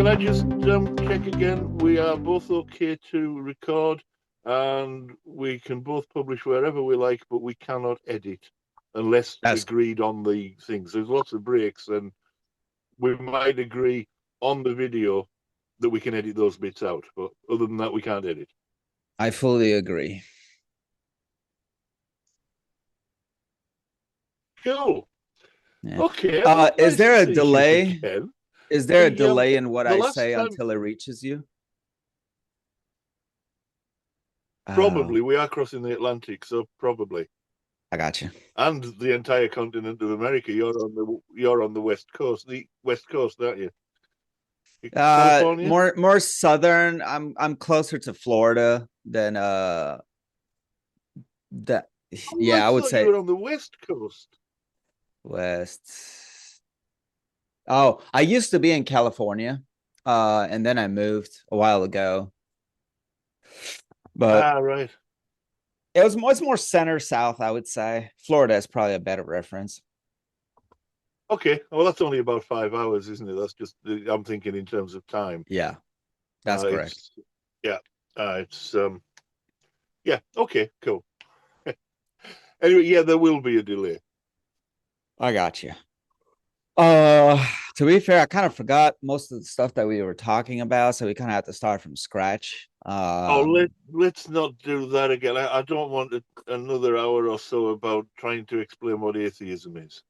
I just check again? We are both okay to record, and we can both publish wherever we like, but we cannot edit unless That's agreed on the things. There's lots of breaks, and we might agree on the video that we can edit those bits out, but other than that, we can't edit. I fully agree. Cool. Yeah. Okay. Well, Is nice to there a see you delay? again. Is there a delay in what The I last say time, until it reaches you? probably we are crossing the Atlantic, so probably. I got you. And the entire continent of America. You're on the west coast, aren't you? California. More southern. I'm closer to Florida than that. Oh, I Yeah, I would thought you say were on the west coast. west. Oh, I used to be in California, and then I moved a while ago. But Right. it's more center south, I would say. Florida is probably a better reference. Okay. Well, that's only about 5 hours, isn't it? That's just I'm thinking in terms of time. Yeah, that's correct. It's yeah. It's yeah. Okay. Cool. Anyway, yeah, there will be a delay. I got you. Uh, to be fair, I kind of forgot most of the stuff that we were talking about, so we kind of have to start from scratch. Let's not do that again. I don't want another hour or so about trying to explain what atheism is.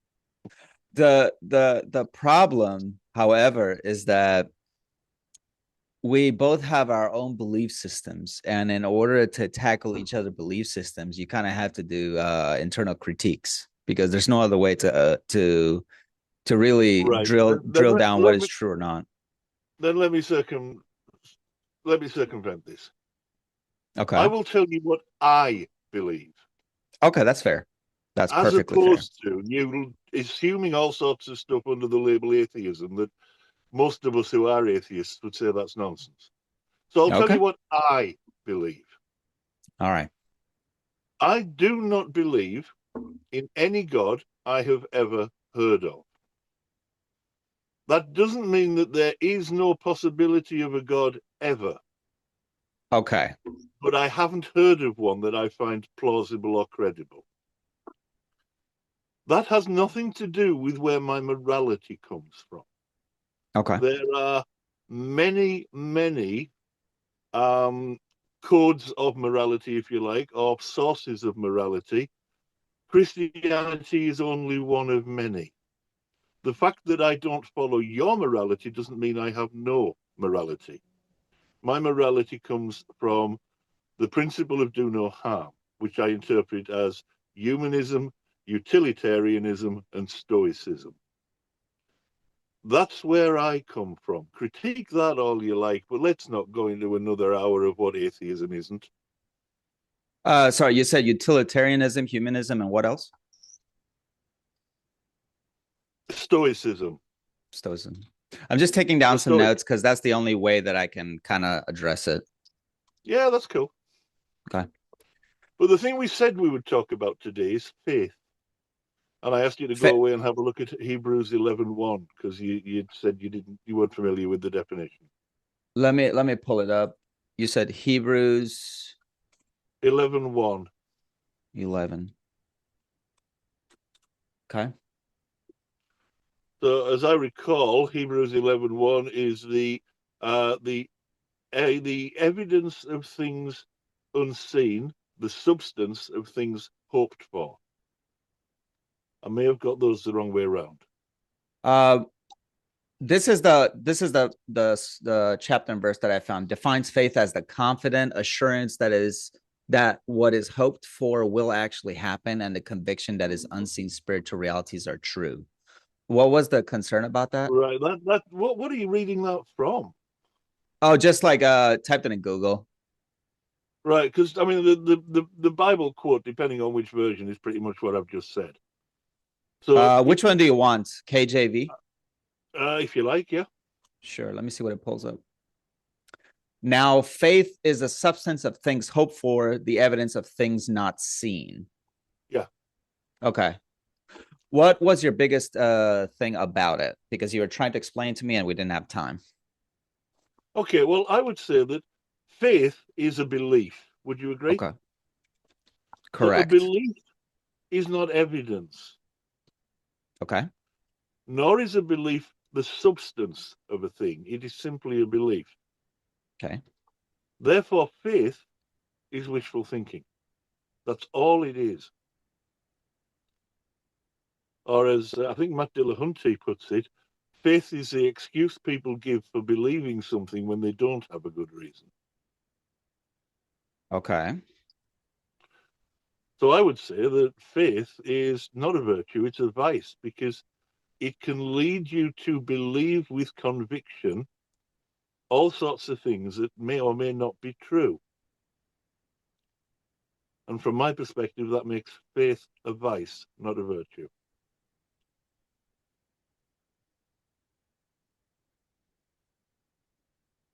The problem, however, is that we both have our own belief systems, and in order to tackle each other's belief systems, you kind of have to do internal critiques because there's no other way to really Right. drill down what is true or not. Then let me circumvent this. Okay. I will tell you what I believe. Okay, that's fair. That's As perfectly fair. opposed to you assuming all sorts of stuff under the label atheism that most of us who are atheists would say that's nonsense. So I'll tell Okay. you what I believe. All right. I do not believe in any God I have ever heard of. That doesn't mean that there is no possibility of a God ever. Okay. But I haven't heard of one that I find plausible or credible. That has nothing to do with where my morality comes from. Okay. There are many, many codes of morality, if you like, or sources of morality. Christianity is only one of many. The fact that I don't follow your morality doesn't mean I have no morality. My morality comes from the principle of do no harm, which I interpret as humanism, utilitarianism, and stoicism. That's where I come from. Critique that all you like, but let's not go into another hour of what atheism isn't. Sorry, you said utilitarianism, humanism, and what else? Stoicism. Stoicism. I'm just taking down some notes because that's the only way that I can kind of address it. Yeah, that's cool. Okay. But the thing we said we would talk about today is faith. And I asked you to go away and have a look at Hebrews 11:1 because you said you weren't familiar with the definition. Let me pull it up. You said Hebrews 11:1. 11. Okay. So as I recall, Hebrews 11:1 is the evidence of things unseen, the substance of things hoped for. I may have got those the wrong way around. This is the chapter and verse that I found. Defines faith as the confident assurance that what is hoped for will actually happen, and the conviction that is unseen spiritual realities are true. What was the concern about that? Right. What are you reading that from? Oh, just like typed it in Google. Right, because I mean the Bible quote, depending on which version, is pretty much what I've just said. So which one do you want? KJV? If you like, yeah. Sure. Let me see what it pulls up. Now, faith is a substance of things hoped for, the evidence of things not seen. Yeah. Okay. What was your biggest thing about it? Because you were trying to explain to me and we didn't have time. Okay, well, I would say that faith is a belief. Would you agree? Okay, So a correct. belief is not evidence, Okay, nor is a belief the substance of a thing. It is simply a belief. okay, Therefore, faith is wishful thinking. That's all it is. Or as I think Matt Dillahunty puts it, faith is the excuse people give for believing something when they don't have a good reason. okay. So I would say that faith is not a virtue, it's a vice, because it can lead you to believe with conviction all sorts of things that may or may not be true. And from my perspective, that makes faith a vice, not a virtue.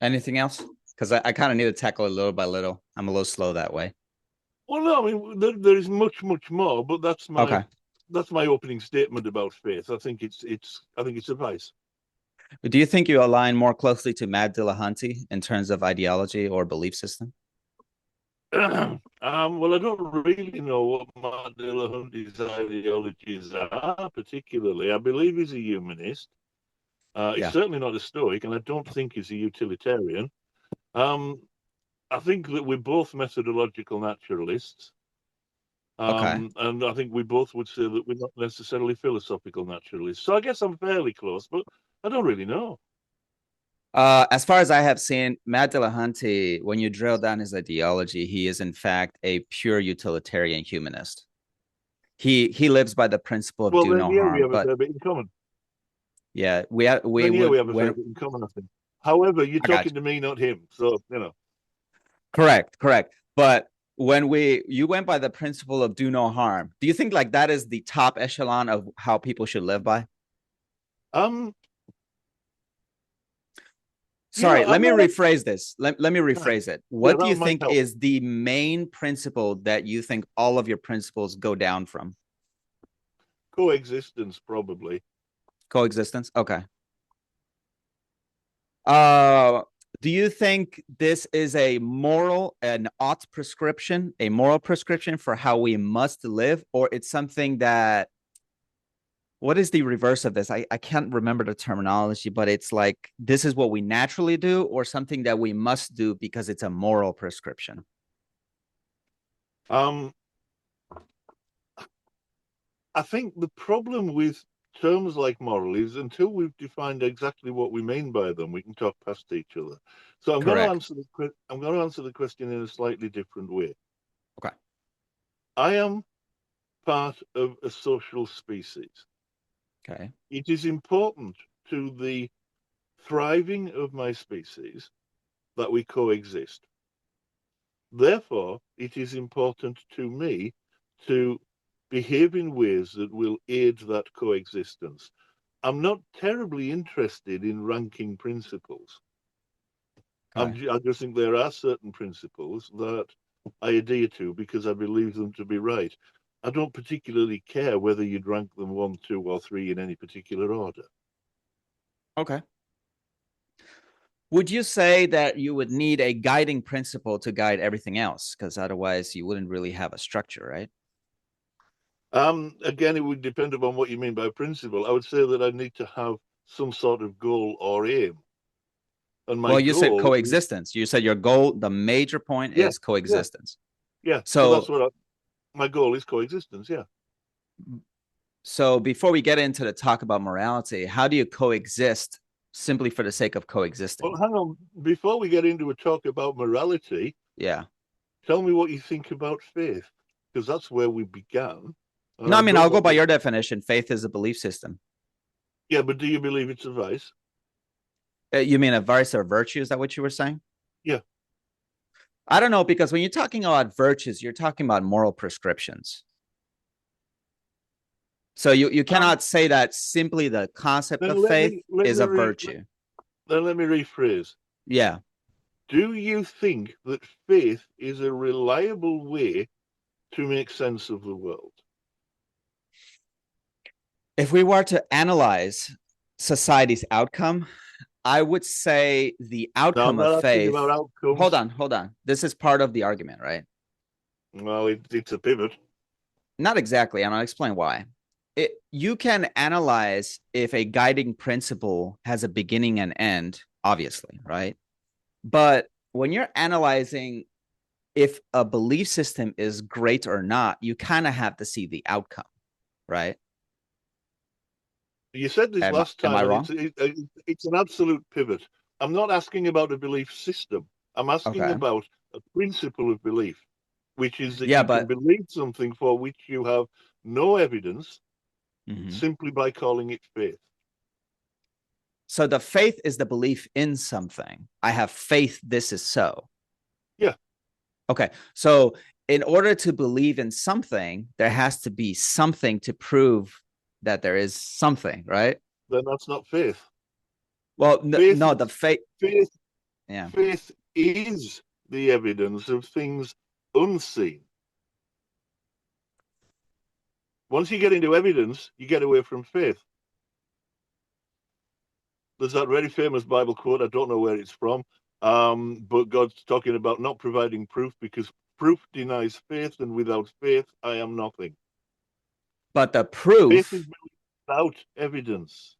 Anything else? Because I kind of need to tackle it little by little. I'm a little slow that way. Well, no, I mean there is much, much more, but Okay. that's my opening statement about faith. I think it's a vice. Do you think you align more closely to Matt Dillahunty in terms of ideology or belief system? Well, I don't really know what Matt Dillahunty's ideologies are particularly. I believe he's a humanist. He's Yeah. certainly not a Stoic, and I don't think he's a utilitarian. Um, I think that we're both methodological naturalists. Okay. And I think we both would say that we're not necessarily philosophical naturalists. So I guess I'm fairly close, but I don't really know. As far as I have seen, Matt Dillahunty, when you drill down his ideology, he is in fact a pure utilitarian humanist. He lives by the principle of Well, do then, no yeah, we harm. have a But fair bit in common. yeah, we Then, yeah, would we have a fair when bit in common, I think. However, you're I got talking you. to me, not him. So, you know. Correct, correct. But when you went by the principle of do no harm, do you think like that is the top echelon of how people should live by? Um, Sorry, let I'm me not. rephrase this. Let me rephrase it. Yeah, What do that you might think help. is the main principle that you think all of your principles go down from? Coexistence, probably. Coexistence? Okay. Uh, do you think this is a moral, an ought prescription, a moral prescription for how we must live, or it's something that what is the reverse of this? I can't remember the terminology, but it's like this is what we naturally do, or something that we must do because it's a moral prescription. Um, I think the problem with terms like moral is until we've defined exactly what we mean by them, we can talk past each other. So Correct. I'm going to answer the question in a slightly different way. Okay. I am part of a social species. Okay. It is important to the thriving of my species that we coexist. Therefore, it is important to me to behave in ways that will aid that coexistence. I'm not terribly interested in ranking principles. Okay. I just think there are certain principles that I adhere to because I believe them to be right. I don't particularly care whether you'd rank them one, two, or three in any particular order. Okay. Would you say that you would need a guiding principle to guide everything else? Because otherwise, you wouldn't really have a structure, right? Again, it would depend upon what you mean by principle. I would say that I need to have some sort of goal or aim. And my Well, you said goal is, coexistence. You said your goal, the major point yeah, is yeah, coexistence. yeah. So that's So, my goal is coexistence. Yeah. so before we get into the talk about morality, how do you coexist simply for the sake of Well, coexisting? hang on. Before we get into a talk about morality, Yeah. tell me what you think about faith, because that's where we began. And No, I I mean, don't I'll go want by to. your definition. Faith is a belief system. Yeah, but do you believe it's a vice? You mean a vice or virtue? Is that what you were saying? Yeah. I don't know, because when you're talking about virtues, you're talking about moral prescriptions. So you Um. cannot say that simply the concept Then of faith let is me a re, virtue. then let me rephrase. Yeah. Do you think that faith is a reliable way to make sense of the world? If we were to analyze society's outcome, I would say the Now, I'm outcome of not asking faith. about Hold outcomes. on, hold on. This is part of the argument, right? Well, it's a pivot. Not exactly, and I'll explain why. You can analyze if a guiding principle has a beginning and end, obviously, right? But when you're analyzing if a belief system is great or not, you kind of have to see the outcome, right? You said this last Am I time, and wrong? it's an absolute pivot. I'm not asking about a belief system. I'm asking Okay. about a principle of belief, which is that Yeah, you can but believe something for which you have no evidence mhm. simply by calling it faith. So the faith is the belief in something. I have faith this is so. Yeah. Okay. So in order to believe in something, there has to be something to prove that there is something, right? Then that's not faith. Well, Faith no, the is faith. faith. Yeah. Faith is the evidence of things unseen. Once you get into evidence, you get away from faith. There's that very famous Bible quote. I don't know where it's from, but God's talking about not providing proof because proof denies faith, and without faith, I am nothing. But the Faith is proof, without evidence.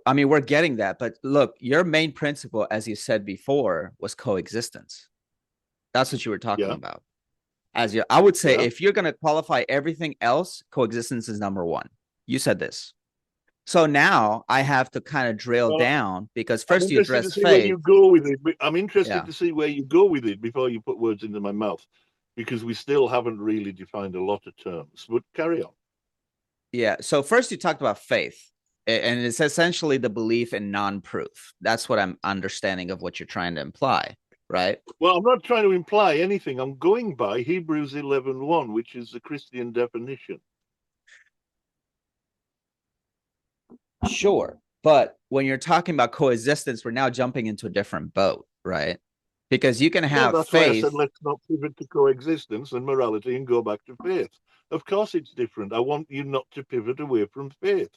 I mean, we're getting that. But look, your main principle, as you said before, was coexistence. That's what you were talking Yeah, about. I would say, yeah. if you're going to qualify everything else, coexistence is number one. You said this. So now I have to kind of drill Well, down because I'm first you interested to address see where faith. you go with it. I'm interested Yeah. to see where you go with it before you put words into my mouth, because we still haven't really defined a lot of terms. But carry on. Yeah. So first you talked about faith, and it's essentially the belief in non-proof. That's what I'm understanding of what you're trying to imply, right? Well, I'm not trying to imply anything. I'm going by Hebrews 11:1, which is the Christian definition. Sure. But when you're talking about coexistence, we're now jumping into a different boat, right? Because you can Yeah, have that's why I said faith. let's not pivot to coexistence and morality and go back to faith. Of course, it's different. I want you not to pivot away from faith.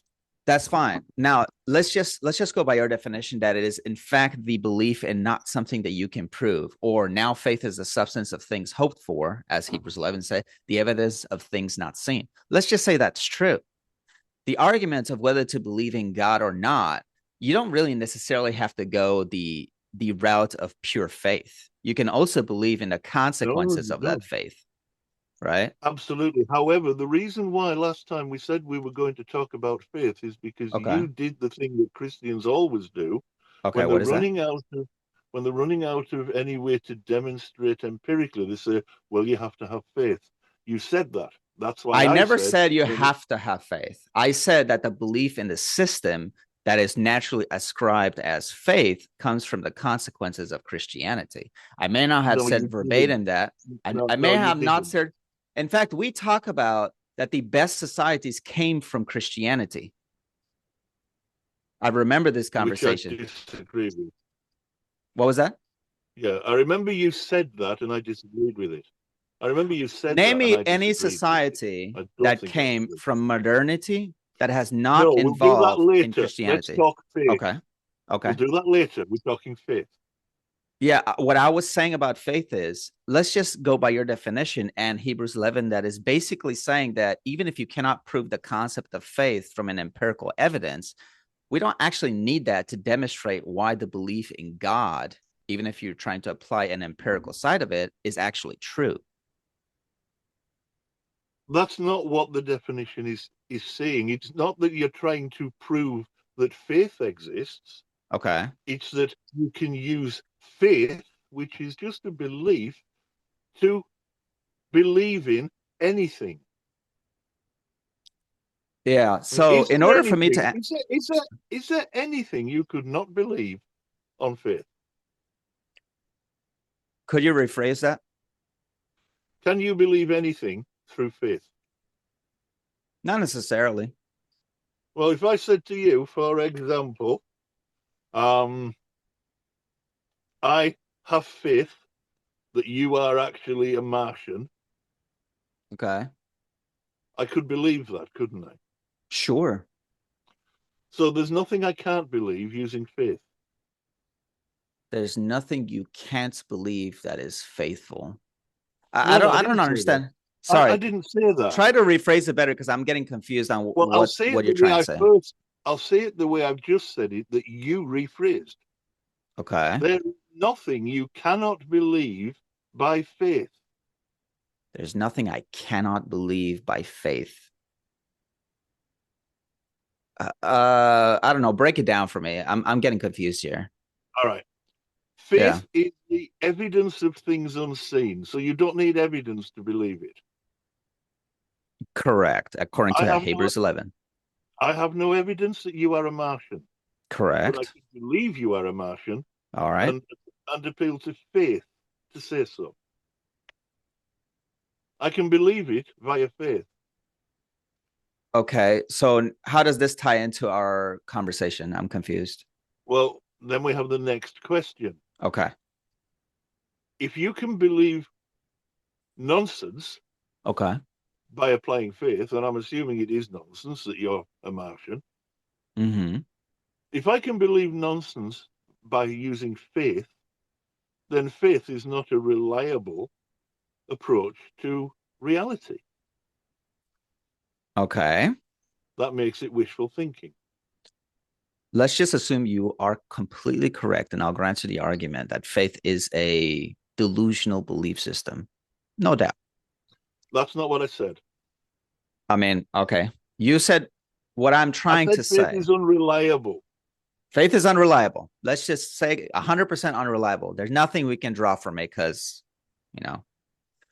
That's fine. Now let's just go by your definition that it is in fact the belief in not something that you can prove, or now faith is the substance of things hoped for, as Hebrews 11 say, the evidence of things not seen. Let's just say that's true. The argument of whether to believe in God or not, you don't really necessarily have to go the route of pure faith. You can also believe in the No, consequences you of that don't. faith, right? Absolutely. However, the reason why last time we said we were going to talk about faith is because Okay. you did the thing that Christians always do Okay. when they're What is that? running out of any way to demonstrate empirically. They say, "Well, you have to have faith." You said that. That's why I I never said, said you well, have to have faith. I said that the belief in the system that is naturally ascribed as faith comes from the consequences of Christianity. I may not have "No, said you didn't. verbatim that. I No, may you have not didn't." said. In fact, we talk about that the best societies came from Christianity. I remember this Which I conversation. disagree with. What was that? Yeah, I remember you said that, and I disagreed with it. I remember you said Name that, and me I any disagreed with it. society I don't that think I came agree. from modernity that has not No, we'll do that involved in later. Let's Christianity. talk faith. Okay. We'll Okay. do that later. We're talking faith. Yeah, what I was saying about faith is let's just go by your definition and Hebrews 11 that is basically saying that even if you cannot prove the concept of faith from an empirical evidence, we don't actually need that to demonstrate why the belief in God, even if you're trying to apply an empirical side of it, is actually true. That's not what the definition is saying. It's not that you're trying to prove that faith exists. Okay. It's that you can use faith, which is just a belief, to believe in anything. Yeah. I mean, So is in there order for me anything? to, Is there anything you could not believe on faith? could you rephrase that? Can you believe anything through faith? Not necessarily. Well, if I said to you, for example, um, I have faith that you are actually a Martian, Okay. I could believe that, couldn't I? Sure. So there's nothing I can't believe using faith. There's nothing you can't believe that is faithful. I, I No, don't no, I I don't didn't say that. understand. I Sorry. didn't say that. Try to rephrase it better because I'm getting confused on Well, I'll say what it you're the way trying to I say. first. I'll say it the way I've just said it that you rephrased. Okay. There is nothing you cannot believe by faith. There's nothing I cannot believe by faith. I don't know. Break it down for me. I'm getting confused here. All right. Yeah, Faith is the evidence of things unseen. So you don't need evidence to believe it. correct. According I to have no Hebrews 11. I have no evidence that you are a Martian, but I Correct. can believe you are a Martian All right. and appeal to faith to say so. I can believe it via faith. Okay. So how does this tie into our conversation? I'm confused. Well, then we have the next question. Okay. If you can believe nonsense Okay. by applying faith, and I'm assuming it is nonsense that you're a Martian, Mm-hmm. if I can believe nonsense by using faith, then faith is not a reliable approach to reality. Okay. That makes it wishful thinking. Let's just assume you are completely correct, and I'll grant you the argument that faith is a delusional belief system. No doubt. That's not what I said. I mean, okay. You said what I'm I trying said to faith say. is unreliable. Faith is unreliable. Let's just say 100% unreliable. There's nothing we can draw from it because, you know,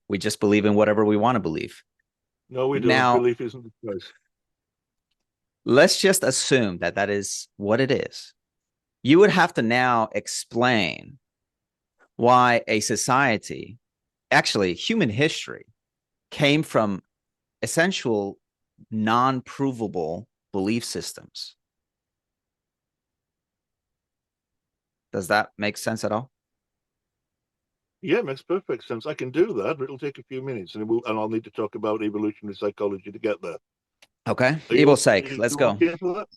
we just believe in whatever we want to believe. No, we don't. Now, Belief isn't the choice. let's just assume that that is what it is. You would have to now explain why a society, actually, human history, came from essential non-provable belief systems. Does that make sense at all? Yeah, it makes perfect sense. I can do that, but it'll take a few minutes, and I'll need to talk about evolutionary psychology to get there. Okay. Are Evil you, sake. are Let's you go. okay for that?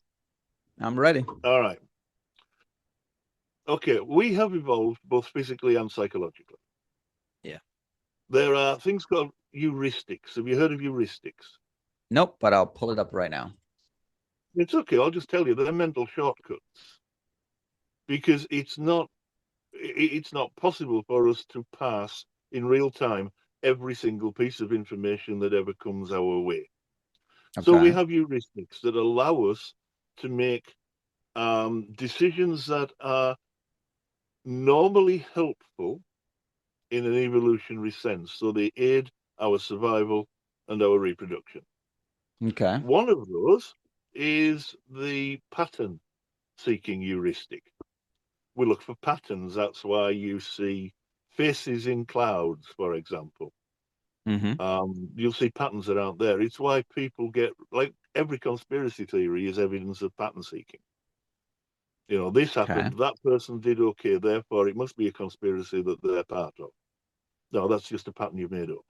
I'm ready. All right. Okay, we have evolved both physically and psychologically. Yeah. There are things called heuristics. Have you heard of heuristics? Nope, but I'll pull it up right now. It's okay. I'll just tell you they're mental shortcuts because it's not possible for us to pass in real time every single piece of information that ever comes our way. So we Okay. have heuristics that allow us to make decisions that are normally helpful in an evolutionary sense. So they aid our survival and our reproduction. Okay. One of those is the pattern seeking heuristic. We look for patterns. That's why you see faces in clouds, for example. Mm-hmm. You'll see patterns that aren't there. It's why people get, like every conspiracy theory is evidence of pattern seeking. This Okay. happened, that person did okay, therefore it must be a conspiracy that they're part of. No, that's just a pattern you've made up.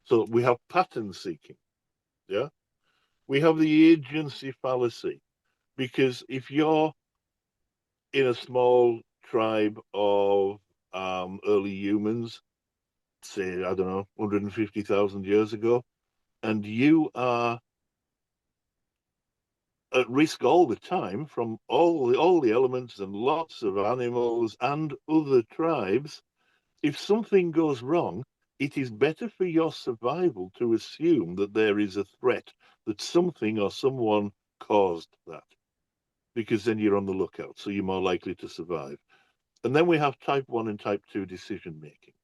So we have pattern seeking. Yeah. We have the agency fallacy because if you're in a small tribe of early humans, say, I don't know, 150,000 years ago, and you are at risk all the time from all the elements and lots of animals and other tribes, if something goes wrong, it is better for your survival to assume that there is a threat, that something or someone caused that, because then you're on the lookout, so you're more likely to survive. And then we have type 1 and type 2 decision making.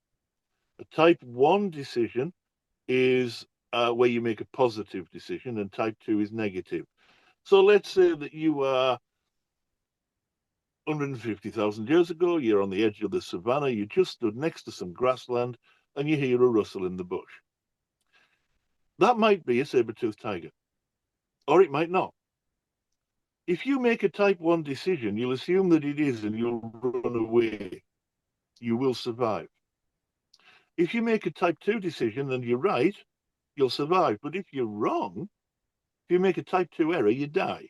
A type 1 decision is where you make a positive decision, and type 2 is negative. So let's say that you are 150,000 years ago, you're on the edge of the savannah, you just stood next to some grassland, and you hear a rustle in the bush. That might be a saber-toothed tiger, or it might not. If you make a type 1 decision, you'll assume that it is and you'll run away. You will survive. If you make a type 2 decision and you're right, you'll survive. But if you're wrong, if you make a type 2 error, you die.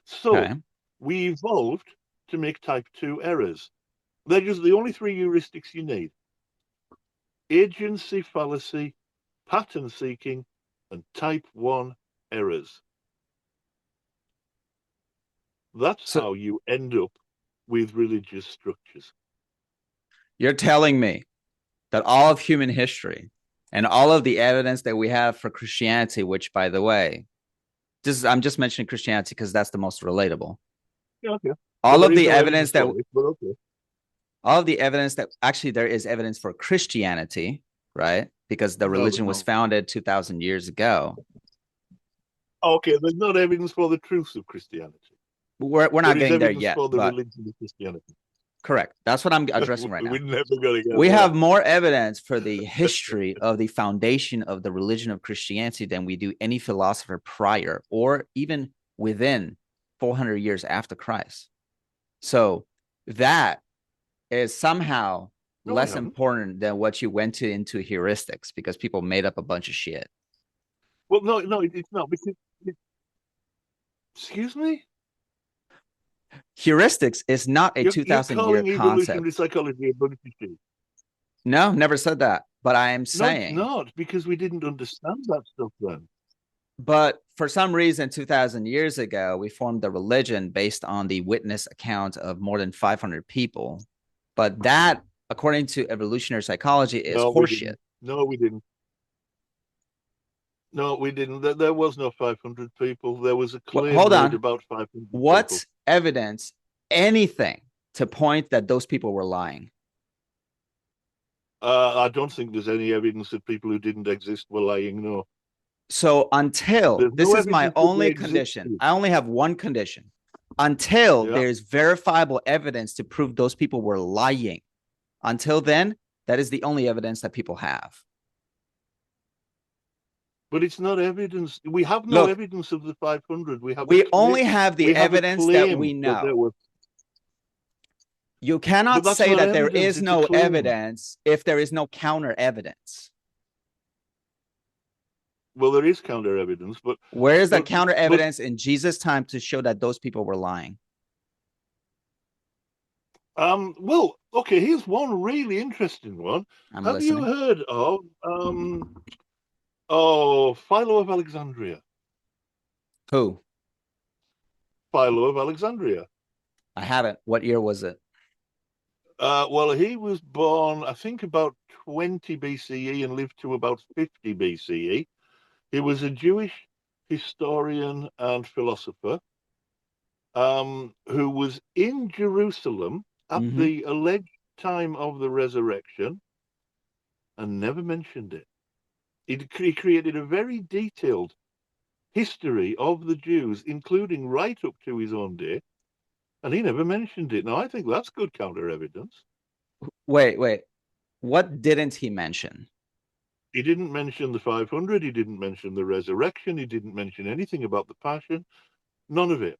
So Okay. we evolved to make type 2 errors. They're just the only three heuristics you need: agency fallacy, pattern seeking, and type 1 errors. That's So how you end up with religious structures. you're telling me that all of human history and all of the evidence that we have for Christianity, which, by the way, I'm just mentioning Christianity because that's the most relatable. Yeah, okay. Well, All there of is the no evidence evidence that for it, but okay. all of the evidence that actually there is evidence for Christianity, right? Because the No, there's religion was not. founded 2,000 years ago. Okay, there's not evidence for the truths of Christianity. We're There not is getting there evidence yet, for the but religion of Christianity. correct. That's what I'm addressing right We're now. never going to get We there. have more evidence for the history of the foundation of the religion of Christianity than we do any philosopher prior or even within 400 years after Christ. So that is somehow No, we less haven't. important than what you went to into heuristics because people made up a bunch of shit. Well, no, it's not because. Excuse me. Heuristics is not a You're 2,000-year calling evolutionary concept. psychology a bunch of shit. No, never said that. But I am No, it's saying, not, because we didn't understand that stuff then. but for some reason, 2,000 years ago, we formed a religion based on the witness account of more than 500 people. But that, according to evolutionary psychology, is No, we horseshit. didn't. No, we didn't. No, we didn't. There was no 500 people. There was a Well, claim hold made on. about 500 people. What's evidence, anything to point that those people were lying? I don't think there's any evidence that people who didn't exist were lying. No, So until there's this no is my evidence that they only condition, existed. I only have one condition. Until Yeah, there's verifiable evidence to prove those people were lying. Until then, that is the only evidence that people have. but it's not evidence. We have no Look, evidence of the 500. we only have the We have a evidence that claim we that there know. were. You But cannot that's say not that there evidence. is It's a no claim. evidence if there is no counter evidence. Well, there is counter evidence, but Where is the but counter but evidence in Jesus' time to show that those people were lying? well, okay. Here's one really interesting one. I'm Have you listening. heard of Philo of Alexandria? Who? Philo of Alexandria. I haven't. What year was it? Well, he was born, I think, about 20 BCE and lived to about 50 BCE. He was a Jewish historian and philosopher who was in Jerusalem at Mm-hmm. the alleged time of the resurrection and never mentioned it. He created a very detailed history of the Jews, including right up to his own day, and he never mentioned it. Now, I think that's good counter evidence. Wait. What didn't he mention? He didn't mention the 500. He didn't mention the resurrection. He didn't mention anything about the passion. None of it.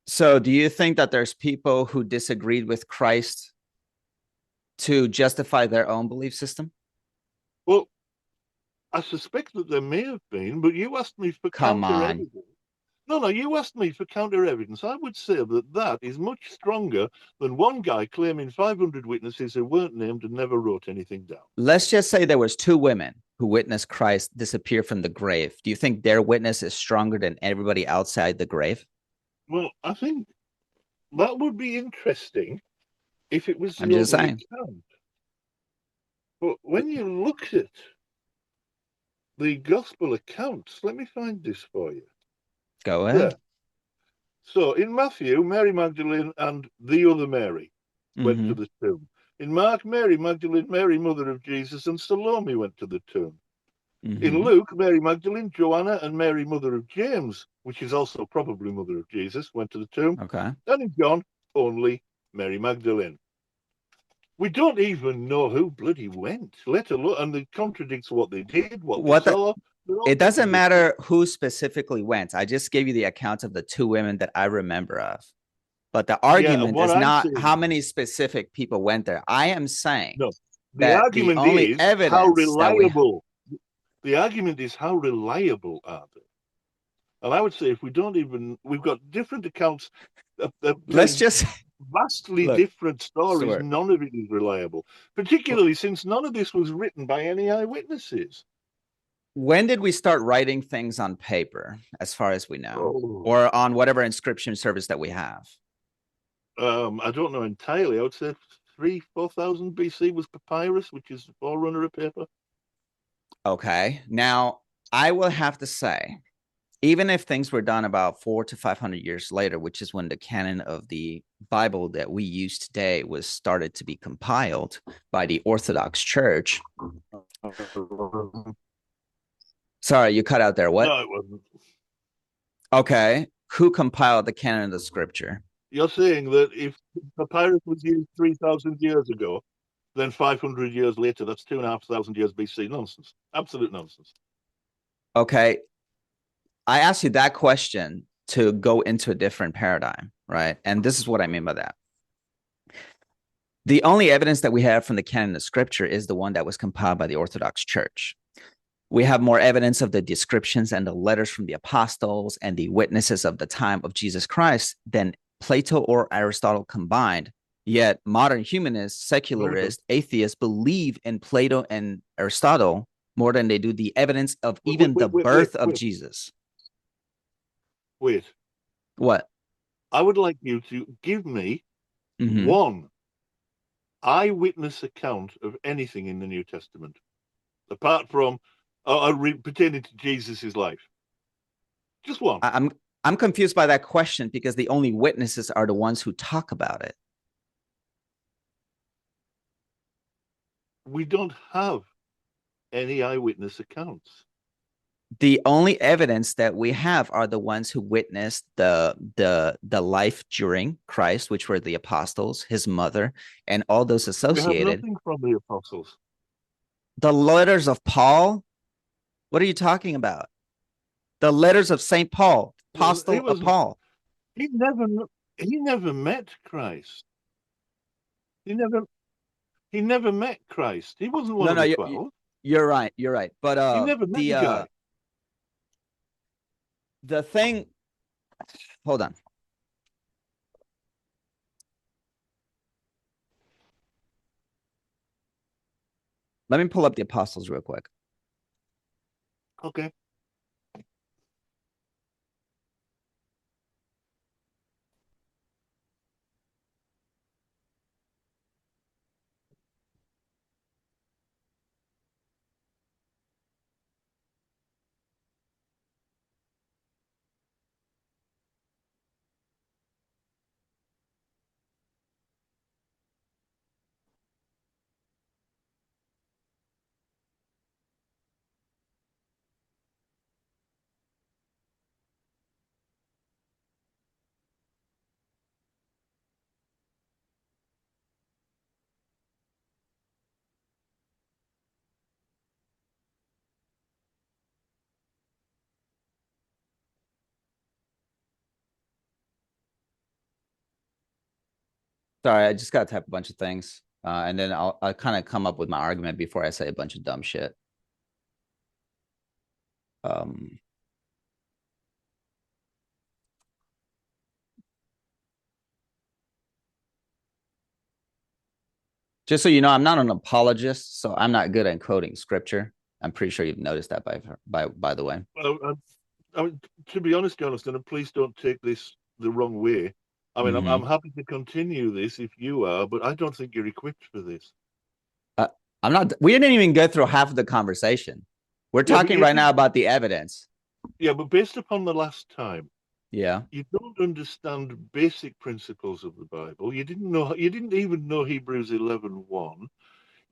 So, do you think that there's people who disagreed with Christ to justify their own belief system? Well, I suspect that there may have been, but you asked me for Come counter on. evidence. No, you asked me for counter evidence. I would say that that is much stronger than one guy claiming 500 witnesses who weren't named and never wrote anything down. Let's just say there was two women who witnessed Christ disappear from the grave. Do you think their witness is stronger than everybody outside the grave? Well, I think that would be interesting if it was I'm the just only saying. account. But when you look at the gospel accounts, let me find this for you. Go ahead. There. So in Matthew, Mary Magdalene and the other Mary went to Mm-hmm. the tomb. In Mark, Mary Magdalene, Mary, mother of Jesus, and Salome went to the tomb. In Mm-hmm. Luke, Mary Magdalene, Joanna, and Mary, mother of James, which is also probably mother of Jesus, went to the tomb. Okay. And in John, only Mary Magdalene. We don't even know who bloody went, let alone, and it contradicts what they did, what they What the saw. it doesn't matter who specifically went. I just gave you the accounts of the two women that I remember of. But the Yeah, and argument what is I'm not how saying, many specific people went there. I am saying no, the that the argument only is how evidence that we reliable. The argument is how reliable are they? And I would say if we don't even, we've got different accounts Let's telling just vastly look. different stories. Sure. None of it is reliable, particularly since none of this was written by any eyewitnesses. When did we start writing things on paper, as far as we know, Oh. or on whatever inscription service that we have? I don't know entirely. I would say 3,000-4,000 BC was papyrus, which is the forerunner of paper. Okay. Now, I will have to say, even if things were done about 400 to 500 years later, which is when the canon of the Bible that we use today was started to be compiled by the Orthodox Church. Sorry, you cut out there. What? No, it wasn't. Okay. Who compiled the canon of the scripture? You're saying that if papyrus was used 3,000 years ago, then 500 years later, that's 2,500 years BC. Nonsense. Absolute nonsense. Okay. I asked you that question to go into a different paradigm, right? And this is what I mean by that. The only evidence that we have from the canon of scripture is the one that was compiled by the Orthodox Church. We have more evidence of the descriptions and the letters from the apostles and the witnesses of the time of Jesus Christ than Plato or Aristotle combined. Yet modern humanists, secularists, atheists believe in Plato and Aristotle more than they do the evidence of even the birth of Jesus. Wait. What? I would like you to give me one eyewitness account of anything in the New Testament, apart from pertaining to Jesus's life. Just one. I'm confused by that question because the only witnesses are the ones who talk about it. We don't have any eyewitness accounts. The only evidence that we have are the ones who witnessed the life during Christ, which were the apostles, his mother, and all those associated. We have nothing from the apostles. The letters of Paul? What are you talking about? The letters of Saint Paul, apostle of Paul. He never met Christ. He never met Christ. He wasn't one of the 12. You're right. You're right. But he never met the guy. The thing, hold on. Let me pull up the apostles real quick. Okay. Sorry, I just got to type a bunch of things. And then I'll kind of come up with my argument before I say a bunch of dumb shit. Just so you know, I'm not an apologist, so I'm not good at quoting scripture. I'm pretty sure you've noticed that by the way. Well, to be honest, Jonathan, and please don't take this the wrong way. I mean, I'm happy to continue this if you are, but I don't think you're equipped for this. I'm not. We didn't even go through half of the conversation. We're talking right now about the evidence. Yeah, but based upon the last time, yeah, you don't understand basic principles of the Bible. You didn't even know Hebrews 11:1.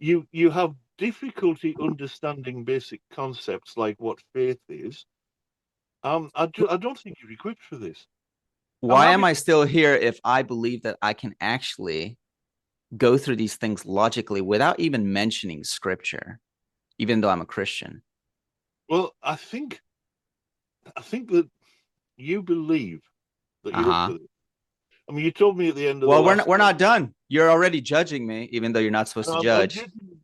You have difficulty understanding basic concepts like what faith is. I don't think you're equipped for this. Why am I still here if I believe that I can actually go through these things logically without even mentioning scripture, even though I'm a Christian? Well, I think that you believe that you're up for this. I mean, you told me at the end of the Well, last we're one. not done. You're already judging me, even though you're not supposed to judge.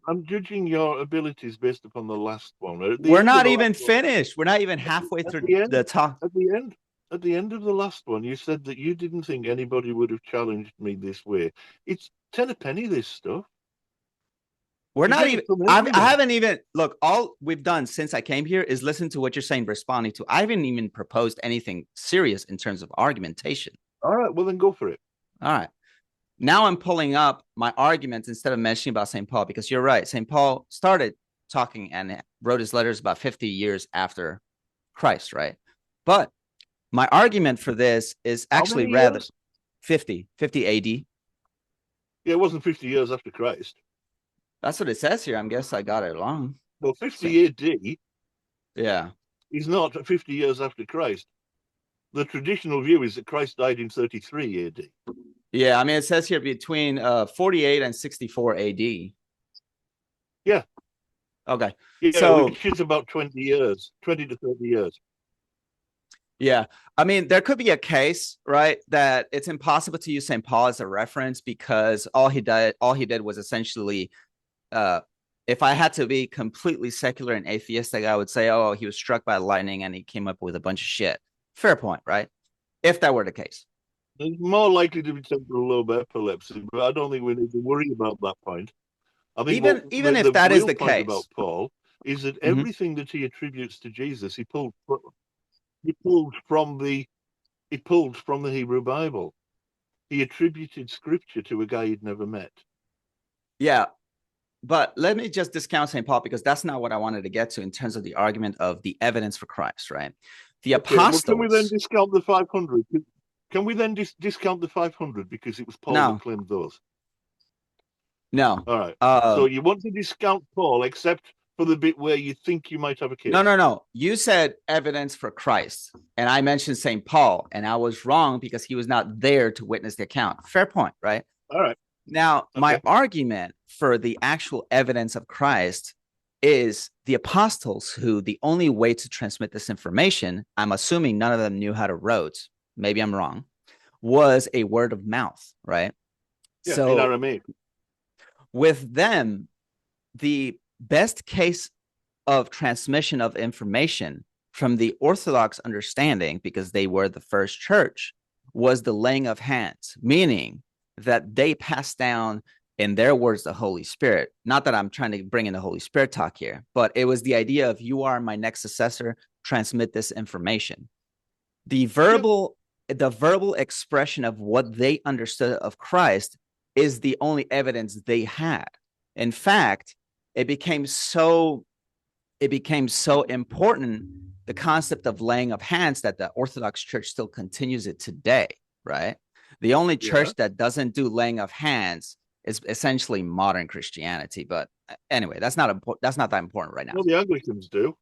I'm judging your abilities based upon the last one. At the We're end of not the last even one, finished. We're not even halfway at through the end, the talk. at the end, at the end of the last one, you said that you didn't think anybody would have challenged me this way. It's ten a penny, this stuff. We're You not get it even, from I everyone. haven't even, look, all we've done since I came here is listen to what you're saying, responding to. I haven't even proposed anything serious in terms of argumentation. All right, well, then go for it. All right. Now I'm pulling up my arguments instead of mentioning about St. Paul, because you're right. St. Paul started talking and wrote his letters about 50 years after Christ, right? But my argument for this is How actually many rather years? 50 AD. Yeah, it wasn't 50 years after Christ. That's what it says here. I guess I got it wrong. Well, So, 50 AD yeah. is not 50 years after Christ. The traditional view is that Christ died in 33 AD. Yeah, I mean, it says here between 48 and 64 AD. Yeah. Okay. Yeah, So, which is about 20 years, 20 to 30 years. yeah, I mean, there could be a case, right, that it's impossible to use St. Paul as a reference because all he did was essentially, if I had to be completely secular and atheistic, I would say, oh, he was struck by lightning and he came up with a bunch of shit. Fair point, right? If that were the case. It's more likely to be temporal lobe epilepsy, but I don't think we need to worry about that point. I think what Even if the that is real the point about case. Paul is that Mm-hmm. everything that he attributes to Jesus, he pulled from the Hebrew Bible. He attributed scripture to a guy he'd never met. Yeah, but let me just discount St. Paul because that's not what I wanted to get to in terms of the argument of the evidence for Christ, right? The Okay, well, can we then apostles. discount the 500? Can we then discount the 500 because it was Paul that No, claimed those? no. All right. So you want to discount Paul except for the bit where you think you might have a case? No. You said evidence for Christ, and I mentioned St. Paul, and I was wrong because he was not there to witness the account. Fair point, right? All right. Now, my Okay. argument for the actual evidence of Christ is the apostles, who the only way to transmit this information, I'm assuming none of them knew how to write, maybe I'm wrong, was a word of mouth, right? Yeah, in So Aramaic. with them, the best case of transmission of information from the Orthodox understanding, because they were the first church, was the laying of hands, meaning that they passed down, in their words, the Holy Spirit. Not that I'm trying to bring in the Holy Spirit talk here, but it was the idea of you are my next successor, transmit this information. The verbal expression of what they understood of Christ is the only evidence they had. In fact, it became so important, the concept of laying of hands, that the Orthodox Church still continues it today, right? The only church that doesn't do laying of hands is essentially modern Christianity. But anyway, that's not that important right now. Well, the Anglicans do.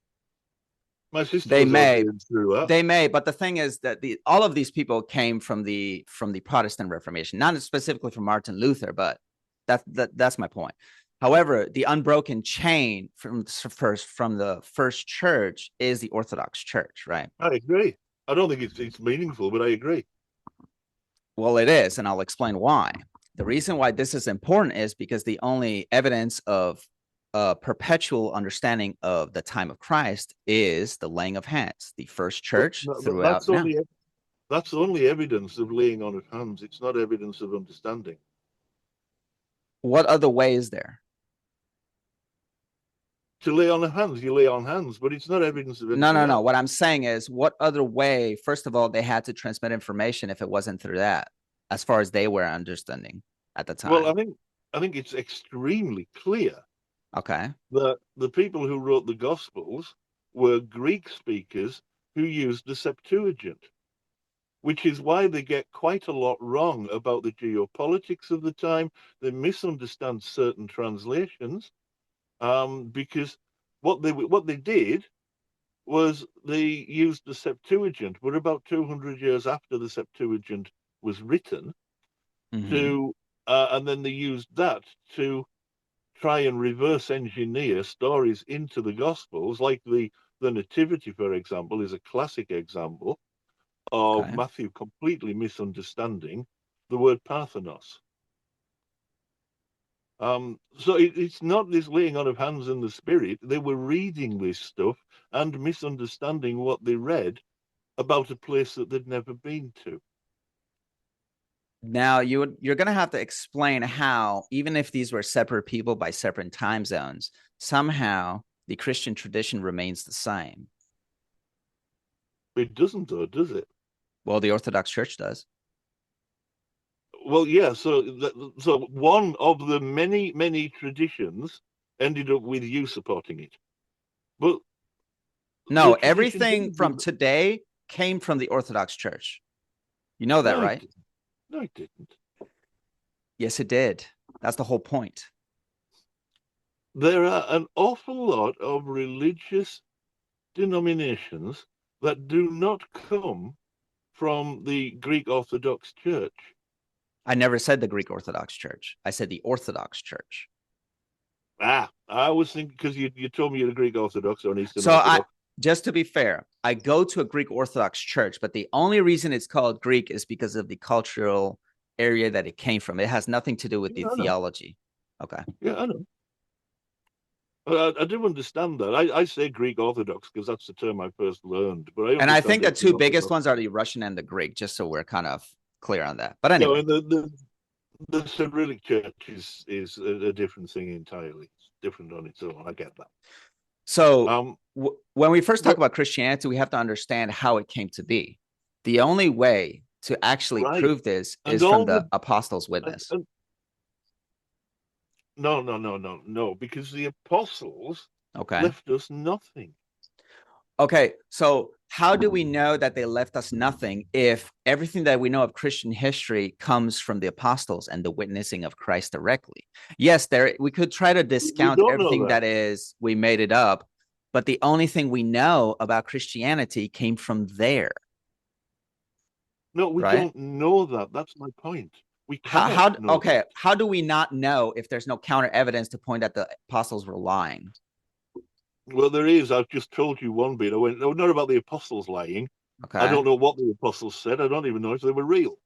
My sister They was ordained through that. They may, but the thing is that all of these people came from the Protestant Reformation, not specifically from Martin Luther, but that's my point. However, the unbroken chain from the first church is the Orthodox Church, right? I agree. I don't think it's meaningful, but I agree. Well, it is, and I'll explain why. The reason why this is important is because the only evidence of perpetual understanding of the time of Christ is the laying of hands. The first church throughout now. That's only evidence of laying on of hands. It's not evidence of understanding. What other way is there? To lay on hands, you lay on hands, but it's not evidence of anything. No. What I'm saying is, what other way? First of all, they had to transmit information if it wasn't through that, as far as they were understanding at the time. Well, I think it's extremely clear. Okay. That the people who wrote the Gospels were Greek speakers who used the Septuagint, which is why they get quite a lot wrong about the geopolitics of the time. They misunderstand certain translations. Because what they did was they used the Septuagint, but about 200 years after the Septuagint was written, and then they used that to try and reverse engineer stories into the Gospels, like the Nativity, for example, is a classic example of Matthew completely misunderstanding the word Parthenos. So it's not this laying on of hands in the spirit. They were reading this stuff and misunderstanding what they read about a place that they'd never been to. Now you're going to have to explain how, even if these were separate people by separate time zones, somehow the Christian tradition remains the same. It doesn't, though, does it? Well, the Orthodox Church does. Well, yeah. So one of the many traditions ended up with you supporting it, but no, the tradition everything from today came from the Orthodox Church. You know that, right? No, it didn't. Yes, it did. That's the whole point. There are an awful lot of religious denominations that do not come from the Greek Orthodox Church. I never said the Greek Orthodox Church. I said the Orthodox Church. I was thinking, because you told me you're a Greek Orthodox or an Eastern Orthodox. Just to be fair, I go to a Greek Orthodox church, but the only reason it's called Greek is because of the cultural area that it came from. It has nothing to do with the theology. Okay. Yeah, I know. I do understand that. I say Greek Orthodox because that's the term I first learned. But I think the two biggest ones are the Russian and the Greek, just so we're kind of clear on that. But anyway, the Cyrillic Church is a different thing entirely. It's different on its own. I get that. So when we first talk about Christianity, we have to understand how it came to be. The only way to actually prove this is from the apostles' witness. No, because the apostles left us nothing. Okay, so how do we know that they left us nothing if everything that we know of Christian history comes from the apostles and the witnessing of Christ directly? Yes, we could try to discount everything that is, we made it up, but the only thing we know about Christianity came from there. No, we don't know that. That's my point. We cannot know that. How do we not know if there's no counter evidence to point that the apostles were lying? Well, there is. I've just told you one bit. I went, no, not about the apostles lying. Okay. I don't know what the apostles said. I don't even know if they were real.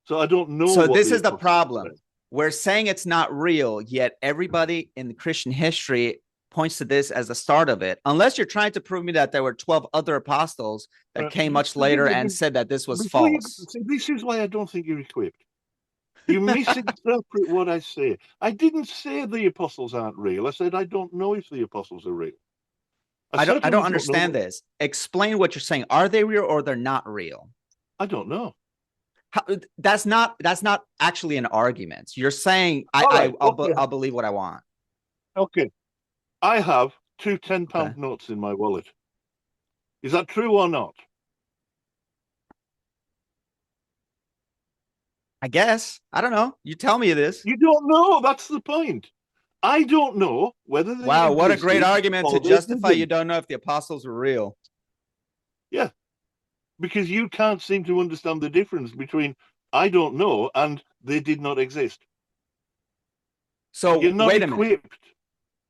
So I don't know. So this is the problem. We're saying it's not real, yet everybody in the Christian history points to this as the start of it. Unless you're trying to prove me that there were 12 other apostles that came much later and said that this was false. See, this is why I don't think you're equipped. You misinterpret what I say. I didn't say the apostles aren't real. I said I don't know if the apostles are real. I don't understand this. Explain what you're saying. Are they real or they're not real? I don't know. That's not actually an argument. You're saying I'll believe what I want. Okay. I have two 10-pound notes in my wallet. Is that true or not? I guess. I don't know. You tell me this. You don't know. That's the point. I don't know whether they existed, what a great argument to justify you don't know if the apostles were real. Yeah. Because you can't seem to understand the difference between I don't know and they did not exist. So you're not wait equipped.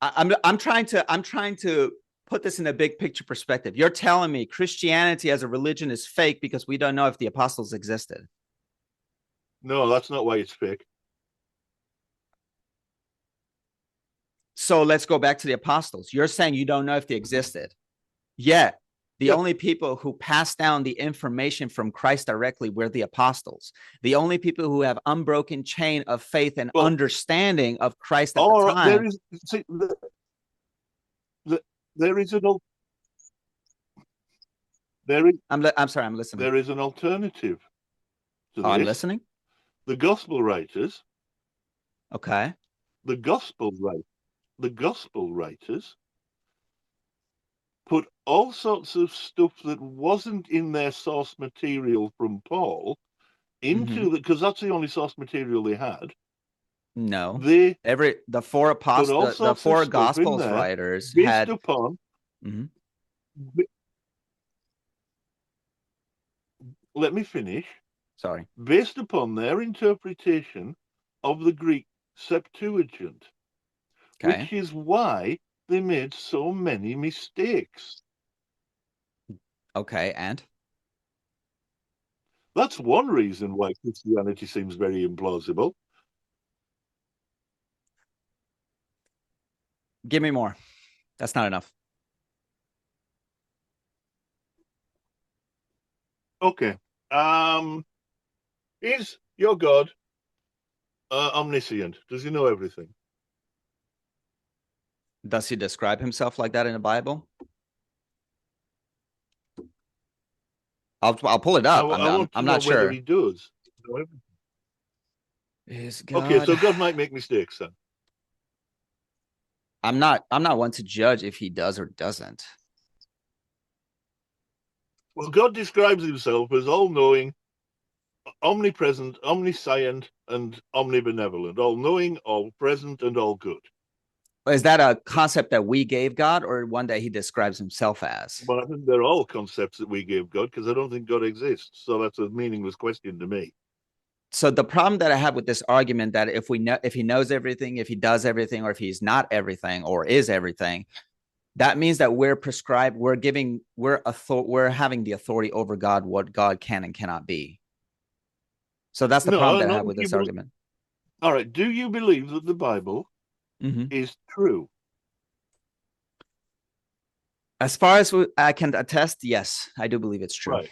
A minute. I'm trying to put this in a big picture perspective. You're telling me Christianity as a religion is fake because we don't know if the apostles existed. No, that's not why it's fake. So let's go back to the apostles. You're saying you don't know if they existed. Yet the only people who passed down the information from Christ directly were the apostles. The only people who have unbroken chain of faith and understanding of Christ at the time. I'm sorry, I'm listening. There is an alternative to this. I'm listening. The gospel writers. Okay. The gospel writers put all sorts of stuff that wasn't in their source material from Paul into because that's the only source material they had. No, the four apostles, the four gospels writers had upon. Let me finish. Sorry. Based upon their interpretation of the Greek Septuagint, which is why they made so many mistakes. Okay, and That's one reason why Christianity seems very implausible. Give me more. That's not enough. Okay. Is your God omniscient? Does he know everything? Does he describe himself like that in the Bible? I'll pull it up. I want to I'm know not whether sure. he does. Is Okay, God? so God might make mistakes then. I'm not one to judge if he does or doesn't. Well, God describes himself as all-knowing, omnipresent, omniscient, and omnibenevolent. All-knowing, all-present, and all-good. Is that a concept that we gave God or one that he describes himself as? But I think they're all concepts that we give God because I don't think God exists. So that's a meaningless question to me. So the problem that I have with this argument that if he knows everything, if he does everything, or if he's not everything or is everything, that means that we're prescribed, we're having the authority over God, what God can and cannot be. So that's the problem No, that I not have if with you this believe. argument. All right. Do you believe that the Bible is true? As far as I can attest, yes, I do believe it's true. Right.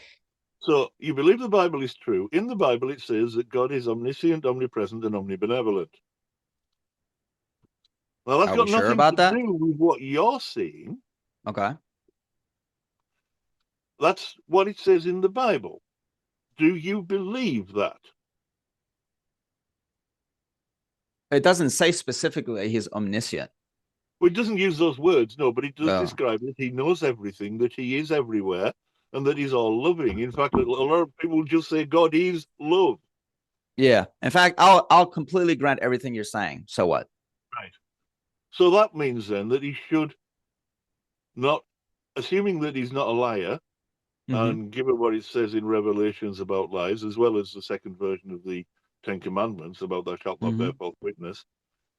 So you believe the Bible is true. In the Bible, it says that God is omniscient, omnipresent, and omnibenevolent. Now, that's Are we got sure nothing to about that? do with what you're seeing. Okay. That's what it says in the Bible. Do you believe that? It doesn't say specifically that he's omniscient. Well, it doesn't use those words, no, but it does Oh, describe that he knows everything, that he is everywhere, and that he's all loving. In fact, a lot of people just say God is love. yeah. In fact, I'll completely grant everything you're saying. So what? Right. So that means then that he should not, assuming that he's not a liar, Mm-hmm. and given what it says in Revelations about lies, as well as the second version of the Ten Commandments about thou shalt not bear Mm-hmm. false witness,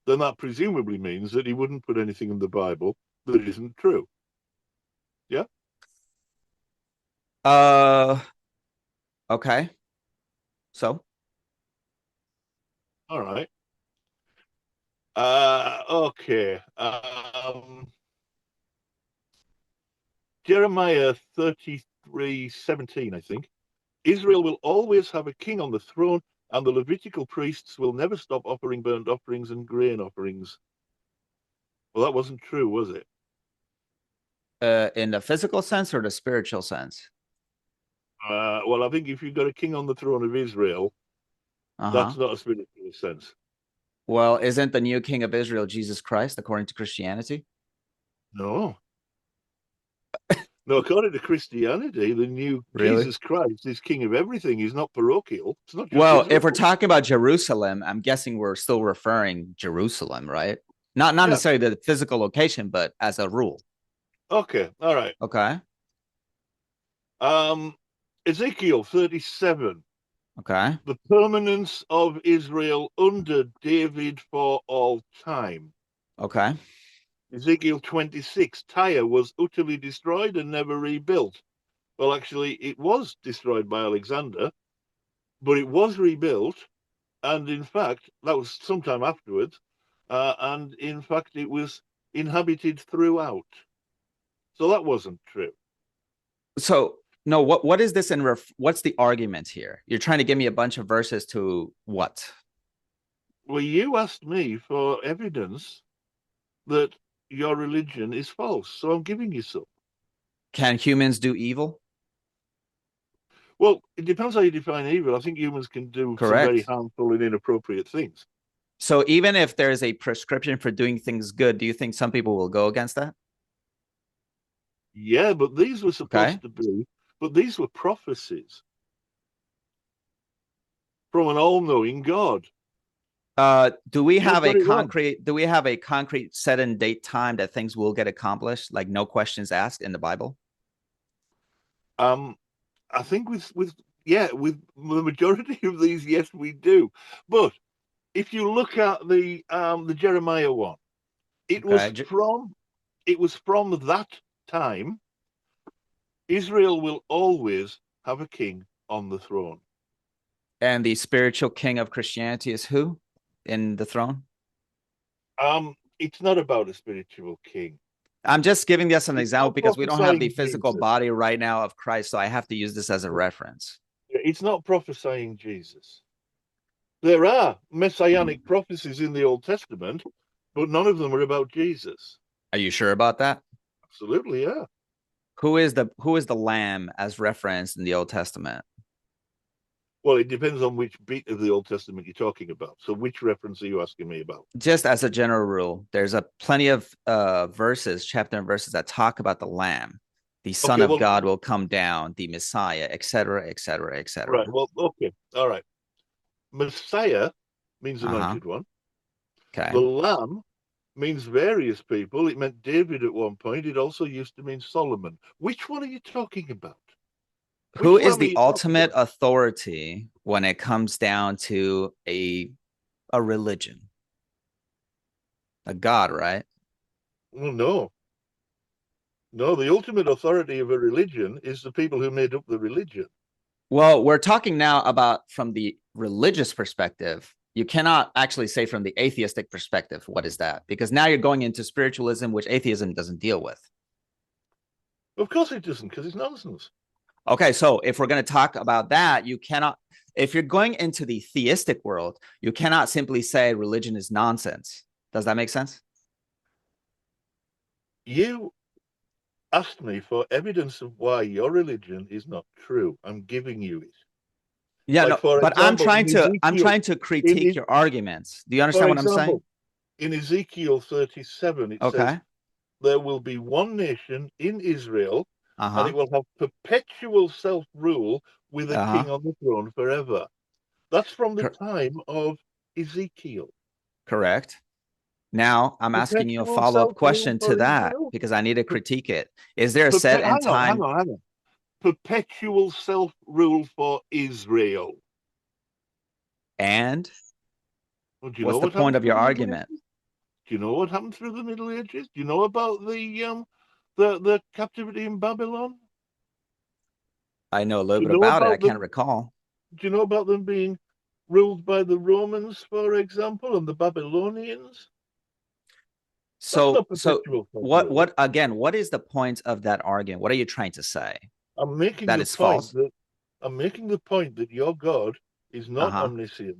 then that presumably means that he wouldn't put anything in the Bible that isn't true. Yeah? Uh, okay. So All right. Okay. Jeremiah 33:17, I think. Israel will always have a king on the throne, and the Levitical priests will never stop offering burnt offerings and grain offerings. Well, that wasn't true, was it? in the physical sense or the spiritual sense? Well, I think if you've got a king on the throne of Israel, Uh-huh. that's not a spiritual sense. Well, isn't the new king of Israel Jesus Christ according to Christianity? No. No, according to Christianity, the new Really? Jesus Christ is king of everything. He's not parochial. It's not just Well, if we're Israel. talking about Jerusalem, I'm guessing we're still referring Jerusalem, right? Not Yeah. necessarily the physical location, but as a rule. Okay. All right. Okay. Um, Ezekiel 37. Okay. The permanence of Israel under David for all time. Okay. Ezekiel 26. Tyre was utterly destroyed and never rebuilt. Well, actually, it was destroyed by Alexander, but it was rebuilt. And in fact, that was sometime afterwards. And in fact, it was inhabited throughout. So that wasn't true. So no, what is this what's the argument here? You're trying to give me a bunch of verses to what? Well, you asked me for evidence that your religion is false. So I'm giving you some. Can humans do evil? Well, it depends how you define evil. I think humans can do some very Correct. harmful and inappropriate things. So even if there's a prescription for doing things good, do you think some people will go against that? Yeah, but these were Okay. supposed to be, but these were prophecies from an all-knowing God. Do we You've have got a it wrong. concrete set and date time that things will get accomplished, like no questions asked in the Bible? Um, I think with the majority of these, yes, we do. But if you look at the Jeremiah one, it was Okay. from it was from that time. Israel will always have a king on the throne. And the spiritual king of Christianity is who in the throne? It's not about a spiritual king. I'm just giving this an It's example not because we don't have the prophesying physical Jesus. body right now of Christ, so I have to use this as a reference. It's not prophesying Jesus. There are messianic prophecies in the Old Testament, but none of them are about Jesus. Are you sure about that? Absolutely, yeah. Who is the lamb as referenced in the Old Testament? Well, it depends on which bit of the Old Testament you're talking about. So which reference are you asking me about? Just as a general rule, there's a plenty of verses, chapter and verses that talk about the lamb. The Son Okay, of well, God will come down, the Messiah, etc., etc., right. etc. Well, okay. All right. Messiah means Uh-huh. anointed one. Okay. The Lamb means various people. It meant David at one point. It also used to mean Solomon. Which one are you talking about? Who Which is lamb are the you talking ultimate about? authority when it comes down to a religion? A God, right? Well, no. No, the ultimate authority of a religion is the people who made up the religion. Well, we're talking now about from the religious perspective. You cannot actually say from the atheistic perspective, what is that? Because now you're going into spiritualism, which atheism doesn't deal with. Of course it doesn't, because it's nonsense. Okay, so if we're going to talk about that, you cannot, if you're going into the theistic world, you cannot simply say religion is nonsense. Does that make sense? You asked me for evidence of why your religion is not true. I'm giving you it. Yeah, Like, no, for but example, in I'm Ezekiel, trying to in, critique in your arguments. Do you for understand what I'm saying? example, in Ezekiel 37, it says, Okay. there will be one nation in Israel, and it Uh-huh. will have perpetual self-rule with a Uh-huh. king on the throne forever. That's from the time of Ezekiel. Correct. Now I'm asking you a Perpetual follow-up self-rule question to for that Israel. because I need to critique it. Is there a set and Hang on, hang time? on, hang on. Perpetual self-rule for Israel. And Well, do you what's know the what point happened of your through the Middle argument? Ages? Do you know what happened through the Middle Ages? Do you know about the captivity in Babylon? I know a little Do you bit know about it. I about can't them? recall. Do you know about them being ruled by the Romans, for example, and the Babylonians? That's So, not perpetual self-rule. what again, what is the point of that argument? What are you trying to say? I'm making That the is point false? that I'm making the point that your God is not Uh-huh. omniscient.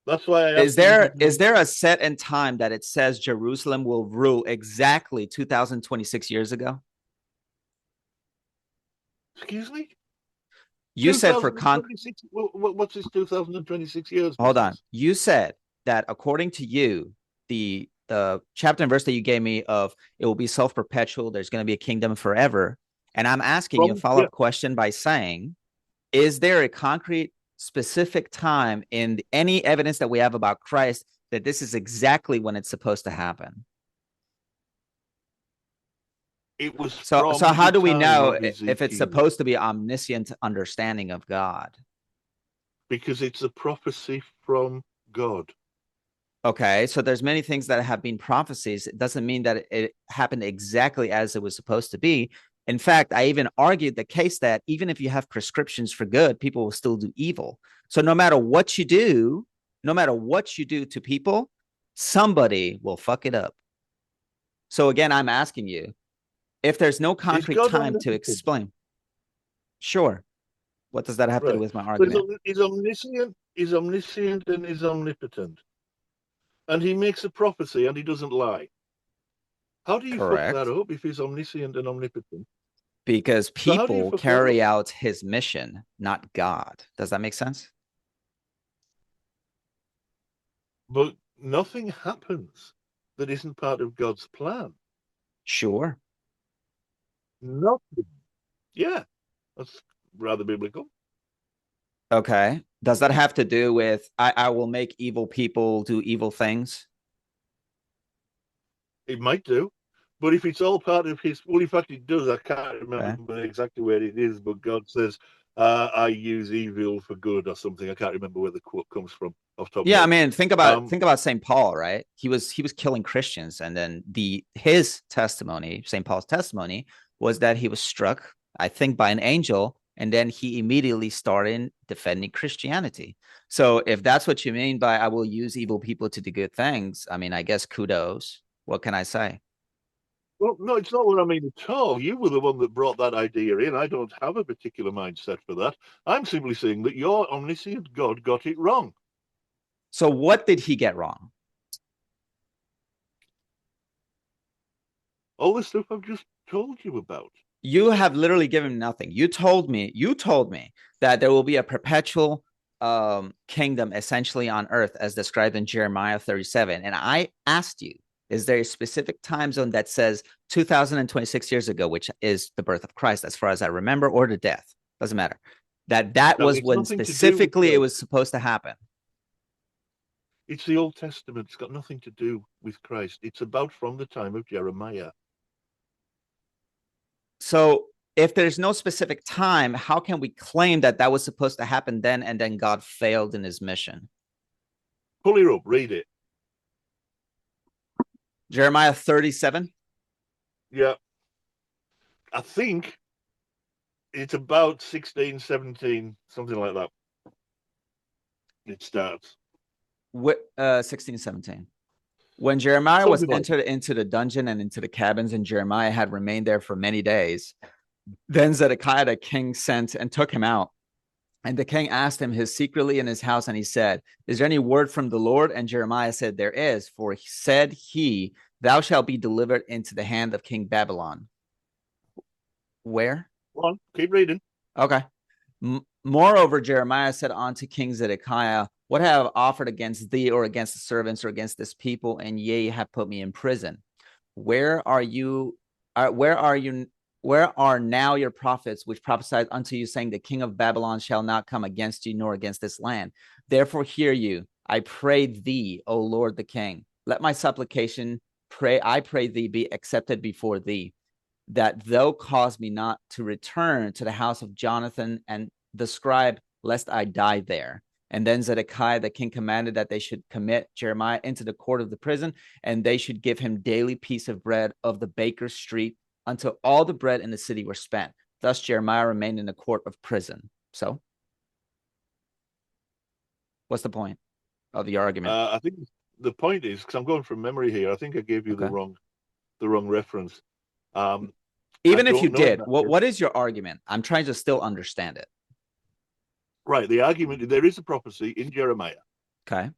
That's why I asked you if it Is meant. there a set in time that it says Jerusalem will rule exactly 2026 years ago? Excuse me? You said for con 2026? What's this 2026 years hold on. business? You said that according to you, the chapter and verse that you gave me of it will be self-perpetual, there's going to be a kingdom forever. And I'm asking you a Yeah, follow-up question by saying, is there a concrete specific time in any evidence that we have about Christ that this is exactly when it's supposed to happen? it was So from how the do we time know of if it's Ezekiel supposed to be omniscient understanding of God? because it's a prophecy from God. Okay, so there's many things that have been prophecies. It doesn't mean that it happened exactly as it was supposed to be. In fact, I even argued the case that even if you have prescriptions for good, people will still do evil. So no matter what you do, no matter what you do to people, somebody will fuck it up. So again, I'm asking you, if there's no Is concrete God time to omnipotent? explain, sure. What does that have to do Right. with my So argument? he's omniscient and he's omnipotent. And he makes a prophecy and he doesn't lie. How do you fuck that Correct. up if he's omniscient and omnipotent? Because So how do you people fuck that up? carry out his mission, not God. Does that make sense? But nothing happens that isn't part of God's plan. Sure. Nothing. Yeah, that's rather biblical. Okay. Does that have to do with I will make evil people do evil things? It might do. But if it's all part of his, well, in fact, it does. I can't Okay. remember exactly where it is, but God says, I use evil for good or something. I can't remember where the quote comes from off the top of my Yeah, I head. mean, think about St. Paul, right? He was killing Christians, and then his testimony, St. Paul's testimony, was that he was struck, I think, by an angel, And then he immediately started defending Christianity. So if that's what you mean by I will use evil people to do good things, I mean, I guess kudos. What can I say? Well, no, it's not what I mean at all. You were the one that brought that idea in. I don't have a particular mindset for that. I'm simply saying that your omniscient God got it wrong. So what did he get wrong? All the stuff I've just told you about. You have literally given nothing. You told me that there will be a perpetual kingdom essentially on earth as described in Jeremiah 37. And I asked you, is there a specific time zone that says 2026 years ago, which is the birth of Christ, as far as I remember, or the death? Doesn't matter. That was when specifically it was supposed to happen. It's the Old Testament. It's got nothing to do with Christ. It's about from the time of Jeremiah. So if there's no specific time, how can we claim that that was supposed to happen then and then God failed in his mission? Pull it up, read it. Jeremiah 37? Yeah. I think it's about 16, 17, something like that. It starts. 16, 17. When Jeremiah was entered into the dungeon and into the cabins, and Jeremiah had remained there for many days, then Zedekiah the king sent and took him out. And the king asked him his secretly in his house, and he said, is there any word from the Lord? And Jeremiah said, there is, for he said he, thou shalt be delivered into the hand of King Babylon. Where? Go on, keep reading. Okay. Moreover, Jeremiah said unto King Zedekiah, what have I offered against thee or against the servants or against this people? And ye have put me in prison. Where are now your prophets which prophesied unto you, saying the king of Babylon shall not come against you nor against this land? Therefore hear you, I pray thee, O Lord the king. Let my supplication, I pray thee, be accepted before thee, that thou cause me not to return to the house of Jonathan and the scribe, lest I die there. And then Zedekiah the king commanded that they should commit Jeremiah into the court of the prison, and they should give him daily piece of bread of the baker's street until all the bread in the city were spent. Thus Jeremiah remained in the court of prison. So what's the point of the argument? I think the point is, because I'm going from memory here, I think I gave you the wrong reference. Even if you did, what is your argument? I'm trying to still understand it. Right. The argument, there is a prophecy in Jeremiah. Okay.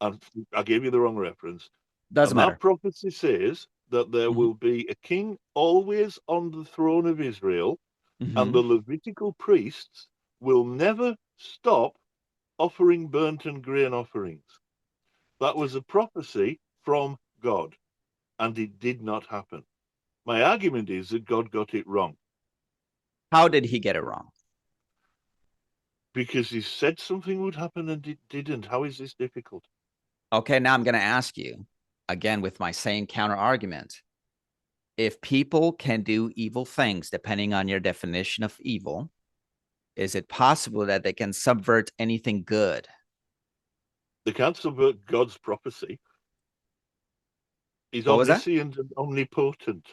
I gave you the wrong reference. Doesn't matter. That prophecy says that there will be a king always on the throne of Israel, and the Levitical priests will never stop offering burnt and grain offerings. That was a prophecy from God, and it did not happen. My argument is that God got it wrong. How did he get it wrong? Because he said something would happen and it didn't. How is this difficult? Okay, now I'm going to ask you, again, with my same counter argument. If people can do evil things, depending on your definition of evil, is it possible that they can subvert anything good? They can't subvert God's prophecy. He's omniscient and omnipotent.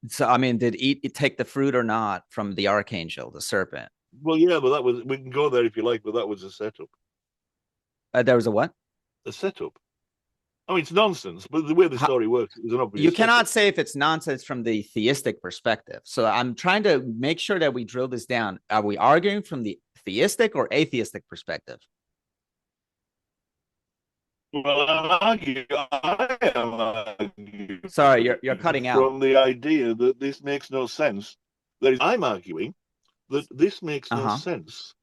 So, I mean, did he take the fruit or not from the archangel, the serpent? Well, yeah, but we can go there if you like, but that was a setup. There was a what? A setup. I mean, it's nonsense, but the way the story works is an obvious You cannot say if it's nonsense from the theistic perspective. So I'm trying to make sure that we drill this down. Are we arguing from the theistic or atheistic perspective? Well, I am arguing. Sorry, you're cutting out. From the idea that this makes no sense. I'm arguing that this makes no sense.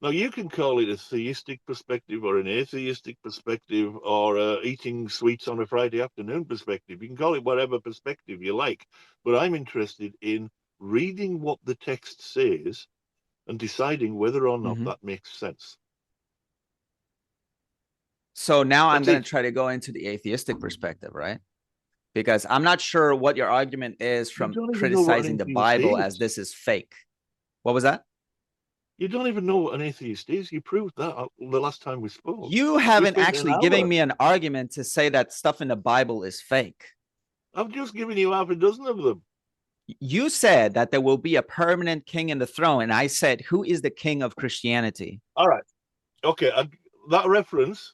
Now, you can call it a theistic perspective or an atheistic perspective or eating sweets on a Friday afternoon perspective. You can call it whatever perspective you like. But I'm interested in reading what the text says and deciding whether or not that makes sense. So now I'm going to try to go into the atheistic perspective, right? Because I'm not sure what your argument is from criticizing the Bible as this is fake. What was that? You don't even know what an atheist is. You proved that the last time we spoke. You haven't actually given me an argument to say that stuff in the Bible is fake. I've just given you half a dozen of them. You said that there will be a permanent king in the throne, and I said, who is the king of Christianity? All right. Okay. That reference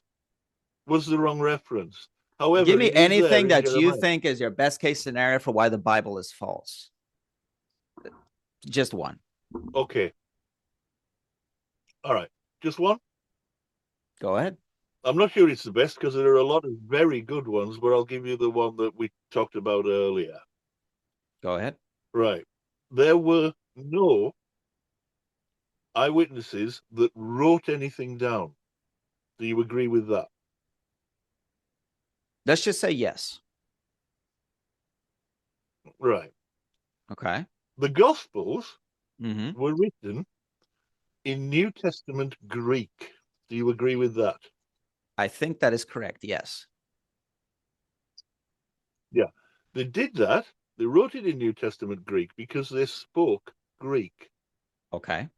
was the wrong reference. Give However, me it is there anything in that you Jeremiah. think is your best case scenario for why the Bible is false. Just one. Okay. All right. Just one. Go ahead. I'm not sure it's the best because there are a lot of very good ones, but I'll give you the one that we talked about earlier. Go ahead. Right. There were no eyewitnesses that wrote anything down. Do you agree with that? Let's just say yes. Right. Okay. The Gospels Mm-hmm. were written in New Testament Greek. Do you agree with that? I think that is correct. Yes. Yeah. They did that. They wrote it in New Testament Greek because they spoke Greek. Okay.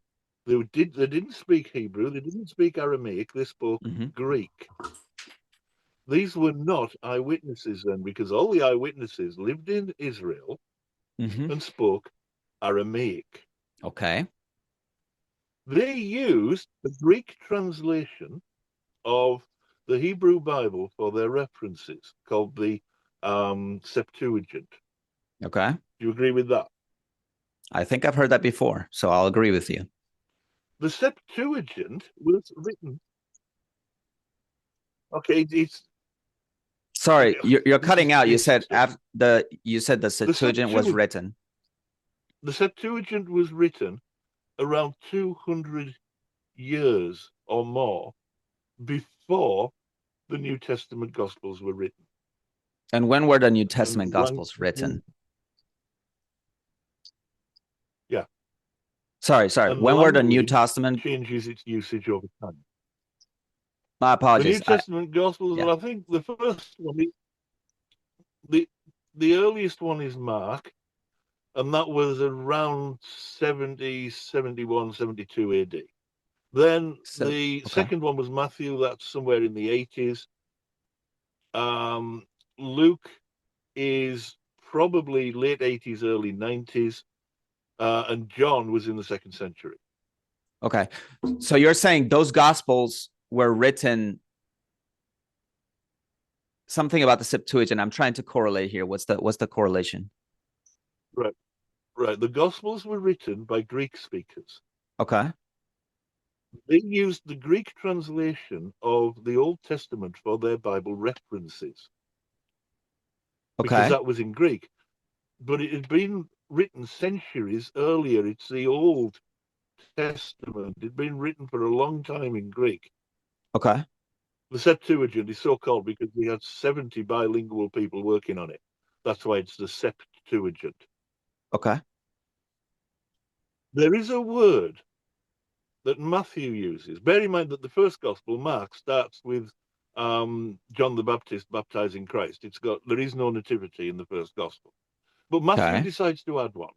They didn't speak Hebrew, they didn't speak Aramaic, they spoke Mm-hmm. Greek. These were not eyewitnesses then, because all the eyewitnesses lived in Israel Mm-hmm. and spoke Aramaic. Okay. They used the Greek translation of the Hebrew Bible for their references, called the Septuagint. Okay. Do you agree with that? I think I've heard that before, so I'll agree with you. The Septuagint was written. Okay, it's Sorry, you're cutting out. You said stuff. the Septuagint was written. The Septuagint was written around 200 years or more before the New Testament Gospels were written. And when were the New Testament And Gospels written? Yeah. Sorry. And When were the New language Testament? changes its usage over time. My The New apologies. Testament Gospels, Yeah. well, I think the first one, the the earliest one is Mark, and that was around 70, 71, 72 AD. Then So, the okay. second one was Matthew, that's somewhere in the 80s. Luke is probably late 80s, early 90s, and John was in the 2nd century. Okay. So you're saying those Gospels were written something about the Septuagint. I'm trying to correlate here. What's the correlation? Right, right. The Gospels were written by Greek speakers. Okay. They used the Greek translation of the Old Testament for their Bible references because Okay. that was in Greek. But it had been written centuries earlier. It's the Old Testament. It had been written for a long time in Greek. Okay. The Septuagint is so called because we had 70 bilingual people working on it. That's why it's the Septuagint. Okay. There is a word that Matthew uses. Bear in mind that the first gospel, Mark, starts with John the Baptist baptizing Christ. There is no nativity in the first gospel. But Matthew Okay. decides to add one.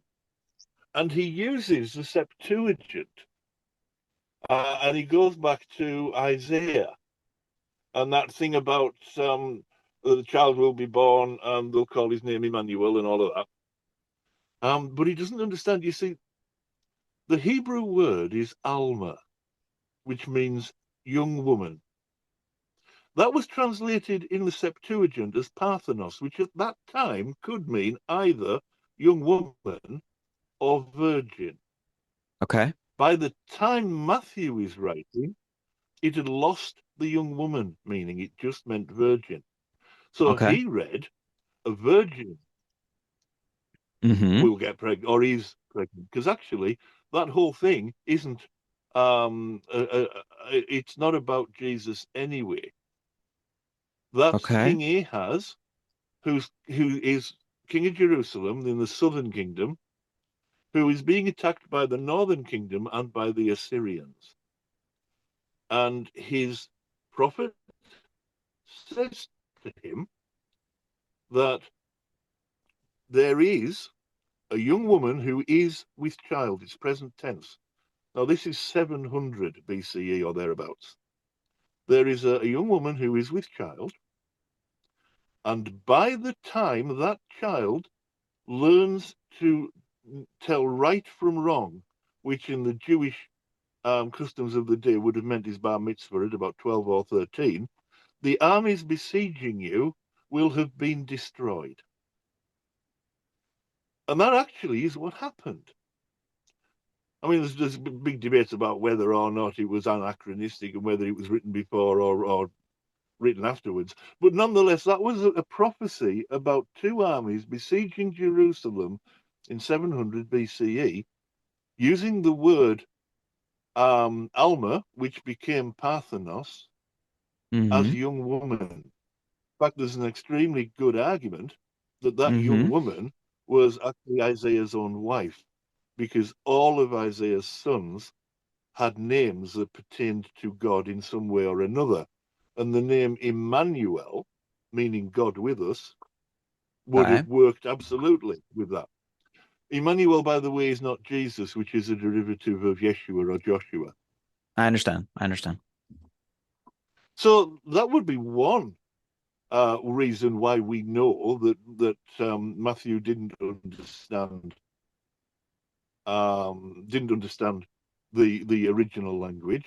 And he uses the Septuagint. And he goes back to Isaiah and that thing about the child will be born and they'll call his name Emmanuel and all of that. But he doesn't understand. You see, the Hebrew word is Alma, which means young woman. That was translated in the Septuagint as Parthenos, which at that time could mean either young woman or virgin. Okay. By the time Matthew is writing, it had lost the young woman meaning. It just meant virgin. So Okay. he read a virgin Mm-hmm. will get pregnant or is pregnant. Because actually, that whole thing isn't, it's not about Jesus anyway. That's Okay. King Ahaz, who is king of Jerusalem in the southern kingdom, who is being attacked by the northern kingdom and by the Assyrians. And his prophet says to him that there is a young woman who is with child. It's present tense. Now, this is 700 BCE or thereabouts. There is a young woman who is with child, and by the time that child learns to tell right from wrong, which in the Jewish customs of the day would have meant his bar mitzvah at about 12 or 13, the armies besieging you will have been destroyed. And that actually is what happened. I mean, there's big debates about whether or not it was anachronistic and whether it was written before or written afterwards. But nonetheless, that was a prophecy about two armies besieging Jerusalem in 700 BCE, using the word Alma, which became Parthenos, as young woman. In fact, there's an extremely good argument that that young woman was actually Isaiah's own wife, because all of Isaiah's sons had names that pertained to God in some way or another. And the name Emmanuel, meaning God with us, would have worked absolutely with that. Emmanuel, by the way, is not Jesus, which is a derivative of Yeshua or Joshua. I understand. So that would be one reason why we know that Matthew didn't understand the original language,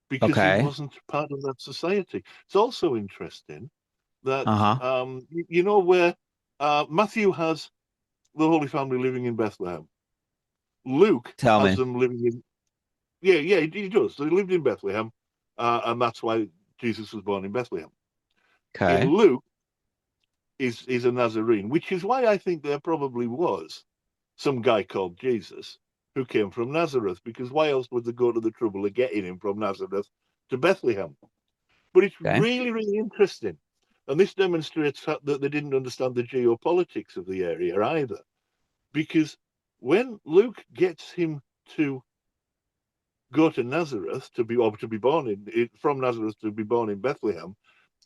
because he wasn't part of that society. It's also interesting that you know where Matthew has the Holy Family living in Bethlehem. Luke has them living in he does. They lived in Bethlehem, and that's why Jesus was born in Bethlehem. In Luke is a Nazarene, which is why I think there probably was some guy called Jesus who came from Nazareth, because why else would they go to the trouble of getting him from Nazareth to Bethlehem? But it's really, really interesting. And this demonstrates that they didn't understand the geopolitics of the area either. Because when Luke gets him to go to Nazareth, to be born from Nazareth to be born in Bethlehem,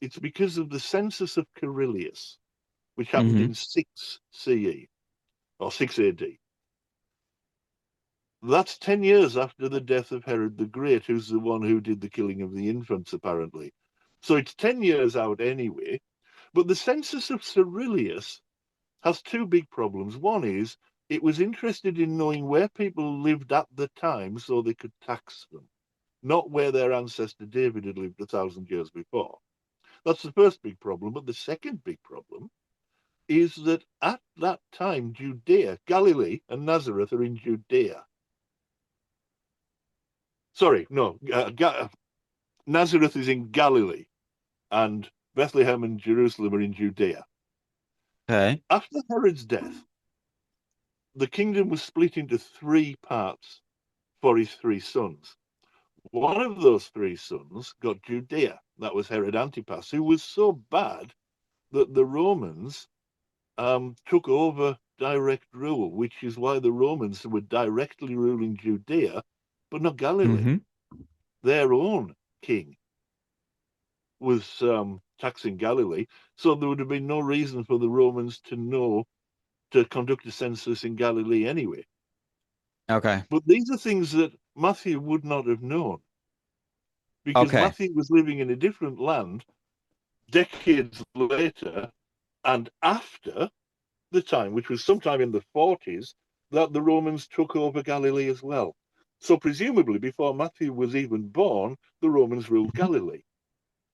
it's because of the census of Quirinius, which happened in 6 CE or 6 AD. That's 10 years after the death of Herod the Great, who's the one who did the killing of the infants, apparently. So it's 10 years out anyway. But the census of Quirinius has two big problems. One is it was interested in knowing where people lived at the time so they could tax them, not where their ancestor David had lived 1,000 years before. That's the first big problem. But the second big problem is that at that time, Judea, Galilee, and Nazareth are in Judea. Sorry, no, Nazareth is in Galilee, and Bethlehem and Jerusalem are in Judea. After Herod's death, the kingdom was split into 3 parts for his 3 sons. One of those 3 sons got Judea. That was Herod Antipas, who was so bad that the Romans took over direct rule, which is why the Romans were directly ruling Judea, but not Galilee. Their own king was taxing Galilee, so there would have been no reason for the Romans to conduct a census in Galilee anyway. But these are things that Matthew would not have known, because Matthew was living in a different land decades later and after the time, which was sometime in the 40s, that the Romans took over Galilee as well. So presumably before Matthew was even born, the Romans ruled Galilee.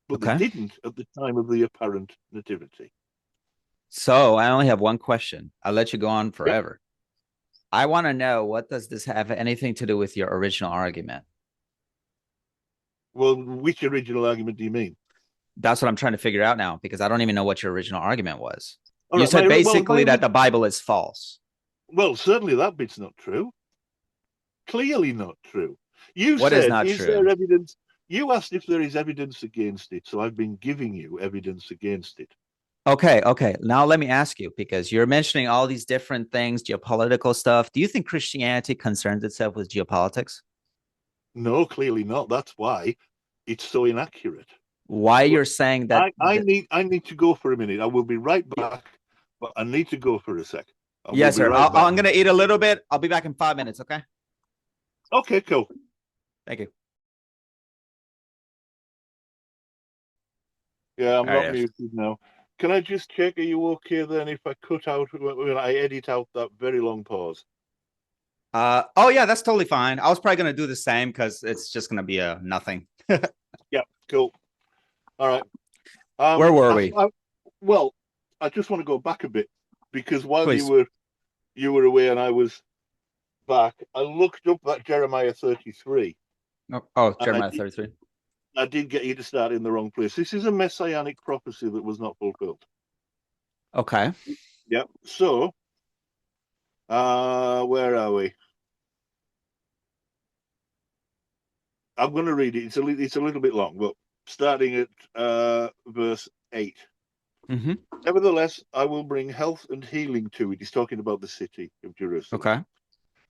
But they didn't at the time of the apparent nativity. So I only have one question. I'll let you go on forever. I want to know, what does this have anything to do with your original argument? Well, which original argument do you mean? That's what I'm trying to figure out now, because I don't even know what your original argument was. You said basically that the Bible is false. Well, certainly that bit's not true. Clearly not true. You what said, is not is true? There evidence? You asked if there is evidence against it, so I've been giving you evidence against it. Okay. Now let me ask you, because you're mentioning all these different things, geopolitical stuff. Do you think Christianity concerns itself with geopolitics? No, clearly not. That's why it's so inaccurate. Why you're saying that? I need to go for a minute. I will be right back, but I need to go for a sec. Yes, sir. I'm going to eat a little bit. I'll be back in 5 minutes. Okay. Okay, cool. Thank you. Yeah, I'm not muted now. Can I just check? Are you okay then if I cut out when I edit out that very long pause? Oh yeah, that's totally fine. I was probably gonna do the same because it's just gonna be a nothing. Yeah, cool. All right. Where were we? Well, I just want to go back a bit because while Please. you were away and I was back, I looked up that Jeremiah 33, Oh, and Jeremiah 33. I did get you to start in the wrong place. This is a messianic prophecy that was not fulfilled. Okay. Yep. So, where are we? I'm going to read it. It's a little bit long, but starting at verse 8. Mm-hmm. Nevertheless, I will bring health and healing to it. He's talking about the city of Jerusalem. Okay.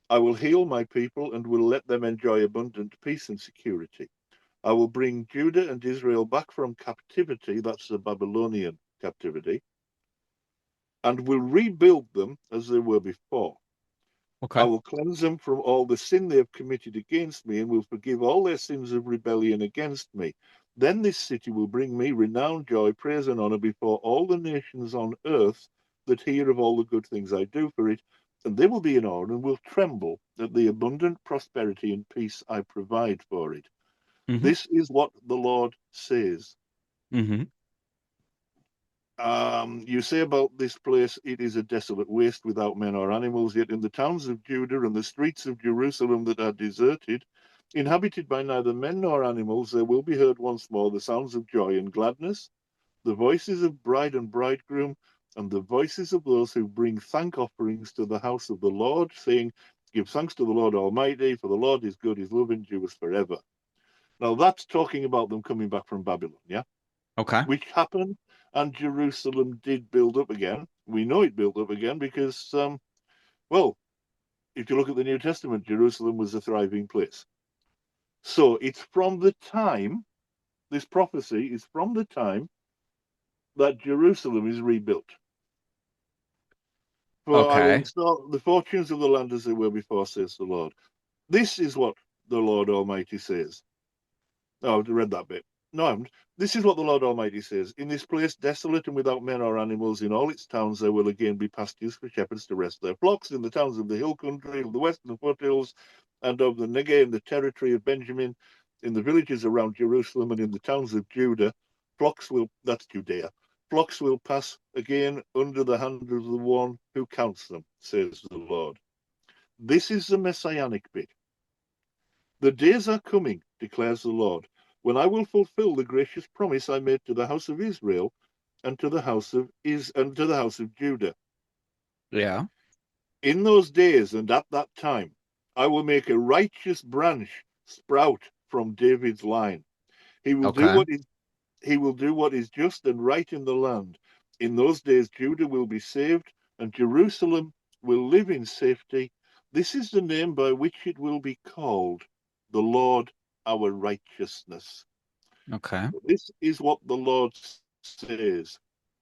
I will heal my people and will let them enjoy abundant peace and security. I will bring Judah and Israel back from captivity, that's the Babylonian captivity, and will rebuild them as they were before. I Okay. will cleanse them from all the sin they have committed against me and will forgive all their sins of rebellion against me. Then this city will bring me renown, joy, praise, and honor before all the nations on earth that hear of all the good things I do for it, and they will be in awe and will tremble at the abundant prosperity and peace I provide for it. Mm-hmm. This is what the Lord says. Mm-hmm. You say about this place, it is a desolate waste without men or animals, yet in the towns of Judah and the streets of Jerusalem that are deserted, inhabited by neither men nor animals, there will be heard once more the sounds of joy and gladness, the voices of bride and bridegroom, and the voices of those who bring thank offerings to the house of the Lord, saying, Give thanks to the Lord Almighty, for the Lord is good, his love endures forever. Now that's talking about them coming back from Babylon, yeah? Okay. Which happened, and Jerusalem did build up again. We know it built up again because, well, if you look at the New Testament, Jerusalem was a thriving place. So it's from the time, this prophecy is from the time that Jerusalem is rebuilt. For I will Okay. install the fortunes of the land as they were before, says the Lord. This is what the Lord Almighty says. Oh, I've read that bit. No, I haven't. This is what the Lord Almighty says. In this place, desolate and without men or animals, in all its towns there will again be pastures for shepherds to rest their flocks. In the towns of the hill country, of the western foothills, and of the Negev, in the territory of Benjamin, in the villages around Jerusalem, and in the towns of Judah, that's Judea, flocks will pass again under the hand of the one who counts them, says the Lord. This is the messianic bit. The days are coming, declares the Lord, when I will fulfill the gracious promise I made to the house of Israel and to the house of Judah. Yeah. In those days and at that time, I will make a righteous branch sprout from David's line. He will do Okay. what is he will do what is just and right in the land. In those days, Judah will be saved, and Jerusalem will live in safety. This is the name by which it will be called, the Lord our righteousness. Okay. This is what the Lord says.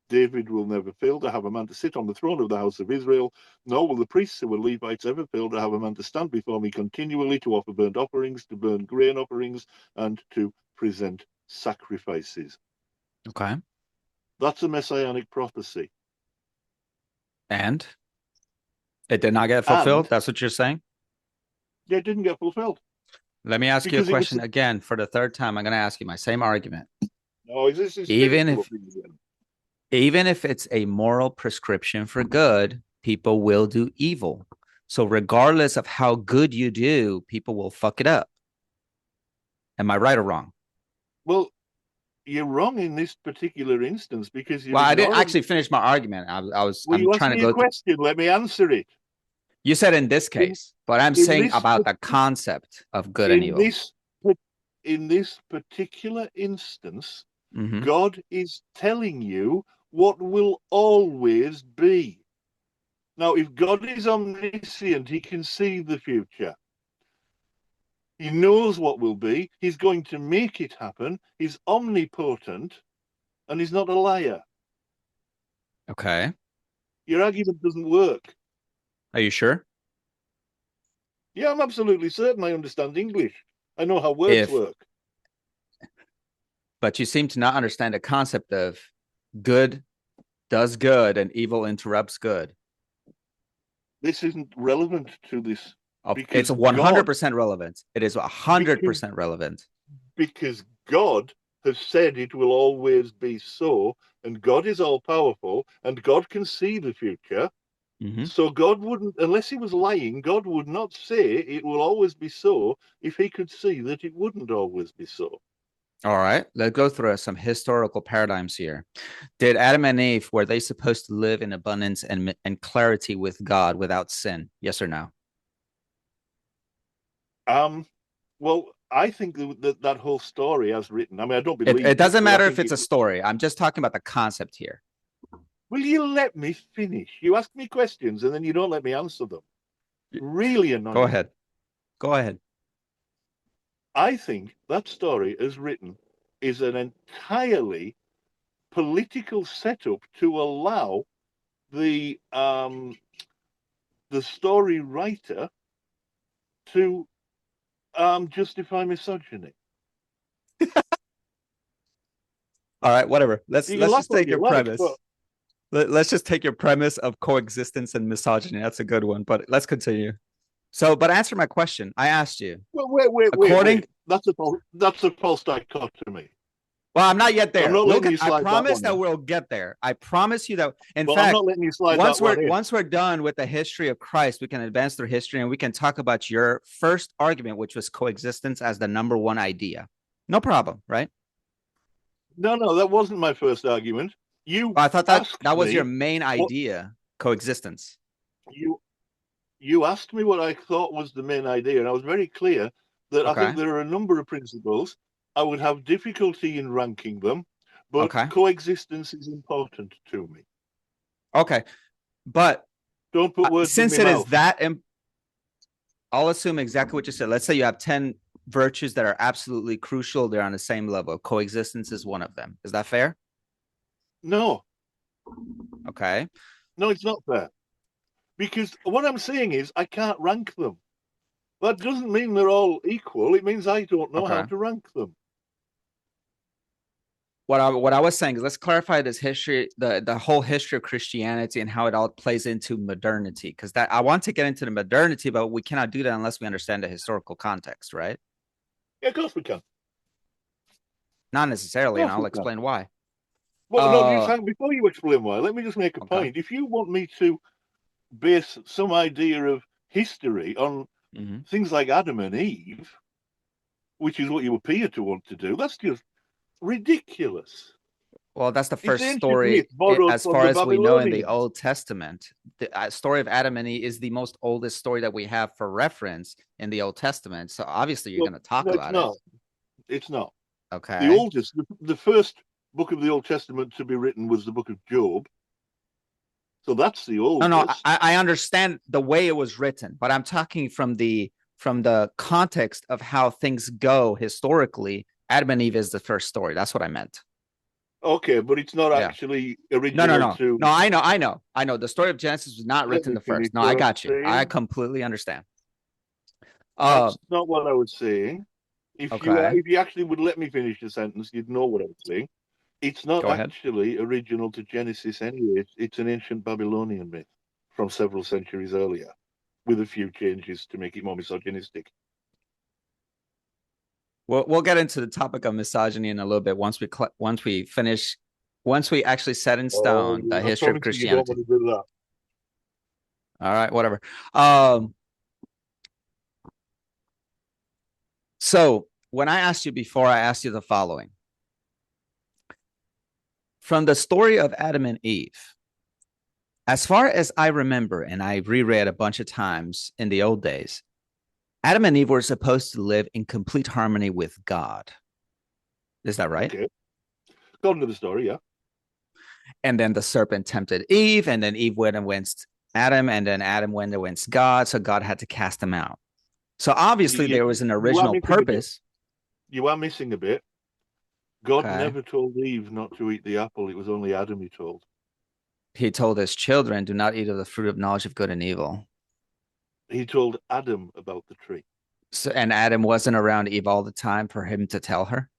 David will never fail to have a man to sit on the throne of the house of Israel, nor will the priests who are Levites ever fail to have a man to stand before me continually to offer burnt offerings, to burn grain offerings, and to present sacrifices. Okay. That's a messianic prophecy. And it did not get And fulfilled. That's what you're saying. it didn't get fulfilled Let me ask you a because it was. question again for the third time. I'm going to ask you my same argument. No, this is Even spiritual if opinion. even if it's a moral prescription for good, people will do evil. So regardless of how good you do, people will fuck it up. Am I right or wrong? Well, you're wrong in this particular instance because you're Well, I didn't ignoring. actually finish my argument. Well, I'm you asked trying to me a go through. question. Let me answer it. You said in this In case, but I'm in saying this about the concept of good and in evil. this in this particular instance, Mm-hmm. God is telling you what will always be. Now, if God is omniscient, he can see the future. He knows what will be. He's going to make it happen. He's omnipotent and he's not a liar. Okay. Your argument doesn't work. Are you sure? Yeah, I'm absolutely certain I understand English. I know how words If, work. but you seem to not understand the concept of good does good and evil interrupts good. This isn't relevant to this It's because God, 100% relevant. It is because 100% relevant. because God has said it will always be so, and God is all powerful, and God can see the future. Mm-hmm. So God wouldn't, unless he was lying, God would not say it will always be so if he could see that it wouldn't always be so. All right, let's go through some historical paradigms here. Did Adam and Eve, were they supposed to live in abundance and clarity with God without sin? Yes or no? Um, well, I think that whole story as written, I mean, I don't It believe it, doesn't but I matter if think it's it. a story. I'm just talking about the concept here. Will you let me finish? You ask me questions and then you don't let me answer them. Really Go annoying. ahead. Go ahead. I think that story as written is an entirely political setup to allow the story writer to justify misogyny. All right, whatever. Let's You can let's laugh just all take your you like, but premise. Let's just take your premise of coexistence and misogyny. That's a good one, but let's continue. So, but answer my question. I asked you, according. wait. That's a false dichotomy. Well, I'm not yet I'm there. not We'll letting get. you I slide that promise one that in. we'll get there. I promise you that. In Well, I'm fact, not letting you slide that one in. once we're done with the history of Christ, we can advance through history and we can talk about your first argument, which was coexistence as the number one idea. No problem, right? No, that wasn't my first argument. You Well, I thought that asked that was your me main what idea, coexistence. you you asked me what I thought was the main idea, and I was very clear that I think Okay. there are a number of principles. I would have difficulty in ranking them, but Okay. coexistence is important to me. Okay. But Don't put words in since my it is mouth. that, I'll assume exactly what you said. Let's say you have 10 virtues that are absolutely crucial. They're on the same level. Coexistence is one of them. Is that fair? No, Okay. no, it's not fair. Because what I'm saying is I can't rank them. That doesn't mean they're all equal. It means I don't know how Okay. to rank them. What I was saying is let's clarify this history, the whole history of Christianity and how it all plays into modernity. Because that I want to get into the modernity, but we cannot do that unless we understand the historical context, right? Yeah, of course we can. Of Not necessarily, and course I'll we can. explain why. Well, no, just Uh hang, before you explain why, let me just make a okay. point. If you want me to base some idea of history on Mm-hmm. things like Adam and Eve, which is what you appear to want to do, that's just ridiculous. Well, that's the It's first ancient story myth borrowed as from far the as we know in the Babylonians. Old Testament. The story of Adam and Eve is the most oldest story that we have for reference in the Old Testament. So obviously you're Look, going to talk no, it's about it. not. It's not. The Okay. oldest, the first book of the Old Testament to be written was the book of Job. So that's the No, oldest. I understand the way it was written, but I'm talking from the context of how things go historically. Adam and Eve is the first story. That's what I meant. Okay, but it's not Yeah. actually No, no, original no. to. No, I know. The story of Genesis was not Let written me the finish first. No, I what I'm got you. I saying. completely understand. Uh, That's not what I was saying. okay. If you actually would let me finish the sentence, you'd know what I was saying. It's not Go ahead. actually original to Genesis anyway. It's an ancient Babylonian myth from several centuries earlier, with a few changes to make it more misogynistic. We'll get into the topic of misogyny in a little bit once we actually set in Oh, stone the I history of promise you don't Christianity. want to do that. All right, whatever. Um, so when I asked you before, I asked you the following. From the story of Adam and Eve, as far as I remember, and I reread a bunch of times in the old days, Adam and Eve were supposed to live in complete harmony with God. Is that right? Okay. According to the story, yeah. And then the serpent tempted Eve, and then Eve went against Adam, and then Adam went against God, so God had to cast them out. So obviously there was an You are original missing a bit. purpose. You are missing a bit. God Okay. never told Eve not to eat the apple. It was only Adam he told. He told his children, do not eat of the fruit of knowledge of good and evil. He told Adam about the tree. So, and Adam wasn't around Eve all the time for him to tell her.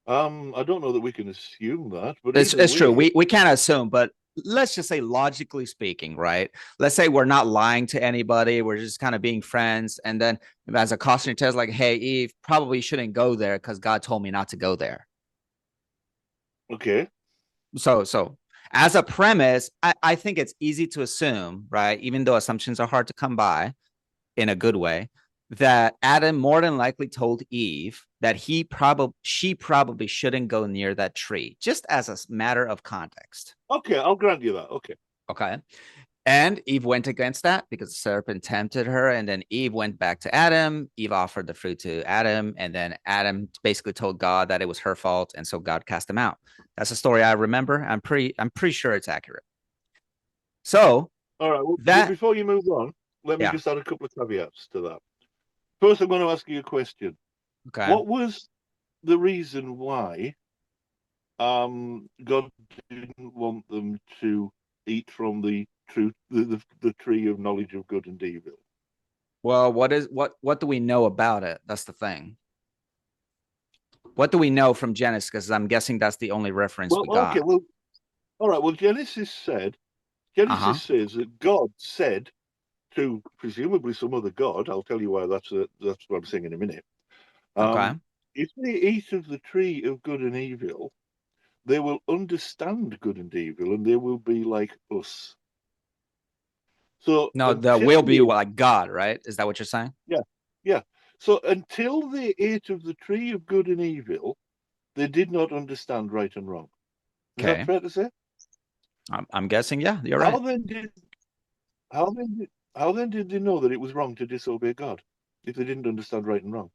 I don't know that we can assume that, but It's, either it's true. way, We can't assume, but let's just say logically speaking, right? Let's say we're not lying to anybody. We're just kind of being friends. And then as a cautionary test, like, hey, Eve, probably shouldn't go there because God told me not to go there. okay. So as a premise, I think it's easy to assume, right? Even though assumptions are hard to come by in a good way, that Adam more than likely told Eve that she probably shouldn't go near that tree, just as a matter of context. Okay, I'll grant you that. Okay. Okay. And Eve went against that because the serpent tempted her. And then Eve went back to Adam. Eve offered the fruit to Adam. And then Adam basically told God that it was her fault. And so God cast him out. That's a story I remember. I'm pretty sure it's accurate. So All right. Well, that, before you move on, let me yeah. just add a couple of caveats to that. First, I'm going to ask you a question. Okay. What was the reason why God didn't want them to eat from the tree of knowledge of good and evil? Well, what do we know about it? That's the thing. What do we know from Genesis? Because I'm guessing that's the only reference Well, we okay. got. Well, all right. Well, Uh-huh. Genesis says that God said to presumably some other god. I'll tell you why. That's what I'm saying in a minute. Okay. Um, if they eat of the tree of good and evil, they will understand good and evil, and they will be like us. So No, the will until be they, like God, right? Is that what you're saying? yeah, yeah. So until they ate of the tree of good and evil, they did not understand right and wrong. Is that Okay. fair to say? I'm guessing, yeah, you're How right. then did how then did, how then did they know that it was wrong to disobey God if they didn't understand right and wrong?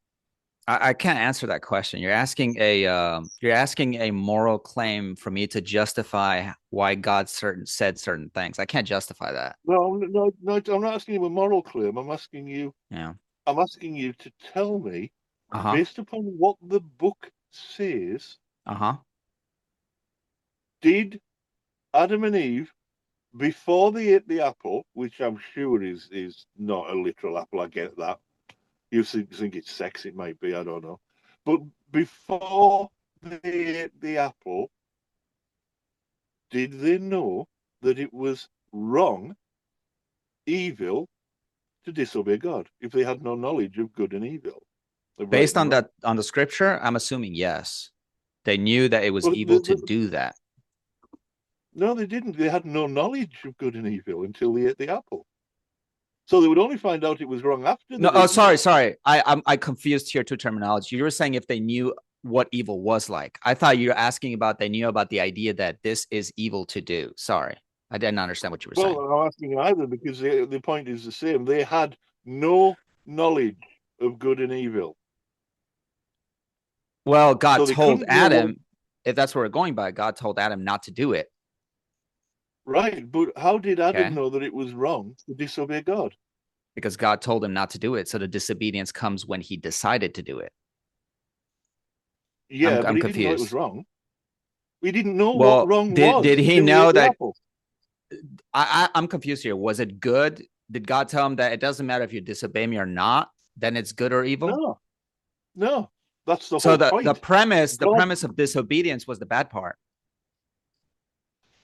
I can't answer that question. You're asking a moral claim for me to justify why God said certain things. I can't justify that. No, no, no. I'm not asking you a moral claim. Yeah. I'm asking you to tell me, Uh-huh. based upon what the book says, Uh-huh. did Adam and Eve, before they ate the apple, which I'm sure is not a literal apple, I get that. You think it's sex, it might be, I don't know. But before they ate the apple, did they know that it was wrong, evil, to disobey God if they had no knowledge of good and evil, of right Based and on wrong? the scripture, I'm assuming yes. They knew that it was But evil to do that. no, they didn't. They had no knowledge of good and evil until they ate the apple. So they would only find out it was wrong after No, they'd oh, eaten the sorry, apple. sorry. I confused here two terminology. You were saying if they knew what evil was like. I thought you were asking about they knew about the idea that this is evil to do. Sorry. I didn't understand what you were Well, saying. I'm asking either because the point is the same. They had no knowledge of good and evil. Well, God So they told couldn't know what, Adam, if that's where we're going by, God told Adam not to do it. right. But how did Adam Okay. know that it was wrong to disobey God? Because God told him not to do it. So the disobedience comes when he decided to do it. Yeah, but I'm he didn't know it was confused. wrong. He didn't know what Well, wrong did was he until he ate know the that apple. I'm confused here. Was it good? Did God tell him that it doesn't matter if you disobey me or not, then it's good or evil? No, no. That's the So whole the point. God, premise of disobedience was the bad part.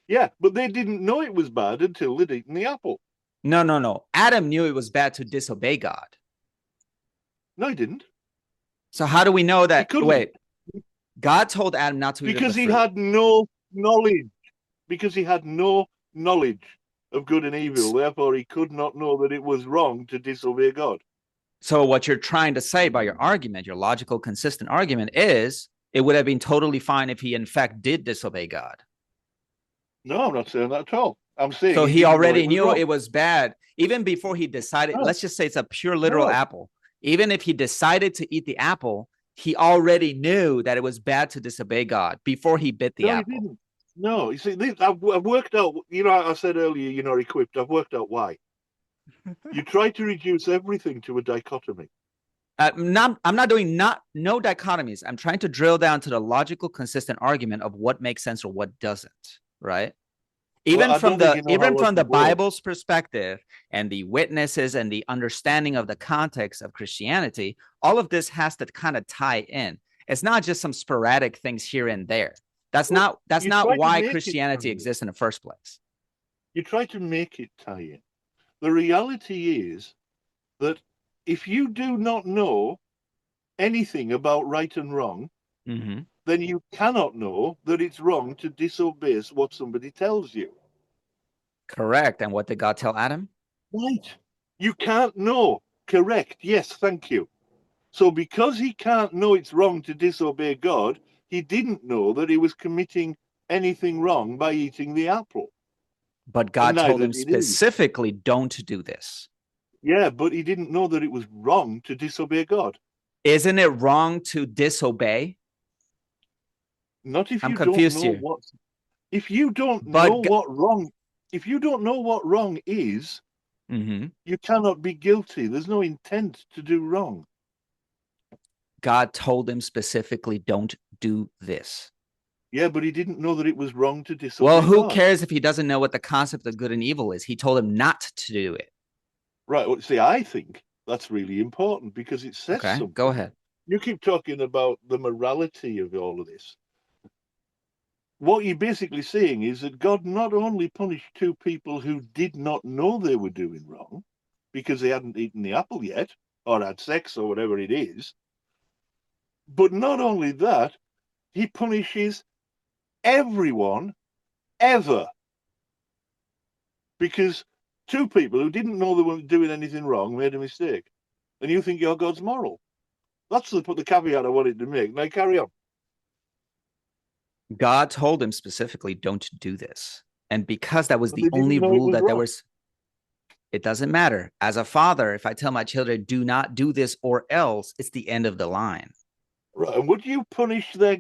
yeah, but they didn't know it was bad until they'd eaten the apple. No, no, no. Adam knew it was bad to disobey God. No, he didn't. So how do we know He that? couldn't Wait, God told Adam not to eat of the because he fruit. had no knowledge. Because he had no knowledge of good and evil. Therefore, he could not know that it was wrong to disobey God. So what you're trying to say by your argument, your logical, consistent argument is it would have been totally fine if he in fact did disobey God. No, I'm not saying that at all. I'm saying So he he didn't know it already was knew wrong. it was bad even before he decided. No, Let's just say it's a pure literal no, apple. Even if he decided to eat the apple, he already knew that it was bad to disobey God before he bit the no, he apple. didn't. No, you see, I've worked out. You know, I said earlier, you're not equipped. I've worked out why. You try to reduce everything to a dichotomy. I'm not doing no dichotomies. I'm trying to drill down to the logical, consistent argument of what makes sense or what doesn't. Right? Well, I don't think you know how Even from logic the works. Bible's perspective and the witnesses and the understanding of the context of Christianity, all of this has to kind of tie in. It's not just some sporadic things here and there. That's Well, not why Christianity exists in the first place. You try to make it tie in. The reality is that if you do not know anything about right and wrong, then you cannot know that it's wrong to disobey what somebody tells you. Correct. And what did God tell Adam? Right. You can't know. Correct. Yes, thank you. So because he can't know it's wrong to disobey God, he didn't know that he was committing anything wrong by eating the apple. But God told him specifically, don't do this. Yeah, but he didn't know that it was wrong to disobey God. Isn't it wrong to disobey? Not if I'm you confused don't know here. what. If you don't know what wrong, if you don't know what wrong is, you cannot be guilty. There's no intent to do wrong. God told him specifically, don't do this. Yeah, but he didn't know that it was wrong to disobey Well, who God. cares if he doesn't know what the concept of good and evil is? He told him not to do it. Right. Well, see, I think that's really important because it says something. Go ahead. You keep talking about the morality of all of this. What you're basically saying is that God not only punished two people who did not know they were doing wrong because they hadn't eaten the apple yet or had sex or whatever it is, but not only that, he punishes everyone ever. Because two people who didn't know they were doing anything wrong made a mistake. And you think your God's moral. That's the caveat I wanted to make. Now carry on. God told him specifically, don't do this. And because that was the only rule that there was, it doesn't matter. As a father, if I tell my children, do not do this or else, it's the end of the line. Right. And would you punish their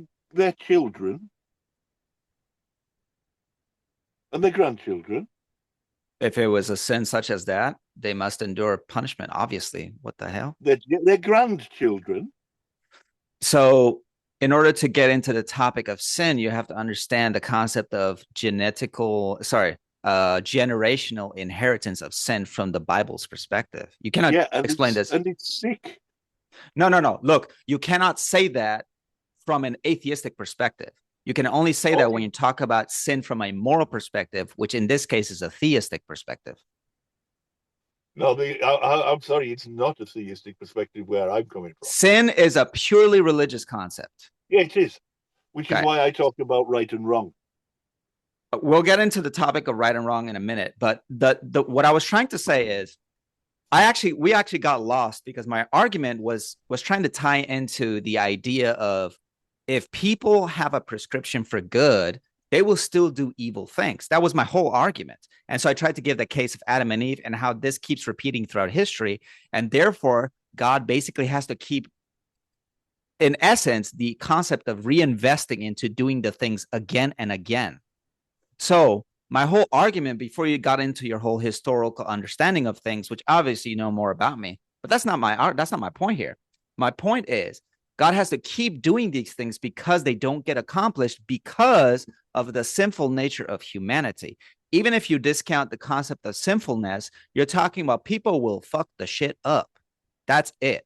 children and their grandchildren? If it was a sin such as that, they must endure punishment, obviously. What the hell? Their grandchildren. So in order to get into the topic of sin, you have to understand the concept of generational inheritance of sin from the Bible's perspective. You cannot explain this. And it's sick. No. Look, you cannot say that from an atheistic perspective. You can only say that when you talk about sin from a moral perspective, which in this case is a theistic perspective. No, I'm sorry, it's not a theistic perspective where I'm coming from. Sin is a purely religious concept. Yeah, it is, which is why I talk about right and wrong. We'll get into the topic of right and wrong in a minute, but what I was trying to say is we actually got lost because my argument was trying to tie into the idea of if people have a prescription for good, they will still do evil things. That was my whole argument. And so I tried to give the case of Adam and Eve and how this keeps repeating throughout history. And therefore, God basically has to keep, in essence, the concept of reinvesting into doing the things again and again. So my whole argument before you got into your whole historical understanding of things, which obviously you know more about me, but that's not my point here. My point is God has to keep doing these things because they don't get accomplished because of the sinful nature of humanity. Even if you discount the concept of sinfulness, you're talking about people will fuck the shit up. That's it.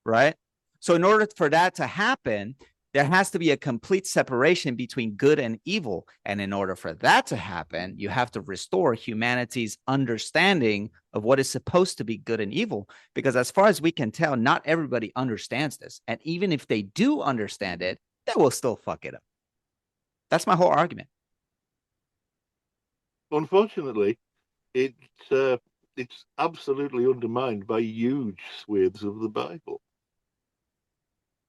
Right? So in order for that to happen, there has to be a complete separation between good and evil. And in order for that to happen, you have to restore humanity's understanding of what is supposed to be good and evil. Because as far as we can tell, not everybody understands this. And even if they do understand it, they will still fuck it up. That's my whole argument. Unfortunately, it's absolutely undermined by huge swathes of the Bible.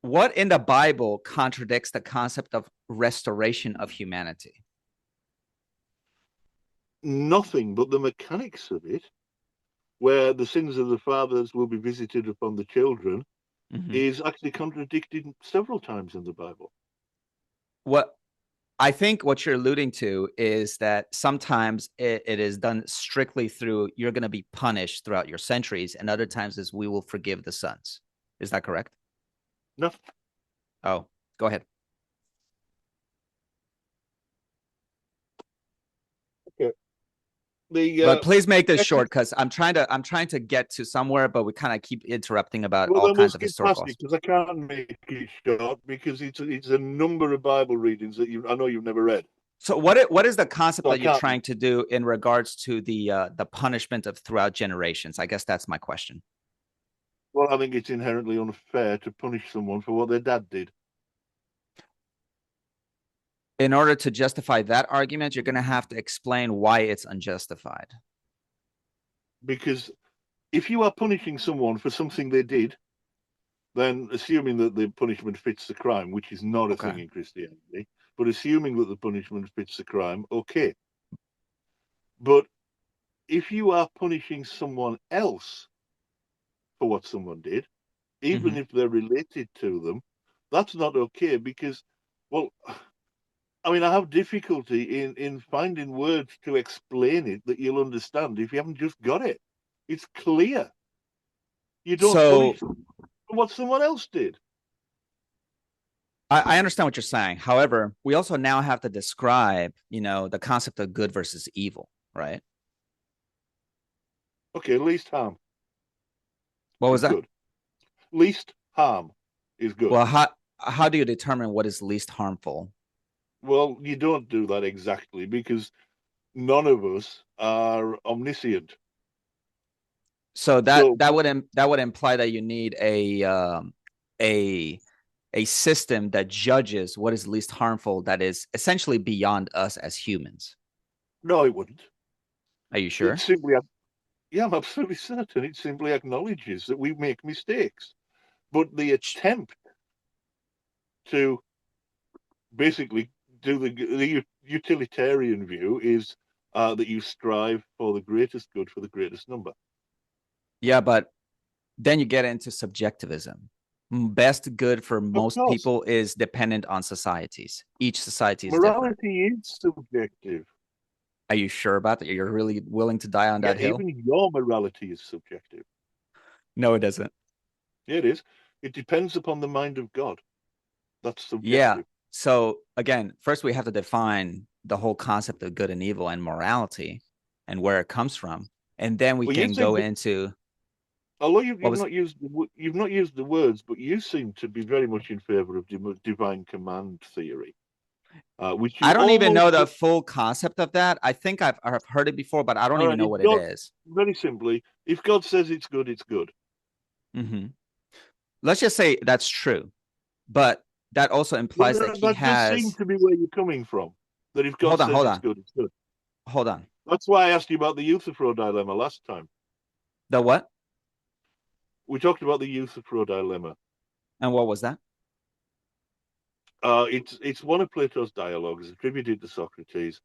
What in the Bible contradicts the concept of restoration of humanity? Nothing but the mechanics of it, where the sins of the fathers will be visited upon the children, is actually contradicted several times in the Bible. What I think what you're alluding to is that sometimes it is done strictly through you're going to be punished throughout your centuries, and other times is we will forgive the sons. Is that correct? No. Oh, go ahead. Okay. But please make this short because I'm trying to get to somewhere, but we kind of keep interrupting about well, all then we'll kinds of skip past historical. it because I can't make it short because it's a number of Bible readings that I know you've never read. So what is the concept So that you're trying to do in regards to the punishment of throughout generations? I guess that's my question. Well, I think it's inherently unfair to punish someone for what their dad did. In order to justify that argument, you're going to have to explain why it's unjustified. Because if you are punishing someone for something they did, then assuming that the punishment fits the crime, which is not a thing in Christianity, but assuming that the punishment fits the crime, okay. But if you are punishing someone else for what someone did, even if they're related to them, that's not okay because, well, I mean, I have difficulty in finding words to explain it that you'll understand if you haven't just got it. It's clear. You don't punish for what someone else did. I understand what you're saying. However, we also now have to describe, the concept of good versus evil, right? Okay, least harm. What was that? Good. Least harm is good. Well, how do you determine what is least harmful? Well, you don't do that exactly because none of us are omniscient. So that would imply that you need a system that judges what is least harmful that is essentially beyond us as humans. No, it wouldn't. Are you sure? It simply, yeah, I'm absolutely certain. It simply acknowledges that we make mistakes. But the attempt to basically do the utilitarian view is that you strive for the greatest good for the greatest number. Yeah, but then you get into subjectivism. Best good for most people is dependent on societies. Each society is different. Morality is subjective. Are you sure about that? You're really willing to die on that hill? Even your morality is subjective. No, it doesn't. Yeah, it is. It depends upon the mind of God. That's subjective. Yeah. So again, first we have to define the whole concept of good and evil and morality and where it comes from, and then we can go into. Although you've not used the words, but you seem to be very much in favor of divine command theory, which I don't even know the full concept of that. I think I've heard it before, but I don't even know what it is. Very simply, if God says it's good, it's good. Let's just say that's true, but that also implies that he has. That does seem to be where you're coming from. That if God says it's good, it's good. Hold on. That's why I asked you about the Euthyphro dilemma last time. The what? We talked about the Euthyphro dilemma. And what was that? It's one of Plato's dialogues attributed to Socrates,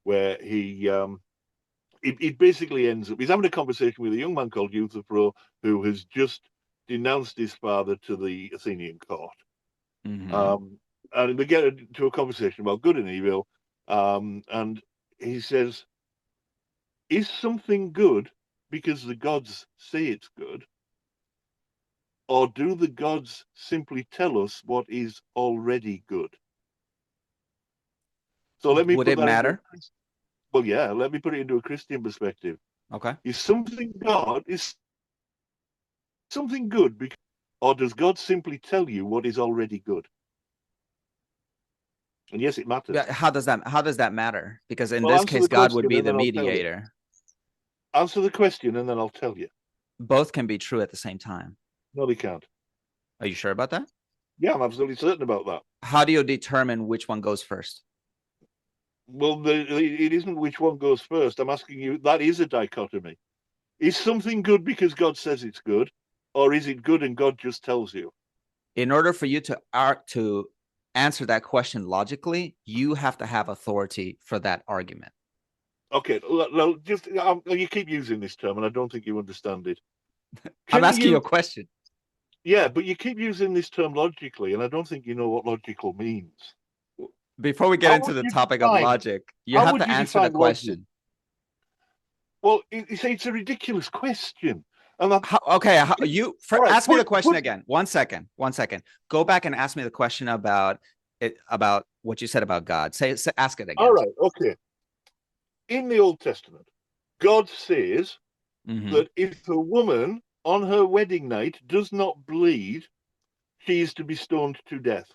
where it basically ends up, he's having a conversation with a young man called Euthyphro, who has just denounced his father to the Athenian court. And they get into a conversation about good and evil. And he says, is something good because the gods say it's good? Or do the gods simply tell us what is already good? So let me Would it matter? Well, yeah, let me put it into a Christian perspective. Okay. Is something good because, or does God simply tell you what is already good? And yes, it matters. How does that matter? Because in this case, God would be the mediator. Answer the question and then I'll tell you. Both can be true at the same time. No, they can't. Are you sure about that? Yeah, I'm absolutely certain about that. How do you determine which one goes first? Well, it isn't which one goes first. I'm asking you, that is a dichotomy. Is something good because God says it's good, or is it good and God just tells you? In order for you to answer that question logically, you have to have authority for that argument. Okay, you keep using this term, and I don't think you understand it. I'm asking you a question. Yeah, but you keep using this term logically, and I don't think you know what logical means. Before we get into the topic of logic, you have to answer the question. Well, it's a ridiculous question. Ask me the question again. 1 second. Go back and ask me the question about what you said about God. Ask it again. All right. Okay. In the Old Testament, God says Mm-hmm. that if a woman on her wedding night does not bleed, she is to be stoned to death.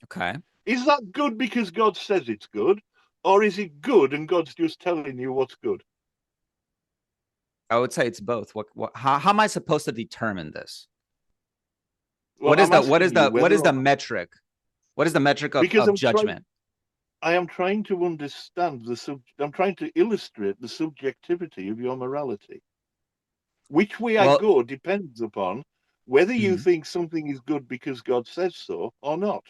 Okay. Is that good because God says it's good? Or is it good and God's just telling you what's good? I would say it's both. How am I supposed to determine this? Well, I'm What is asking you what whether is the or not, metric? What is the metric because of judgment? I am trying to understand I'm trying to illustrate the subjectivity of your morality. Which way I Well, go depends upon whether you mhm. think something is good because God says so or not.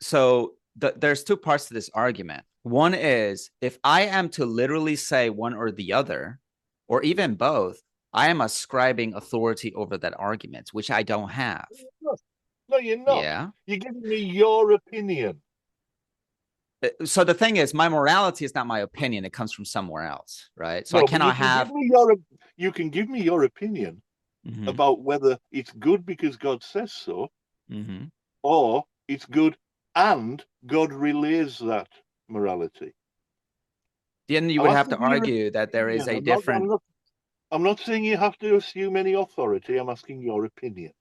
So there's two parts to this argument. One is if I am to literally say one or the other, or even both, I am ascribing authority over that argument, which I don't have. No, you're not. Yeah. You're giving me your opinion. So the thing is, my morality is not my opinion. It comes from somewhere else, right? So I No, but cannot have. you can give me your opinion Mhm, about whether it's good because God says so, mhm. or it's good and God relays that morality. Then you I'm would have asking to for your argue that there is opinion. a different. I'm not saying you have to assume any authority. I'm asking your opinion.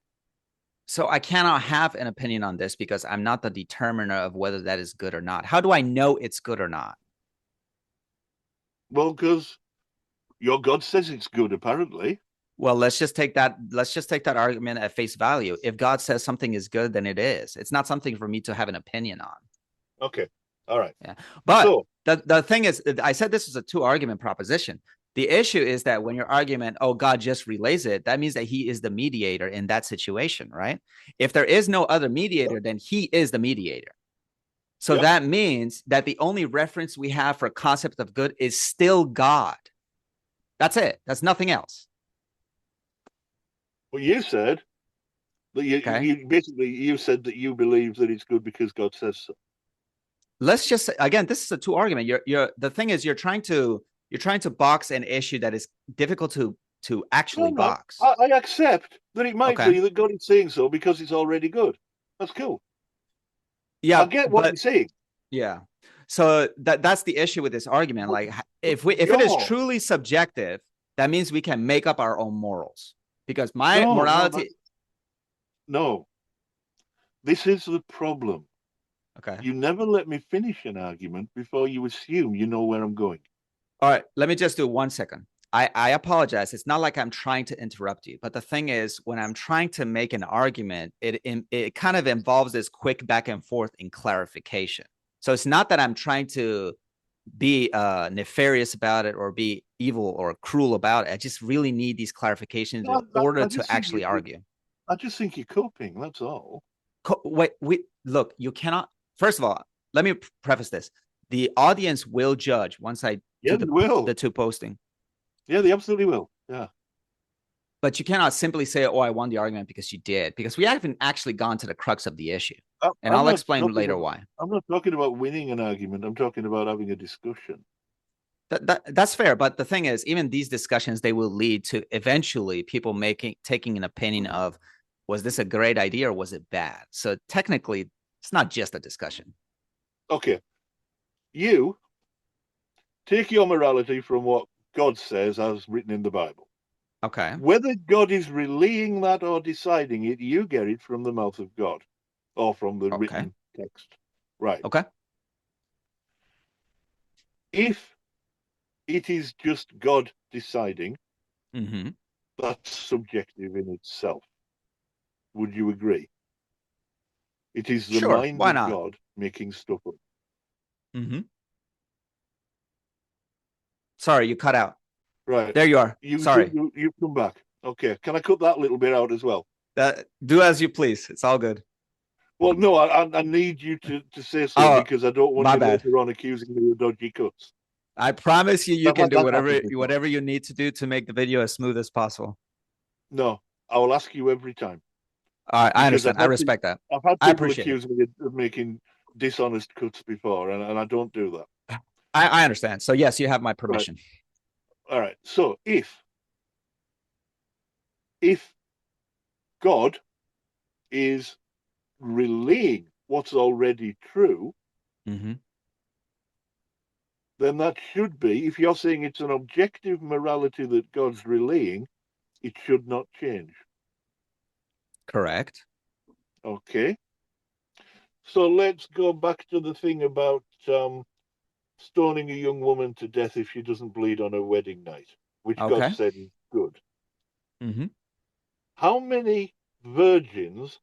So I cannot have an opinion on this because I'm not the determiner of whether that is good or not. How do I know it's good or not? Well, because your God says it's good, apparently. Well, let's just take that argument at face value. If God says something is good, then it is. It's not something for me to have an opinion on. Okay. All right. Yeah. But So, the thing is, I said this was a two argument proposition. The issue is that when your argument, oh, God just relays it, that means that he is the mediator in that situation, right? If there is no other mediator, yep, then he is the mediator. So yep. that means that the only reference we have for concept of good is still God. That's it. That's nothing else. Well, you said that Okay. you said that you believe that it's good because God says so. Let's just again, this is a two argument. You're the thing is you're trying to box an issue that is difficult to No, actually I'm not. box. I accept that it might Okay. be that God is saying so because it's already good. That's cool. I Yeah, get what but you're saying. yeah. So that's the issue with this argument. But, Like but if it is you're truly subjective, that means we can make up our own morals. Because my no, morality, that's no. This is the problem. okay. You never let me finish an argument before you assume you know where I'm going. All right, let me just do 1 second. I apologize. It's not like I'm trying to interrupt you, but the thing is, when I'm trying to make an argument, it kind of involves this quick back and forth in clarification. So it's not that I'm trying to be nefarious about it or be evil or cruel about it. I just really need these clarifications in No, order I to just think actually argue. I just think you're coping. That's all. Wait, look, you cannot. First of all, let me preface this: the audience will judge once I Yeah, do they will. the two posting. Yeah, they absolutely will. Yeah. But you cannot simply say, "Oh, I won the argument because you did," because we haven't actually gone to the crux of the issue, and I'm I'll not explain talking later about. why. I'm not talking about winning an argument. I'm talking about having a discussion. That's fair, but the thing is, even these discussions they will lead to eventually people taking an opinion of was this a great idea or was it bad? So technically, it's not just a discussion. Okay, you take your morality from what God says as written in the Bible. Okay. Whether God is relaying that or deciding it, you get it from the mouth of God or from the Okay. written text. Right. Okay. If it is just God deciding, Mm-hmm. that's subjective in itself. Would you agree? It is the Sure. mind Why of not? God making stuff up. Mm-hmm. Sorry, you cut out. Right. There you are. Sorry. You come back. Okay. Can I cut that little bit out as well? Do as you please. It's all good. Well, no, I need you to say so Oh, because I don't want my you bad. later on accusing me of dodgy cuts. I promise you, you can do That's happened before. whatever you need to do to make the video as smooth as possible. No, I will ask you every time All right, I because understand. I respect that. I've had I people appreciate it. accuse me of making dishonest cuts before, and I don't do that. I understand. So yes, you have my Right. permission. All right. So if God is relaying what's already true, Mm-hmm. then that should be, if you're saying it's an objective morality that God's relaying, it should not change. Correct. Okay. So let's go back to the thing about stoning a young woman to death if she doesn't bleed on her wedding night, which God Okay. said is good. Mm-hmm. How many virgins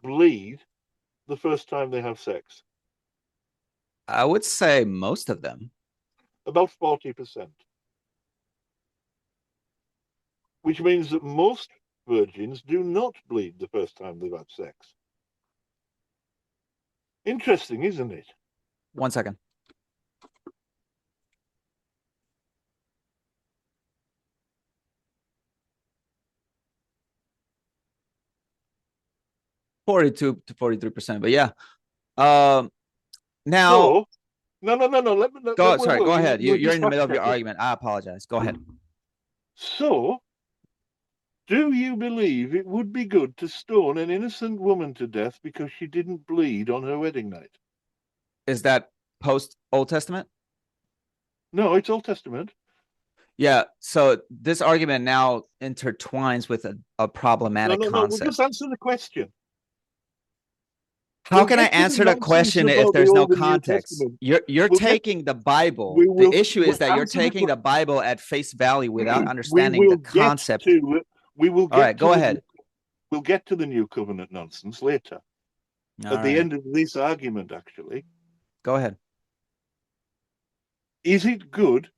bleed the first time they have sex? I would say most of them. About 40%, which means that most virgins do not bleed the first time they've had sex. Interesting, isn't it? 1 second. $42 to 43%. But yeah. Now So, no. Let me, go. Sorry, go ahead. we'll You're just in the fact middle of check your it. argument. I apologize. Go ahead. So, do you believe it would be good to stone an innocent woman to death because she didn't bleed on her wedding night? Is that post Old Testament? No, it's Old Testament. Yeah. So this argument now intertwines with a problematic No. We'll just concept. answer the question. How We'll can I get to the answer the nonsense question if about the there's no Old and New context? Testament. You're We'll get. taking the Bible. We The will. issue is We'll that you're answer the. taking the Bible at face value without We understanding the will get concept. to. We will All right, get to go the. ahead. We'll get to the New Covenant nonsense later. All At the right, end of this argument, actually, go ahead. is it good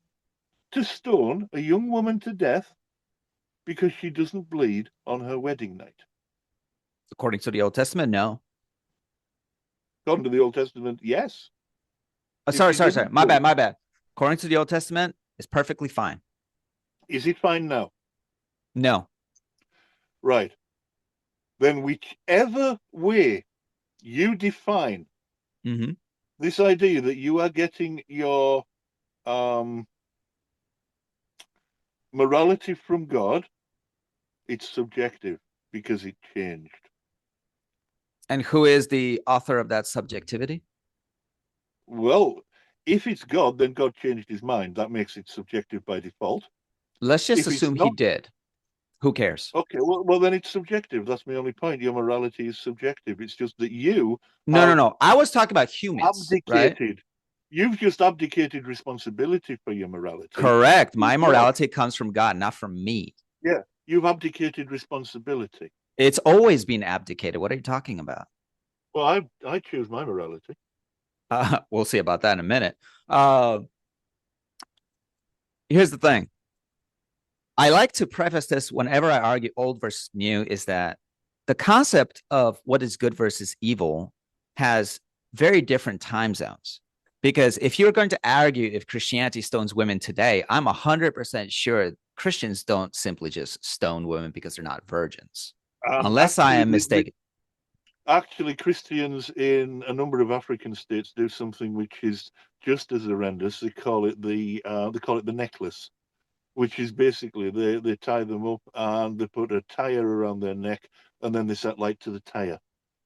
to stone a young woman to death because she doesn't bleed on her wedding night? According to the Old Testament, no. According to the Old Testament, yes. If Sorry, she sorry, sorry. doesn't My bad, bleed, my bad. According to the Old Testament, it's perfectly fine. is it fine now? No. Right. Then whichever way you define Mm-hmm. this idea that you are getting your um, morality from God, it's subjective because it changed. And who is the author of that subjectivity? Well, if it's God, then God changed his mind. That makes it subjective by default. Let's just If it's assume he not, did. Who cares? okay, well then it's subjective. That's my only point. Your morality is subjective. It's just that you No, no, have no. I was talking about humans, right? abdicated. You've just abdicated responsibility for your morality Correct. to My God. morality comes from God, not from me. Yeah, you've abdicated responsibility. It's always been abdicated. What are you talking about? Well, I choose my morality. We'll see about that in a minute. Uh, Here's the thing. I like to preface this whenever I argue old versus new is that the concept of what is good versus evil has very different time zones. Because if you're going to argue if Christianity stones women today, I'm 100% sure Christians don't simply just stone women because they're not virgins, unless I Actually, am mistaken. actually, Christians in a number of African states do something which is just as horrendous. They call it the necklace, which is basically they tie them up and they put a tire around their neck and then they set light to the tire.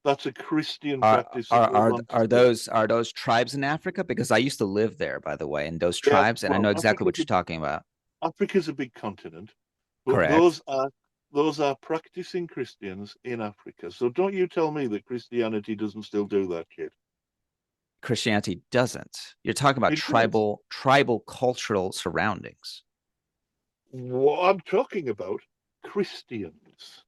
That's a Christian Are practice in are those are lands are too. those tribes in Africa? Because I used to live there, by the way, in those Yeah, tribes, and I well, know exactly what you're talking about. Africa's a big continent, but Correct. those are practicing Christians in Africa. So don't you tell me that Christianity doesn't still do that shit. Christianity doesn't. You're talking about It does. tribal cultural surroundings. What I'm talking about, Christians.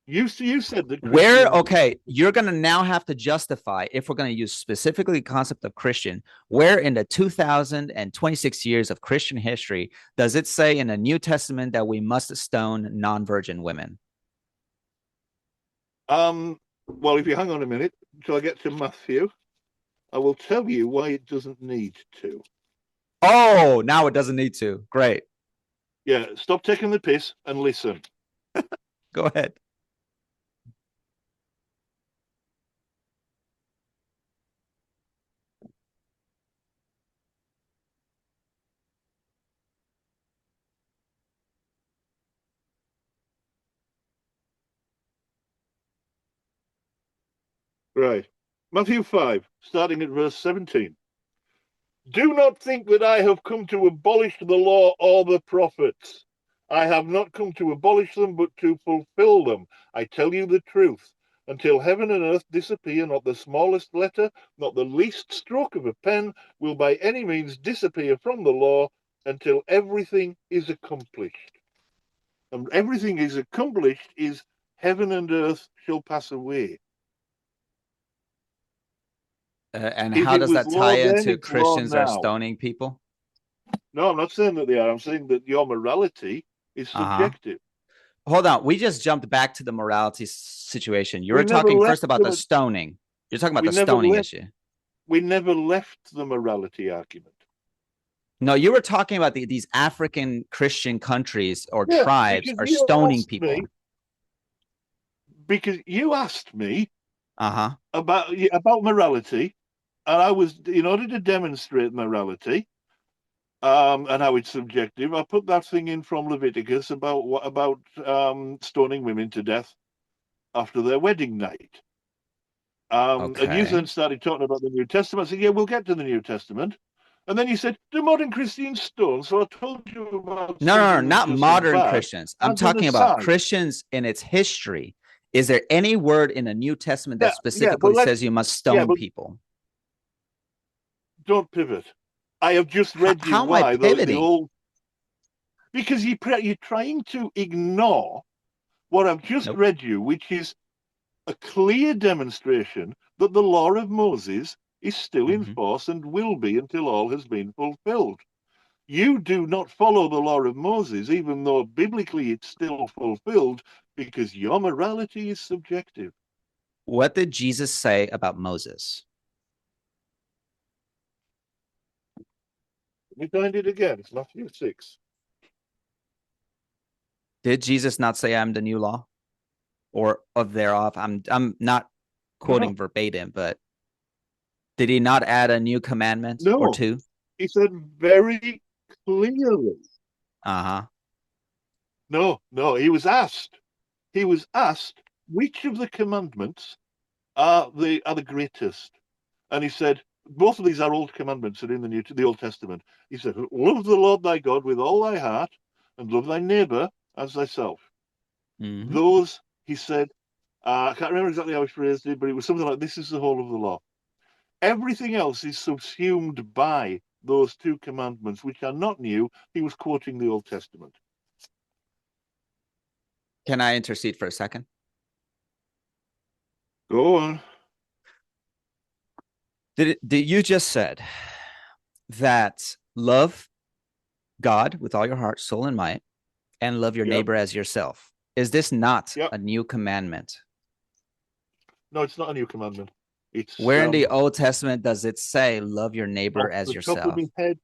You said that Where, Christians. okay, you're going to now have to justify, if we're going to use specifically the concept of Christian, where in the 2026 years of Christian history does it say in the New Testament that we must stone non-virgin women? Well, if you hang on a minute till I get to Matthew, I will tell you why it doesn't need to. Oh, now it doesn't need to. Great. Yeah, stop taking the piss and listen. Go ahead. Right. Matthew 5, starting at verse 17. Do not think that I have come to abolish the law or the prophets. I have not come to abolish them, but to fulfill them. I tell you the truth. Until heaven and earth disappear, not the smallest letter, not the least stroke of a pen will by any means disappear from the law until everything is accomplished. And everything is accomplished is heaven and earth shall pass away. And If how it does was that tie law then, into it's law Christians are now. stoning people? No, I'm not saying that they are. I'm saying that your morality is Uh-huh. subjective. Hold on. We just jumped back to the morality situation. You We were never talking left first about the the stoning. You're talking about we the never stoning left issue. we never left the morality argument. No, you were talking about these African Christian countries or Yeah, tribes because are you stoning asked people. me because you asked me Uh-huh. about morality, and I was in order to demonstrate morality, and how it's subjective. I put that thing in from Leviticus about stoning women to death after their wedding night. And you then Okay. started talking about the New Testament. I said, yeah, we'll get to the New Testament. And then you said, do modern Christians stone? So I told you about No, something that's not just as modern bad Christians. I'm as an talking about aside. Christians in its history. Is there any word in the New Testament that Yeah, but specifically says you must stone but people? don't pivot. I have just read you How am I why the pivoting? whole because you're trying to ignore what I've just Nope. read you, which is a clear demonstration that the law of Moses is still in Mm-hmm. force and will be until all has been fulfilled. You do not follow the law of Moses, even though biblically it's still fulfilled, because your morality is subjective. What did Jesus say about Moses? Let me find it again. It's Matthew 6. Did Jesus not say I'm the new law or of thereof? I'm not No, quoting verbatim, but did he not add a new commandment or no. two? He said very clearly. Uh-huh. No. He was asked which of the commandments are the greatest. And he said, both of these are old commandments that are in the Old Testament. He said, love the Lord thy God with all thy heart and love thy neighbor as thyself. Mm-hmm. Those, he said, I can't remember exactly how he phrased it, but it was something like, this is the whole of the law. Everything else is subsumed by those two commandments, which are not new. He was quoting the Old Testament. Can I intercede for a second? Go on. Did you just said that love God with all your heart, soul, and might, and love your Yep. neighbor as yourself? Is this not Yep. a new commandment? No, it's not a new commandment. It's Where in the Old Testament does it say love your neighbor off as the top of yourself? my head.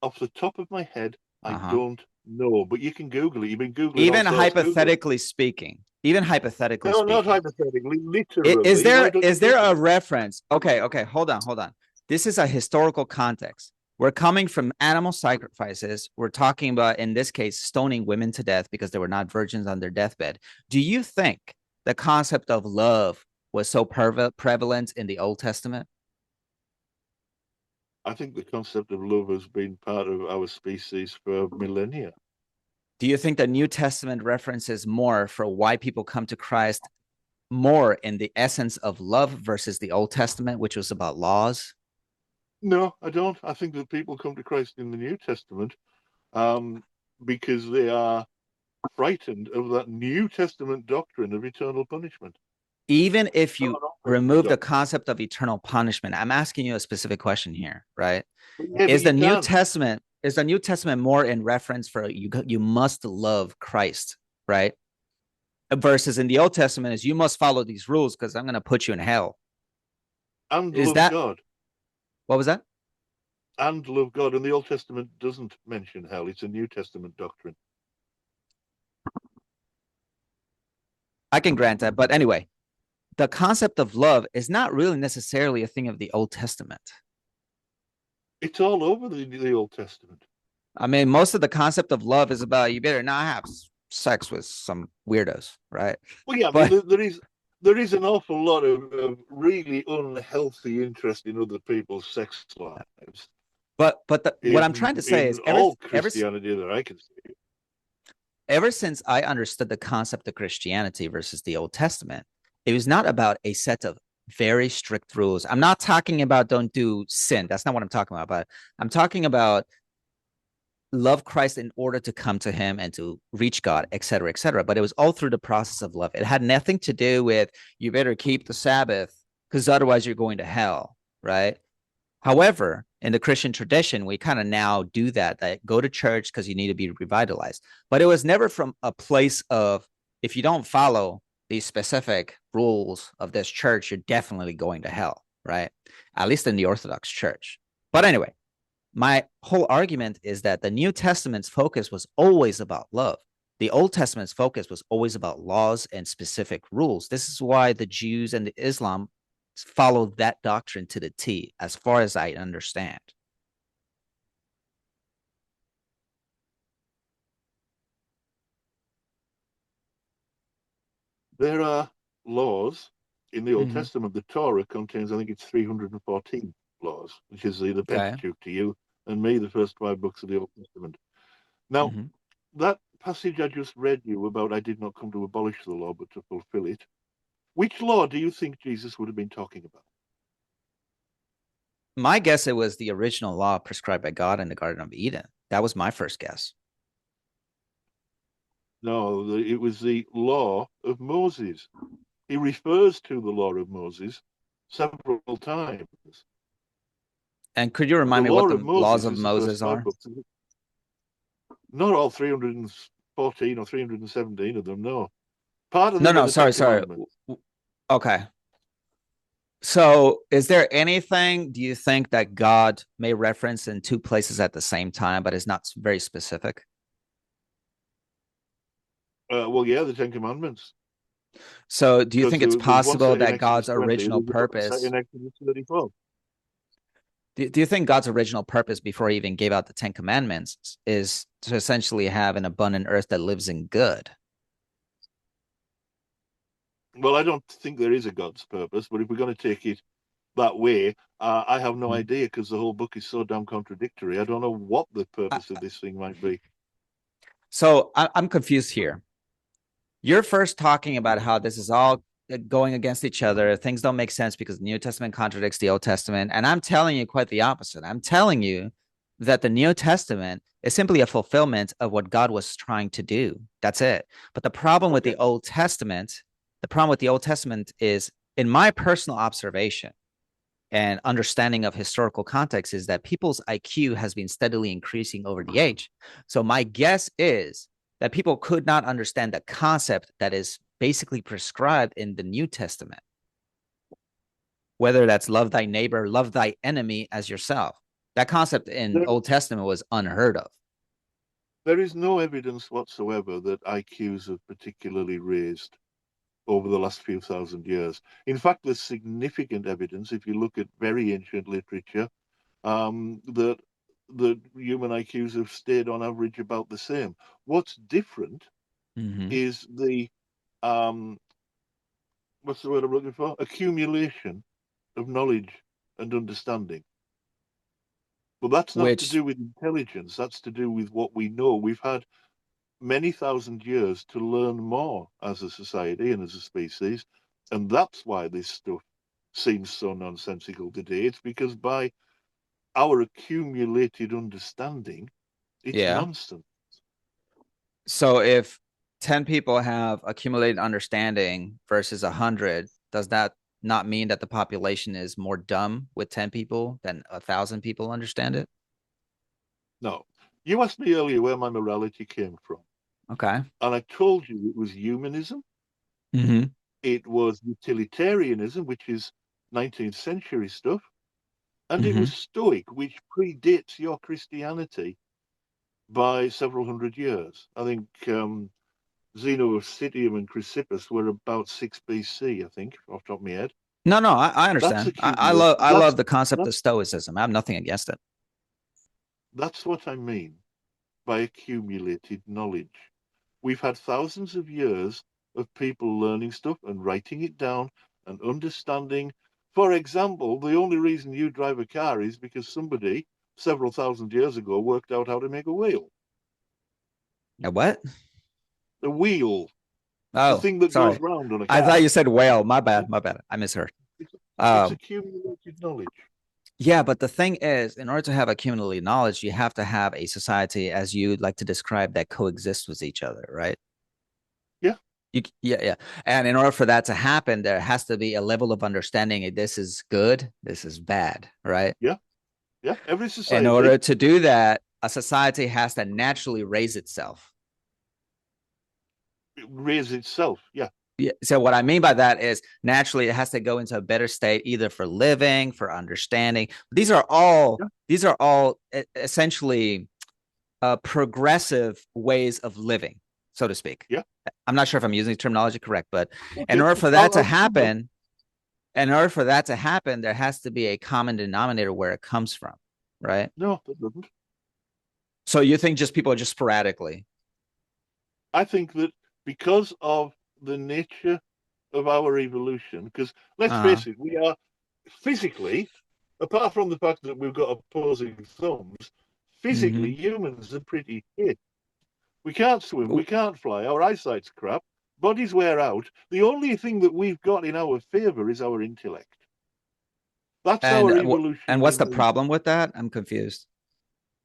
Off the top of my head, I Uh-huh. don't know, but you can Google it. You've been Googling all Even sorts. Google it. hypothetically speaking, even hypothetically No, not speaking, hypothetically, is literally. Why there don't you is there Google a it? reference? Okay, hold on. This is a historical context. We're coming from animal sacrifices. We're talking about, in this case, stoning women to death because they were not virgins on their deathbed. Do you think the concept of love was so prevalent in the Old Testament? I think the concept of love has been part of our species for millennia. Do you think the New Testament references more for why people come to Christ more in the essence of love versus the Old Testament, which was about laws? No, I don't. I think that people come to Christ in the New Testament um, because they are frightened of that New Testament doctrine of eternal punishment. Even if Not you an Old Testament remove the doctrine. concept of eternal punishment, I'm asking you a specific question here, right? But you can't. Is the New Testament more in reference for you must love Christ, right? Versus in the Old Testament is you must follow these rules because I'm going to put you in hell. And Is love that God. what was that? And love God. And the Old Testament doesn't mention hell. It's a New Testament doctrine. I can grant that, but anyway, the concept of love is not really necessarily a thing of the Old Testament. It's all over the Old Testament. I mean, most of the concept of love is about you better not have sex with some weirdos, right? Well, yeah, I mean, But there is an awful lot of really unhealthy interest in other people's sex lives. What I'm trying to say in is all Christianity that I can see. Ever since I understood the concept of Christianity versus the Old Testament, it was not about a set of very strict rules. I'm not talking about don't do sin. That's not what I'm talking about. But I'm talking about love Christ in order to come to him and to reach God, et cetera, et cetera. But it was all through the process of love. It had nothing to do with you better keep the Sabbath because otherwise you're going to hell, right? However, in the Christian tradition, we kind of now do that go to church because you need to be revitalized. But it was never from a place of if you don't follow these specific rules of this church, you're definitely going to hell, right? At least in the Orthodox Church. But anyway, my whole argument is that the New Testament's focus was always about love. The Old Testament's focus was always about laws and specific rules. This is why the Jews and the Islam follow that doctrine to the T, as far as I understand. There are laws in the Old Testament. The Torah contains, I think it's 314 laws, which is the Pentateuch to you and me, the first 5 books of the Old Testament. Now, that passage I just read you about, I did not come to abolish the law, but to fulfill it. Which law do you think Jesus would have been talking about? My guess, it was the original law prescribed by God in the Garden of Eden. That was my first guess. No, it was the law of Moses. He refers to the law of Moses several times. And could you remind me what the laws of Moses are? Not all 314 or 317 of them, no. Part of them no, sorry. Okay. So is there anything, do you think, that God may reference in 2 places at the same time, but is not very specific? Well, yeah, the 10 Commandments. So do you think it's possible that God's original purpose... In Exodus 34. Do you think God's original purpose before he even gave out the 10 Commandments is to essentially have an abundant earth that lives in good? Well, I don't think there is a God's purpose, but if we're going to take it that way, I have no idea because the whole book is so damn contradictory. I don't know what the purpose of this thing might be. So I'm confused here. You're first talking about how this is all going against each other. Things don't make sense because the New Testament contradicts the Old Testament. And I'm telling you quite the opposite. I'm telling you that the New Testament is simply a fulfillment of what God was trying to do. That's it. But the problem with the Old Testament, is, in my personal observation and understanding of historical context, is that people's IQ has been steadily increasing over the age. So my guess is that people could not understand the concept that is basically prescribed in the New Testament, whether that's love thy neighbor, love thy enemy as yourself. That concept in Old Testament was unheard of. There is no evidence whatsoever that IQs have particularly raised over the last few thousand years. In fact, there's significant evidence, if you look at very ancient literature, that the human IQs have stayed on average about the same. What's different is the what's the word I'm looking for? Accumulation of knowledge and understanding. But that's not to do with intelligence. That's to do with what we know. We've had many thousand years to learn more as a society and as a species. And that's why this stuff seems so nonsensical today. It's because by our accumulated understanding, it's nonsense. So if 10 people have accumulated understanding versus 100, does that not mean that the population is more dumb with 10 people than 1,000 people understand it? No. You asked me earlier where my morality came from. Okay. And I told you it was humanism. It was utilitarianism, which is 19th century stuff. And it was Stoic, which predates your Christianity by several hundred years. I think Xenophobia and Chrysippus were about 6 BC, I think, off the top of my head. No, I understand. I love the concept of Stoicism. I have nothing against it. That's what I mean by accumulated knowledge. We've had thousands of years of people learning stuff and writing it down and understanding. For example, the only reason you drive a car is because somebody several thousand years ago worked out how to make a wheel. A what? A wheel, the Oh, thing that goes sorry. round on a I thought car. you said whale. My bad. My bad. I misheard. It's, it's Um, accumulated knowledge. yeah, but the thing is, in order to have accumulated knowledge, you have to have a society, as you like to describe, that coexists with each other, right? Yeah, Yeah. And in order for that to happen, there has to be a level of understanding. This is good, this is bad, right? yeah, yeah. Every In society order to do that, a society has to naturally raise itself. raises itself. Yeah, Yeah. So what I mean by that is naturally it has to go into a better state, either for living, for understanding. yeah, These are all essentially progressive ways of living, so to speak. yeah. I'm not sure if I'm using the terminology correct, but in Okay, order for that I'll, to I'll give you that. happen, in order for that to happen, there has to be a common denominator where it comes from, right? No, that doesn't. So you think just people are just sporadically? I think that because of the nature of our evolution, because let's Uh-huh. face it, we are physically, apart from the fact that we've got opposing thumbs, physically Mm-hmm. humans are pretty shit. We can't swim, we can't fly, our eyesight's crap, bodies wear out. The only thing that we've got in our favor is our intellect. That's And our and evolutionary what's the niche. problem with that? I'm confused.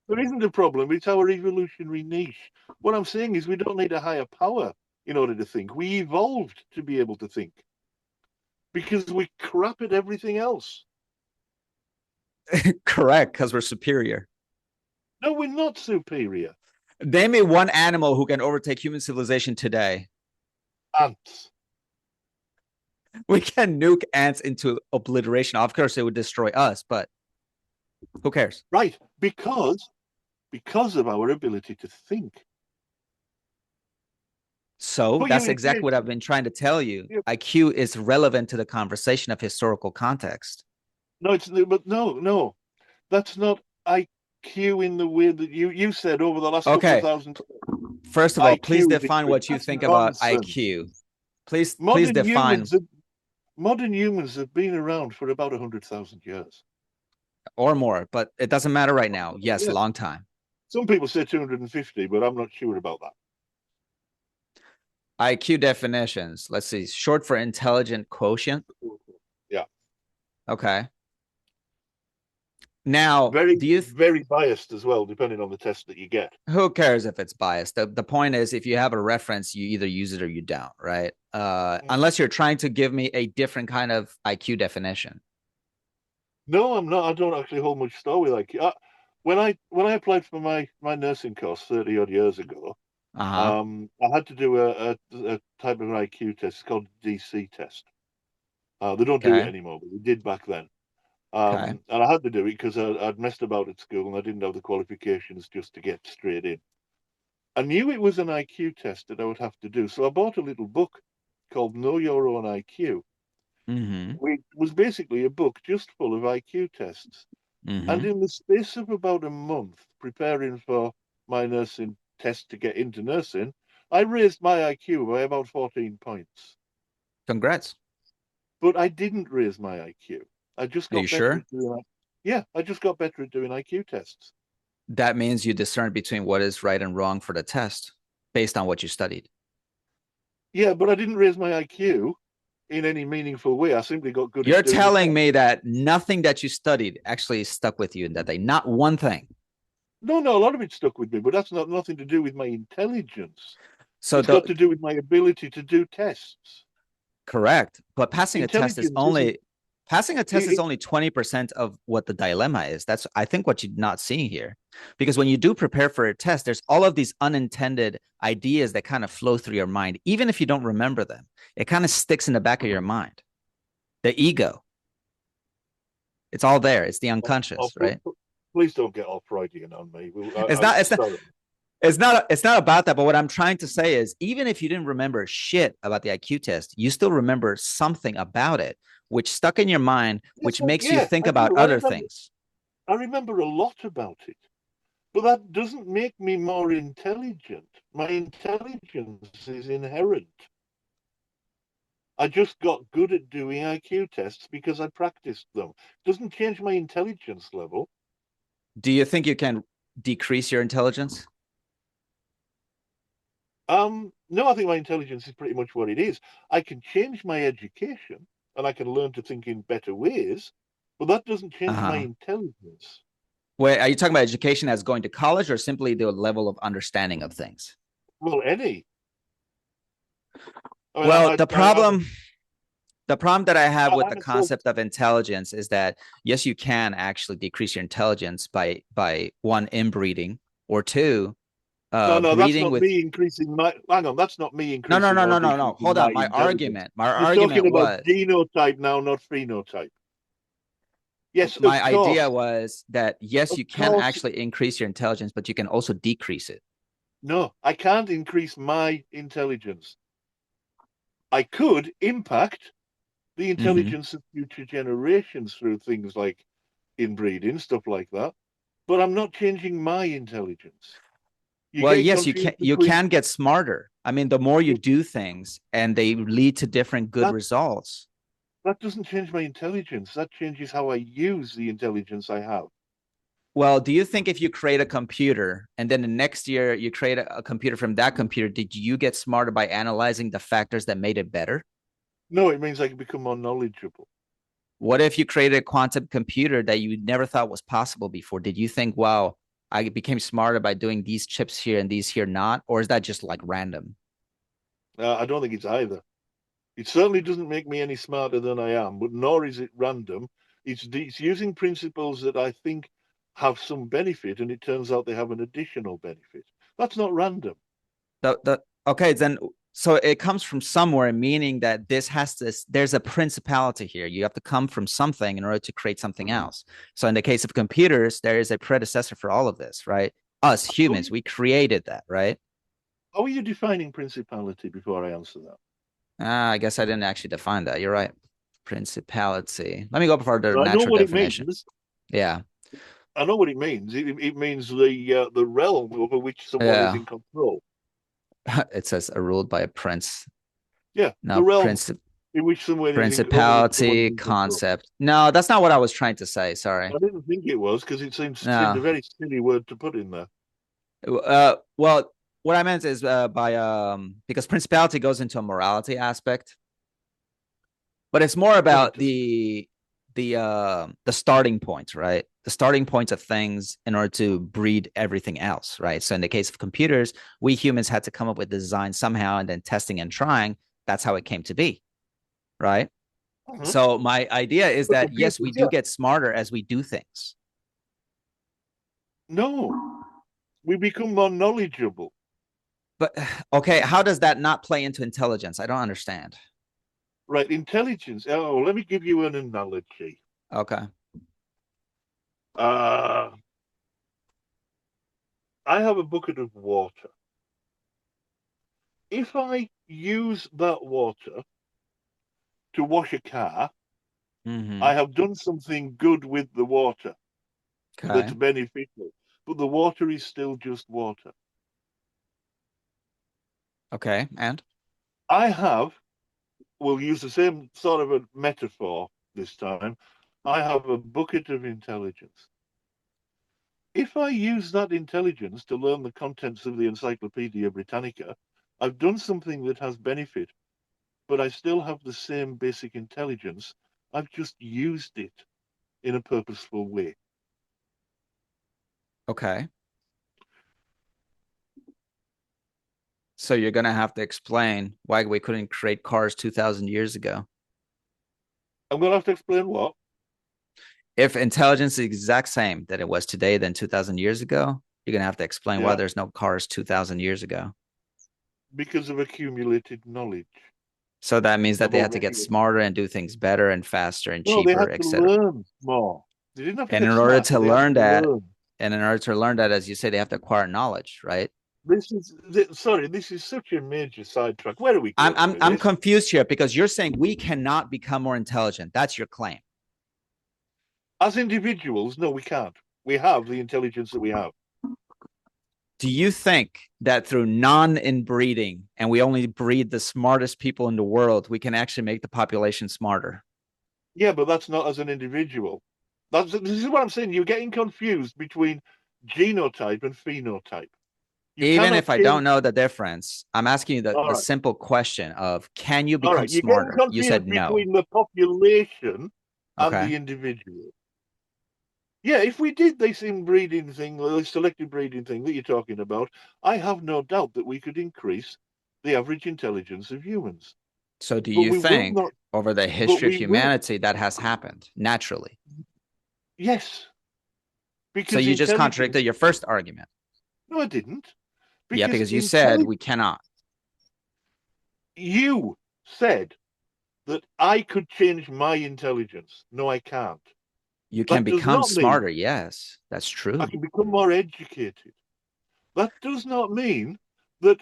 There isn't a problem, it's our evolutionary niche. What I'm saying is we don't need a higher power in order to think. We evolved to be able to think because we crap at everything else. Correct, because we're superior. No, we're not superior. Name me one animal who can overtake human civilization today. Ants. We can nuke ants into obliteration. Of course, it would destroy us, but who cares? Right. Because of our ability to think. So Put you that's in exactly case. what I've been trying to tell you. IQ is relevant to the conversation of historical context. No, it's but no. That's not IQ in the way that you said over the last couple of Okay. thousand. First of all, please IQ define victory. what you That's think about nonsense. IQ. Please Modern define, humans have modern humans have been around for about 100,000 years. or more, but it doesn't matter right now. Yes, Yeah. long time. Some people say 250, but I'm not sure about that. IQ definitions. Let's see. Short for intelligent quotient. Yeah. Okay. Now, Very, do you very biased as well, depending on the test that you get. who cares if it's biased? The point is, if you have a reference, you either use it or you don't, right? Unless you're trying to give me a different kind of IQ definition. No, I'm not. I don't actually hold much store with IQ. When I applied for my nursing course 30 odd years ago, Uh-huh. I had to do a type of an IQ test. It's called DC test. They don't do it Okay. anymore, but they did back then. Okay. And I had to do it because I'd messed about at school and I didn't have the qualifications just to get straight in. I knew it was an IQ test that I would have to do, so I bought a little book called Know Your Own IQ, Mm-hmm. which was basically a book just full of IQ tests. And Mm-hmm. in the space of about a month, preparing for my nursing test to get into nursing, I raised my IQ by about 14 points. Congrats. But I didn't raise my IQ. I just Are you got better sure? at doing Yeah, I just got better at doing IQ tests. That means you discern between what is right and wrong for the test based on what you studied. Yeah, but I didn't raise my IQ in any meaningful way. I simply got good at You're doing the telling test. me that nothing that you studied actually stuck with you in that day. Not one thing. No, no, a lot of it stuck with me, but that's not nothing to do with my intelligence. So It's got to do with my ability to do tests. correct. But Intelligence isn't. passing a test is It, only 20% of what the dilemma is. That's I think what you're not seeing here. Because when you do prepare for a test, there's all of these unintended ideas that kind of flow through your mind, even if you don't remember them. It kind of sticks in the back of your mind. The ego. It's all there. It's the oh, unconscious, right? please don't get all Freudian on me. It's I'm not it's not sorry. it's not about that, but what I'm trying to say is even if you didn't remember shit about the IQ test, you still remember something about it which stuck in your mind, Yes, which makes you think I about do. other things. I remember a lot about it, but that doesn't make me more intelligent. My intelligence is inherent. I just got good at doing IQ tests because I practiced them. Doesn't change my intelligence level. Do you think you can decrease your intelligence? No, I think my intelligence is pretty much what it is. I can change my education and I can learn to think in better ways, but that doesn't change my Uh-huh. intelligence. Wait, are you talking about education as going to college or simply the level of understanding of things? Well, any. I mean, Well, I'm the problem that I have with the I'm a self. concept of intelligence is that yes, you can actually decrease your intelligence by one inbreeding or two No, no, that's breeding not with me increasing my. Hang on, that's not me no no increasing no or no no no. decreasing Hold my on. intelligence. My You're talking argument about was genotype now, not phenotype. Yes, my idea was that yes, of you can course. actually increase your intelligence, but you can also decrease it. No, I can't increase my intelligence. I could impact the Mm-hmm. intelligence of future generations through things like inbreeding, stuff like that. But I'm not changing my intelligence. You're Well, getting yes, confused you between can get smarter. I mean, the more you do things and they lead to different good that. results. That doesn't change my intelligence. That changes how I use the intelligence I have. Well, do you think if you create a computer and then the next year you create a computer from that computer, did you get smarter by analyzing the factors that made it better? No, it means I can become more knowledgeable. What if you created a quantum computer that you never thought was possible before? Did you think, wow, I became smarter by doing these chips here and these here not? Or is that just like random? I don't think it's either. It certainly doesn't make me any smarter than I am, but nor is it random. It's using principles that I think have some benefit, and it turns out they have an additional benefit. That's not random. Okay, then so it comes from somewhere, meaning that this has this, there's a principality here. You have to come from something in order to create something else. So in the case of computers, there is a predecessor for all of this, right? Us How are humans, you, we created that, right? how are you defining principality before I answer that? I guess I didn't actually define that. You're right. Principality. Let me go for the I know natural what it definition. means. Yeah. I know what it means. It means the realm over which someone is Yeah. in control. It says ruled by a prince. Yeah, the No, realm in which someone is over which someone is principality in control. concept. No, that's not what I was trying to say. Sorry. I didn't think it was because it seemed a No. very silly word to put in there. Well, what I meant is by because principality goes into a morality aspect, but it's more No, it about doesn't. the starting points, right? The starting points of things in order to breed everything else, right? So in the case of computers, we humans had to come up with design somehow, and then testing and trying. That's how it came to be, right? Mhm. So my idea is The that yes, we computers, do yeah. get smarter as we do things. No, we become more knowledgeable. But okay, how does that not play into intelligence? I don't understand. Right, intelligence. Oh, let me give you an analogy. Okay. Uh, I have a bucket of water. If I use that water to wash a car, I Mm-hmm. have done something good with the water that's Okay. beneficial, but the water is still just water. Okay. And I have, we'll use the same sort of a metaphor this time. I have a bucket of intelligence. If I use that intelligence to learn the contents of the Encyclopedia Britannica, I've done something that has benefit, but I still have the same basic intelligence. I've just used it in a purposeful way. okay. So you're gonna have to explain why we couldn't create cars 2,000 years ago. I'm going to have to explain what? If intelligence is the exact same that it was today than 2,000 years ago, you're gonna have to explain why Yeah, there's no cars 2,000 years ago. because of accumulated knowledge So that means that they had to about get many. smarter and do things better and faster and No, they cheaper, had to etc. learn more. They didn't have to And get in order smarter, to they had learn to that, learn. as you say, they have to acquire knowledge, right? Sorry, this is such a major sidetrack. Where are we going with I'm this? confused here because you're saying we cannot become more intelligent. That's your claim. As individuals, no, we can't. We have the intelligence that we have. Do you think that through non-inbreeding, and we only breed the smartest people in the world, we can actually make the population smarter? Yeah, but that's not as an individual. This is what I'm saying. You're getting confused between genotype and phenotype. You Even cannot if I change. don't know the difference, I'm asking you All the right, simple question of can you all become right. You're getting smarter? You said confused no. between the population and Okay. the individual. Yeah, if we did this inbreeding thing, the selective breeding thing that you're talking about, I have no doubt that we could increase the average intelligence of humans. So do But you we will think not. over the But history of we will. humanity that has happened naturally? Yes, So because you just intelligence. contradicted your first argument. No, I didn't. Yeah, Because because you said intelligence. we cannot. You said that I could change my intelligence. No, I can't. You can That does become not mean smarter. Yes, that's I true. can become more educated. That does not mean that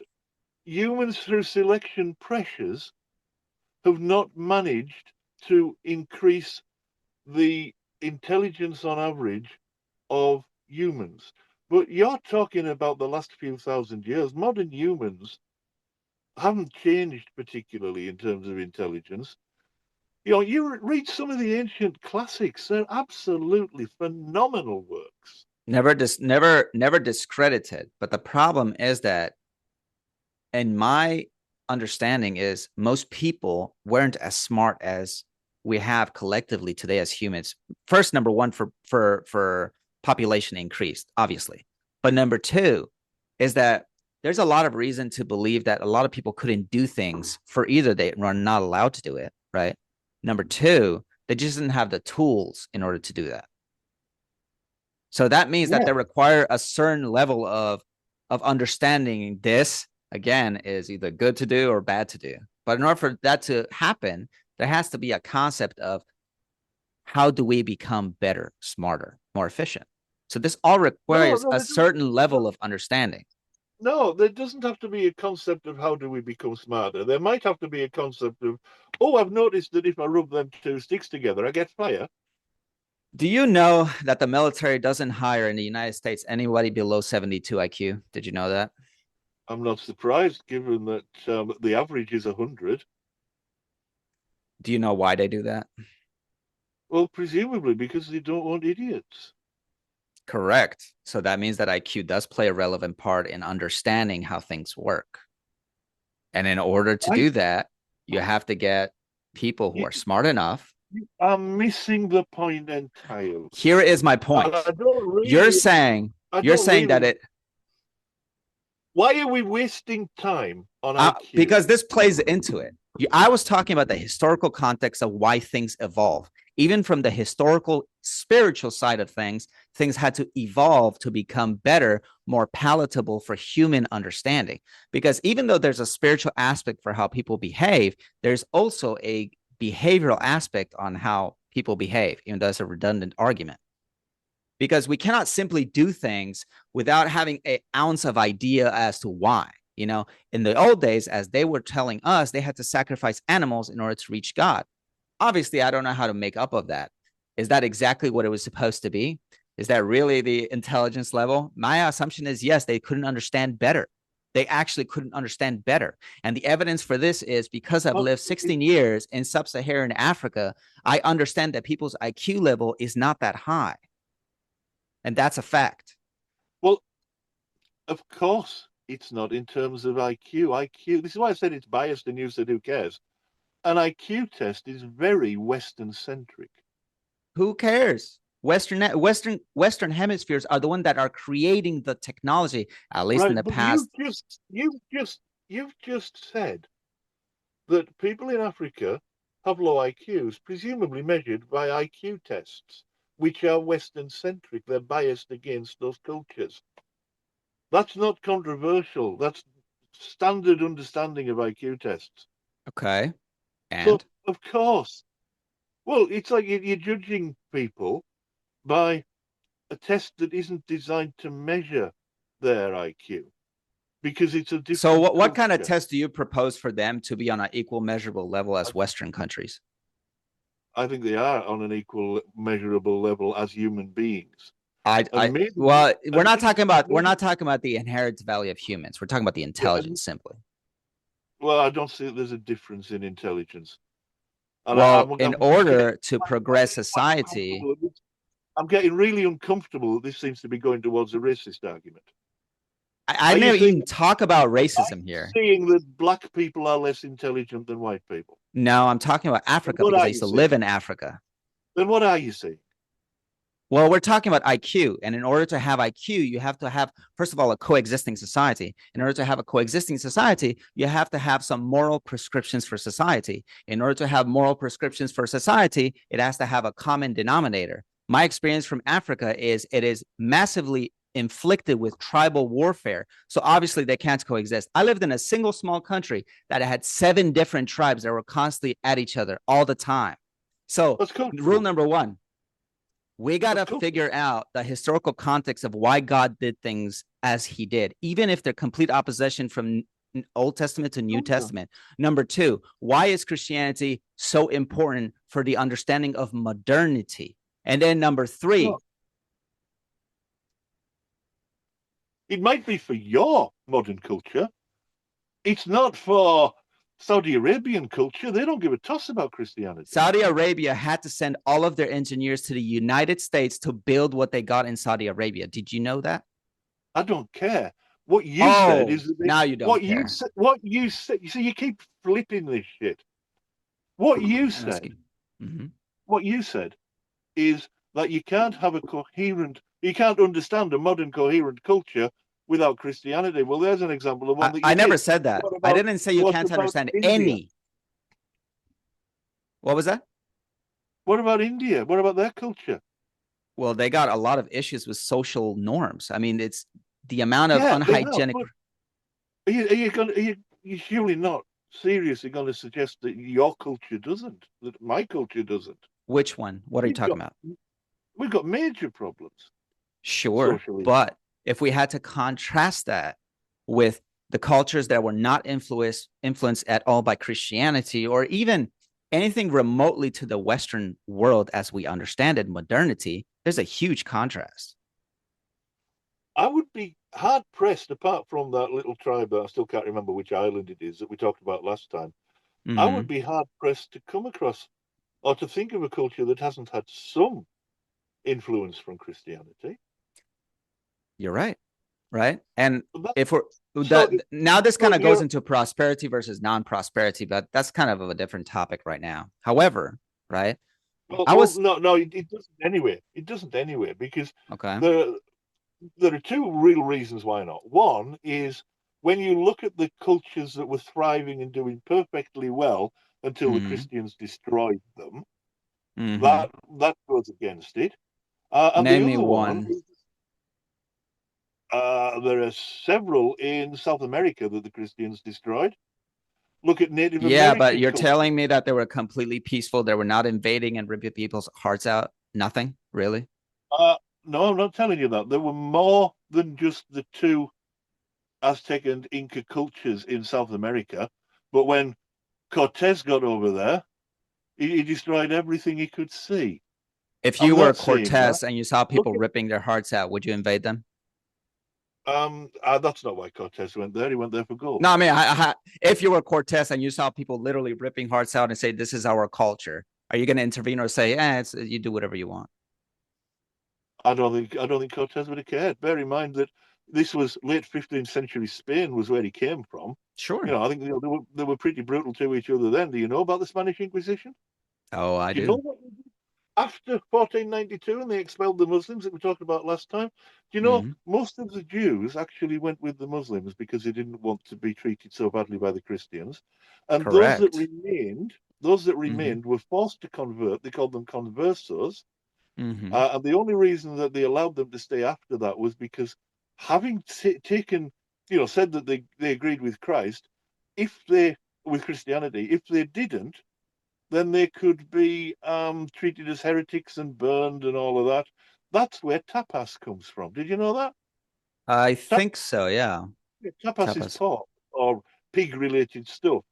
humans, through selection pressures, have not managed to increase the intelligence on average of humans. But you're talking about the last few thousand years. Modern humans haven't changed particularly in terms of intelligence. You know, you read some of the ancient classics, they're absolutely phenomenal works. Never discredited. But the problem is that in my understanding is most people weren't as smart as we have collectively today as humans. First, number one, for population increased, obviously. But number two is that there's a lot of reason to believe that a lot of people couldn't do things for either they were not allowed to do it, right? Number two, they just didn't have the tools in order to do that. So that means that Yeah, they require a certain level of understanding this again is either good to do or bad to do. But in order for that to happen, there has to be a concept of how do we become better, smarter, more efficient. So this all no, requires no, a there doesn't, certain level of understanding. no, there doesn't have to be a concept of how do we become smarter. There might have to be a concept of, oh, I've noticed that if I rub them two sticks together, I get fire. Do you know that the military doesn't hire in the United States anybody below 72 IQ? Did you know that? I'm not surprised, given that the average is 100. Do you know why they do that? Well, presumably because they don't want idiots. Correct. So that means that IQ does play a relevant part in understanding how things work. And in order to I, do that, you have to get people who you, are smart enough. you are missing the point entirely. Here is my And point. I don't You're really, saying I you're don't saying that really. it Why are we wasting time on IQ? because this plays into it. I was talking about the historical context of why things evolve. Even from the historical spiritual side of things had to evolve to become better, more palatable for human understanding. Because even though there's a spiritual aspect for how people behave, there's also a behavioral aspect on how people behave, even though it's a redundant argument. Because we cannot simply do things without having an ounce of idea as to why. You know, in the old days, as they were telling us, they had to sacrifice animals in order to reach God. Obviously, I don't know how to make up of that. Is that exactly what it was supposed to be? Is that really the intelligence level? My assumption is yes, they couldn't understand better. They actually couldn't understand better. And the evidence for this is because I've Well, lived 16 years in sub Saharan Africa, I understand that people's IQ level is not that high. And that's a fact. well, of course, it's not in terms of IQ. IQ. This is why I said it's biased, and you said who cares? An IQ test is very Western centric. Who cares? Western hemispheres are the one that are creating the technology, at least in Right, the but past. you've just said that people in Africa have low IQs, presumably measured by IQ tests, which are Western centric. They're biased against those cultures. That's not controversial. That's standard understanding of IQ tests. Okay. So, And of course, well, it's like you're judging people by a test that isn't designed to measure their IQ because it's a so different what kind of culture. test do you propose for them to be on an equal measurable level I, as Western countries? I think they are on an equal measurable level as human beings. And maybe, well, and we're maybe, not talking about the inherent value of humans. We're talking about the yeah, intelligence simply. well, I don't see that there's a difference in intelligence. And Well, in order to progress quite society, uncomfortable. I'm getting really uncomfortable that this seems to be going towards a racist argument. I Are you never seeing? even talk about Are racism you here. seeing that black people are less intelligent than white people? No, I'm talking about Then Africa what because I are used you to live seeing? in Africa. Then what are you seeing? Well, we're talking about IQ. And in order to have IQ, you have to have, first of all, a coexisting society. In order to have a coexisting society, you have to have some moral prescriptions for society. In order to have moral prescriptions for society, it has to have a common denominator. My experience from Africa is it is massively inflicted with tribal warfare. So obviously they can't coexist. I lived in a single small country that had 7 different tribes that were constantly at each other all the time. So That's rule comfortable. number one, we got That's to comfortable. figure out the historical context of why God did things as he did, even if they're complete opposition from Old Testament to New Okay. Testament. Number two, why is Christianity so important for the understanding of modernity? And then number three, No, it might be for your modern culture. It's not for Saudi Arabian culture. They don't give a toss about Christianity. Saudi Arabia had to send all of their engineers to the United States to build what they got in Saudi Arabia. Did you know that? I don't care. What you said Oh, is that now you don't what you care. said. What you said. You see, you keep flipping this shit. What you I'm said. asking. Mm-hmm. What you said is that you can't have a coherent. You can't understand a modern coherent culture without Christianity. Well, there's an example of one that I you never did. said that. What I about didn't say you what can't about understand India? any. What was that? What about India? What about their culture? Well, they got a lot of issues with social norms. I mean, it's the amount of Yeah, they have. unhygienic. But are you surely not seriously going to suggest that your culture doesn't, that my culture doesn't? Which one? What are you We've talking got about? we've got major problems Sure. socially. But if we had to contrast that with the cultures that were not influenced at all by Christianity or even anything remotely to the Western world as we understand it, modernity, there's a huge contrast. I would be hard pressed, apart from that little tribe that I still can't remember which island it is that we talked about last time. I would Mm-hmm. be hard pressed to come across or to think of a culture that hasn't had some influence from Christianity. You're right. Right. And But that, if we're so, that now, this kind so of goes you're into prosperity versus non-prosperity, but that's kind of a different topic right now. However, right, I well, was no, it doesn't anyway. It doesn't anyway because okay. there there are two real reasons why not. One is when you look at the cultures that were thriving and doing perfectly well until the Mm-hmm. Christians destroyed them, Mm-hmm. that goes against it. And the Name me other one, one. there are several in South America that the Christians destroyed. Look at Native Yeah, but American you're culture. telling me that they were completely peaceful. They were not invading and ripping people's hearts out. Nothing, really. Uh, no, I'm not telling you that. There were more than just the two Aztec and Inca cultures in South America. But when Cortez got over there, he destroyed everything he could see. If you I'm were not saying that. Cortez and you saw Look people at ripping their hearts out, would you invade them? that's not why Cortez went there. He went there for gold. No, I mean, if you were Cortez and you saw people literally ripping hearts out and say, "This is our culture," are you going to intervene or say, it's you do whatever you want? I don't think Cortez would have cared. Bear in mind that this was late 15th century Spain was where he came from. Sure. I think they were pretty brutal to each other then. Do you know about the Spanish Inquisition? Oh, I Do you know do. what they did after 1492 and they expelled the Muslims that we talked about last time? Do you know Mm-hmm. most of the Jews actually went with the Muslims because they didn't want to be treated so badly by the Christians, and those that Correct. remained, those that Mm-hmm. remained were forced to convert. They called them conversos, Mm-hmm. and the only reason that they allowed them to stay after that was because having taken, said that they agreed with Christ, if they, with Christianity, if they didn't, then they could be treated as heretics and burned and all of that. That's where tapas comes from. Did you know that? I Tap, think so. Yeah. tapas is Tapas. pork or pig related stuff.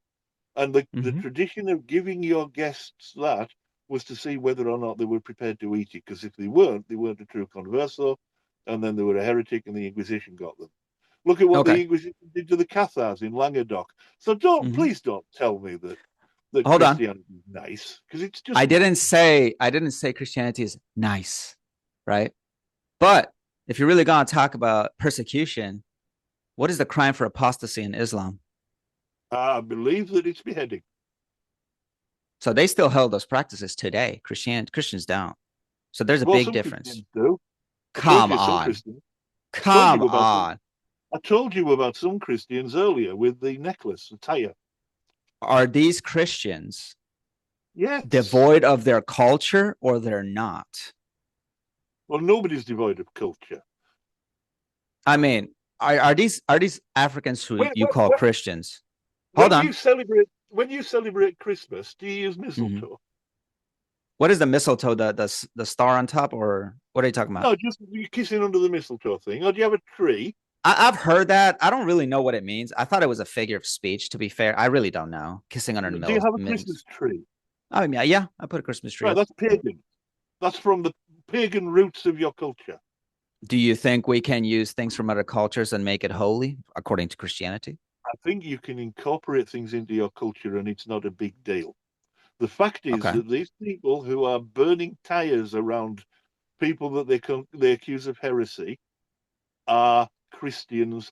And the Mm-hmm. tradition of giving your guests that was to see whether or not they were prepared to eat it. Because if they weren't a true converso, and then they were a heretic, and the Inquisition got them. Look at what the Okay. Inquisition did to the Cathars in Languedoc. So Mm-hmm. please don't tell me that Hold on. Christianity is nice, because it's just not. I didn't say Christianity is nice. right? But if you're really going to talk about persecution, what is the crime for apostasy in Islam? I believe that it's beheading. So they still hold those practices today. Christians don't. So there's a Well, big some difference. Christians do. I told Come you some on. Christians. Told Come you about some. on. I told you about some Christians earlier with the necklace, the tire. Are these Christians Yes. devoid of their culture or they're not? Well, nobody's devoid of culture. I mean, are these Africans who When, you call Christians? Hold when on. you celebrate Christmas, do you use Mhm. mistletoe? What is the mistletoe? The star on top, or what are you talking about? No, just you kissing under the mistletoe thing. Or do you have a tree? I've heard that. I don't really know what it means. I thought it was a figure of speech. To be fair, I really don't know. Kissing under the Do you middle. have a Christmas tree? Oh yeah, I put a Christmas tree Right, up. that's pagan. That's from the pagan roots of your culture. Do you think we can use things from other cultures and make it holy according to Christianity? I think you can incorporate things into your culture and it's not a big deal. The fact is Okay. that these people who are burning tires around people that they accuse of heresy are Christians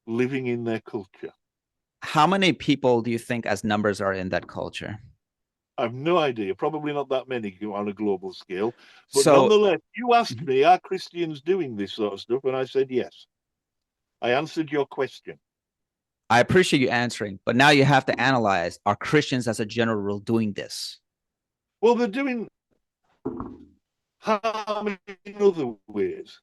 living in their culture. How many people do you think as numbers are in that culture? I've no idea, probably not that many on a global scale. But So nonetheless, you asked me, are Christians doing this sort of stuff? And I said yes. I answered your question. I appreciate you answering, but now you have to analyze, are Christians as a general rule doing this? Well, they're doing harm in other ways.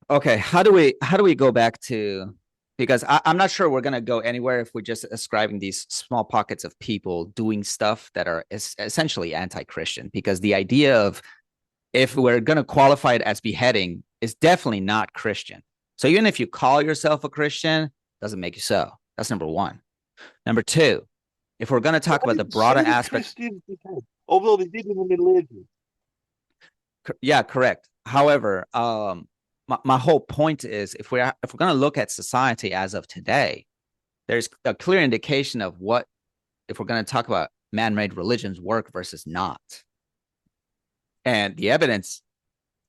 Okay, how do we go back to, because I'm not sure we're gonna go anywhere if we're just ascribing these small pockets of people doing stuff that are essentially anti-Christian, because the idea of, if we're gonna qualify it as beheading, is definitely not Christian. So even if you call yourself a Christian, doesn't make you so. That's number one. Number two, if we're gonna Well, talk I about the didn't broader say that aspect, Christians did, although they did in the Middle Ages. yeah, correct. However, my whole point is, if we're going to look at society as of today, there's a clear indication of what, if we're going to talk about man-made religions, work versus not. And the evidence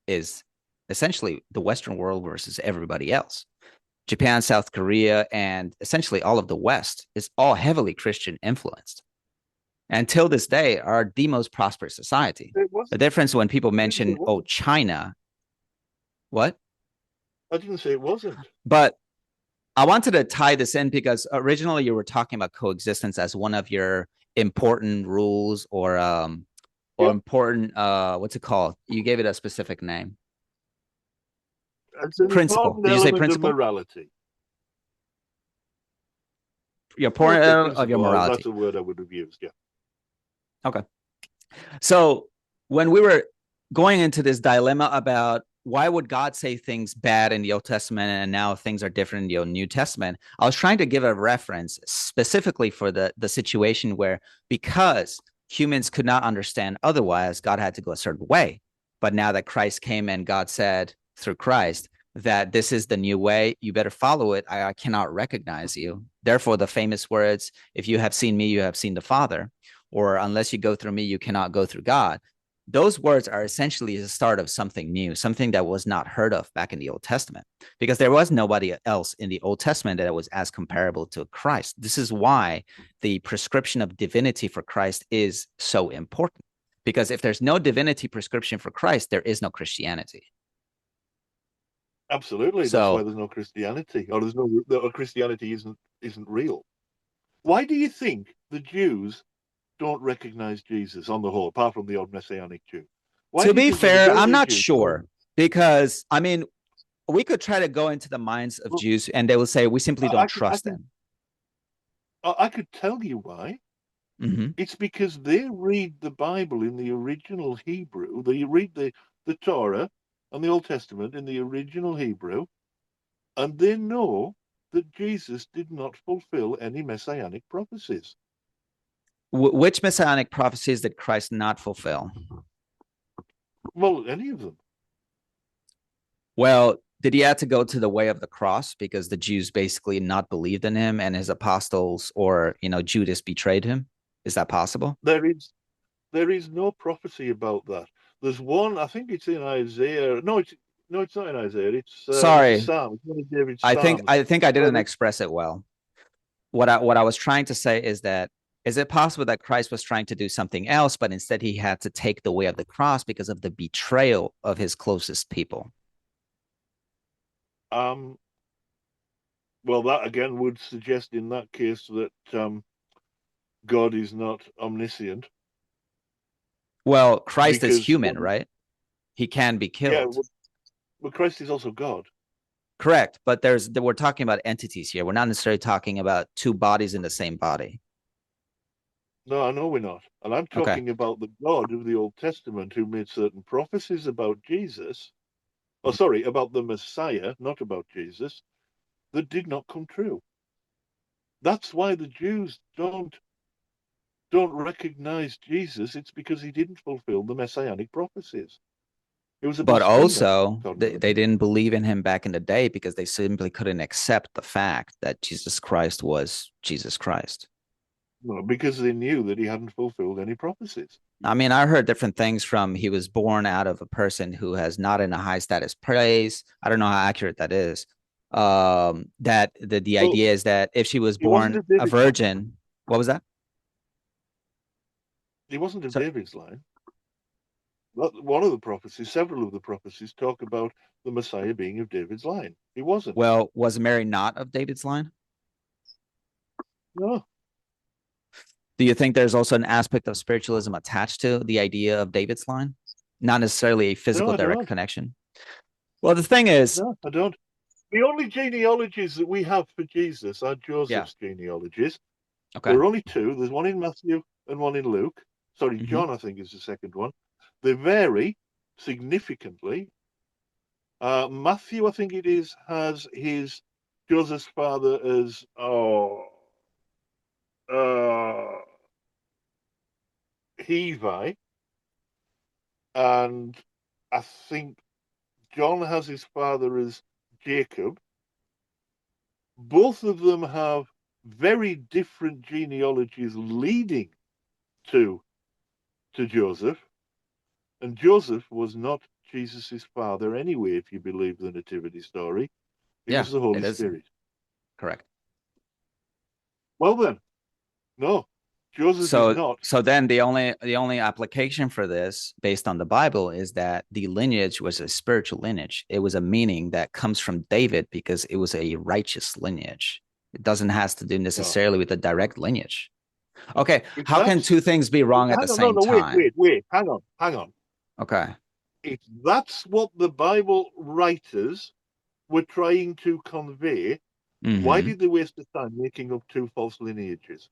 is essentially the Western world versus everybody else. Japan, South Korea, and essentially all of the West is all heavily Christian influenced. Until this day, are the most prosperous society. The difference when people mention, oh, China, what? I didn't say it wasn't. But I wanted to tie this in because originally you were talking about coexistence as one of your important rules, or important, what's it called? You gave it a specific name. It's an Principle. important Did you say element of principle? morality. Your Yeah, point okay, of your principle. That's morality. a word I would have used. Yeah. Okay. So when we were going into this dilemma about why would God say things bad in the Old Testament and now things are different in the New Testament, I was trying to give a reference specifically for the situation where, because humans could not understand otherwise, God had to go a certain way. But now that Christ came and God said through Christ that this is the new way, you better follow it. I cannot recognize you. Therefore, the famous words, if you have seen me, you have seen the Father, or unless you go through me, you cannot go through God. Those words are essentially the start of something new, something that was not heard of back in the Old Testament, because there was nobody else in the Old Testament that was as comparable to Christ. This is why the prescription of divinity for Christ is so important, because if there's no divinity prescription for Christ, there is no Christianity. Absolutely. That's why So there's no Christianity, or Christianity isn't real. Why do you think the Jews don't recognize Jesus on the whole, apart from the odd Messianic Jew? Why to do you be think the fair, I'm majority of not Jews sure, don't? because I mean, we could try to go into the minds of Well, Jews and they will say, we simply don't I can, I trust can, them. I could tell you why. Mm-hmm. It's because they read the Bible in the original Hebrew. They read the Torah and the Old Testament in the original Hebrew, and they know that Jesus did not fulfill any messianic prophecies. Which messianic prophecies did Christ not fulfill? Well, any of them. Well, did he have to go to the way of the cross because the Jews basically not believed in him and his apostles, or Judas betrayed him? Is that possible? There is no prophecy about that. There's one, I think it's in Isaiah. No, it's not in Isaiah. It's a Sorry, psalm. It's one of David's I think psalms. I think I Where didn't express it well. What I was trying to say is that is it possible that Christ was trying to do something else, but instead he had to take the way of the cross because of the betrayal of his closest people? um, well, that again would suggest in that case that God is not omniscient Well, Christ is because, human, right? He can be yeah, killed. well, Christ is also God. Correct, but we're talking about entities here. We're not necessarily talking about two bodies in the same body. No, I know we're not. And I'm Okay. talking about the God of the Old Testament who made certain prophecies about Jesus, or sorry, about the Messiah, not about Jesus, that did not come true. That's why the Jews don't recognize Jesus. It's because he didn't fulfill the messianic prophecies. It was a But blasphemer, also, according to they them. didn't believe in him back in the day because they simply couldn't accept the fact that Jesus Christ was Jesus Christ. No, because they knew that he hadn't fulfilled any prophecies. I mean, I heard different things from he was born out of a person who has not in a high status place. I don't know how accurate that is. That the Well, idea is that if she was he wasn't born of a David's line. virgin, what was that? He wasn't of So, David's line. One of the prophecies, several of the prophecies, talk about the Messiah being of David's line. He wasn't. well, was Mary not of David's line? No, Do you think there's also an aspect of spiritualism attached to the idea of David's line? Not necessarily a no, physical I direct don't. connection. Well, the thing is, No, I don't. The only genealogies that we have for Jesus are yeah, Joseph's genealogies. okay. There are only two. There's one in Matthew and one in Luke. Sorry, Mm-hmm. John, I think, is the second one. They vary significantly. Matthew, I think it is, has his Joseph's father as uh, Hevi, and I think John has his father as Jacob. Both of them have very different genealogies leading to Joseph, and Joseph was not Jesus's father anyway, if you believe the nativity story. It Yeah, was the it Holy is Spirit. correct. Well then, no, Joseph is not. So then the only application for this based on the Bible is that the lineage was a spiritual lineage. It was a meaning that comes from David because it was a righteous lineage. It doesn't has to do No. necessarily with a direct lineage. Okay, If how can that's two things be wrong at the hang on, no, same no, time? wait, hang on. Okay. If that's what the Bible writers were trying to convey, why Mm-hmm. did they waste the time making up two false lineages?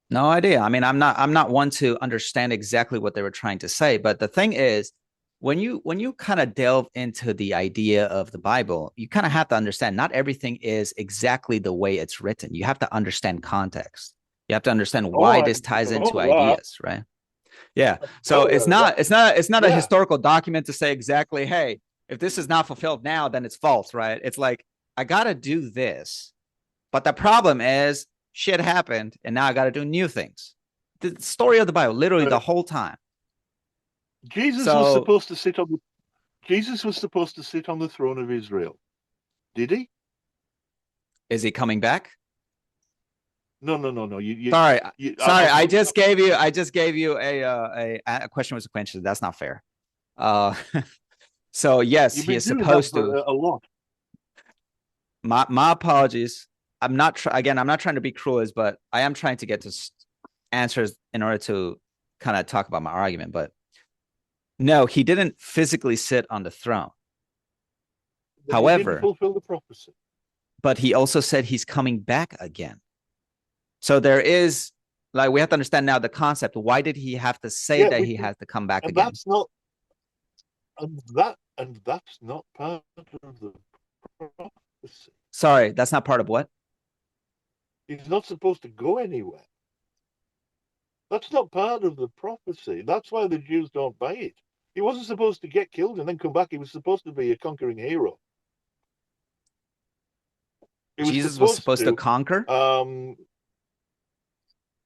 No idea. I mean, I'm not one to understand exactly what they were trying to say, but the thing is, when you kind of delve into the idea of the Bible, you kind of have to understand not everything is exactly the way it's written. You have to understand context. You have to understand Oh, why I this ties know into that. ideas, right? Yeah. So Well, it's not that, it's not it's not a yeah. historical document to say exactly, hey, if this is not fulfilled now, then it's false, right? It's like I got to do this. But the problem is shit happened and now I got to do new things. The story of the Bible, literally the But whole time. Jesus was So supposed to sit on the Jesus was supposed to sit on the throne of Israel. Did he? is he coming back? No, no, no, no. Sorry. Sorry, I'm, I just gave you a question with a question. That's not fair. Uh so yes, you've he been is doing that supposed for to. a lot. My apologies. Again, I'm not trying to be cruel, but I am trying to get to answers in order to kind of talk about my argument. But no, he didn't physically sit on the throne. Then he didn't However, fulfill the prophecy. but he also said he's coming back again. So there is like we have to understand now the concept. Why did he have to say Yeah, that he has to come back and again? that's not and that's not part of the prophecy. Sorry, that's not part of what? He's not supposed to go anywhere. That's not part of the prophecy. That's why the Jews don't buy it. He wasn't supposed to get killed and then come back. He was supposed to be a conquering hero. He was Jesus was supposed supposed to to, conquer? um,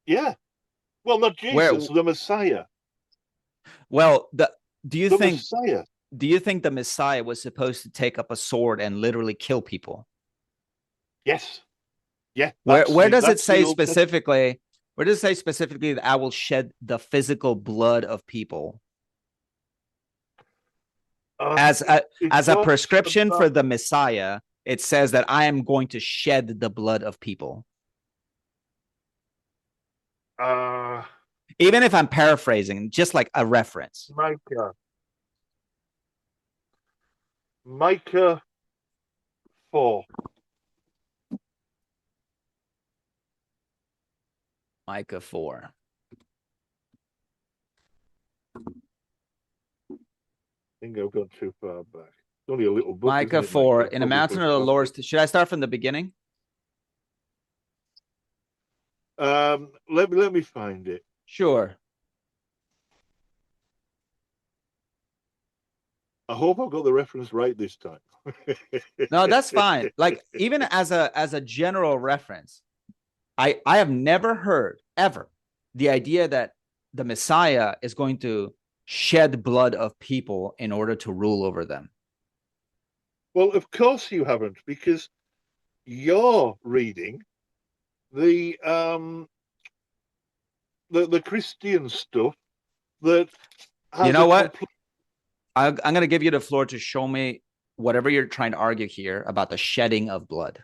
yeah. Well, not Where Jesus, the Messiah. well, Do you The think Messiah. do you think the Messiah was supposed to take up a sword and literally kill people? Yes. Yeah. Where does it That's the say Old Testament. specifically? Where does it say specifically that I will shed the physical blood of people as a It as a talks prescription about for the Messiah? It says that I am going to shed the blood of people. uh Even if I'm paraphrasing, just like a reference. Micah. Micah 4. Micah 4. I think I've gone too far back. It's only a little book, isn't Micah it, 4. Micah? In the Probably for mountain a of the Lord. classic. Should I start from the beginning? Let me find it. Sure. I hope I've got the reference right this time. No, that's fine. Like, even as a general reference, I have never heard ever the idea that the Messiah is going to shed blood of people in order to rule over them. Well, of course you haven't, because you're reading the the Christian stuff that You has know a what? complete. I'm going to give you the floor to show me whatever you're trying to argue here about the shedding of blood.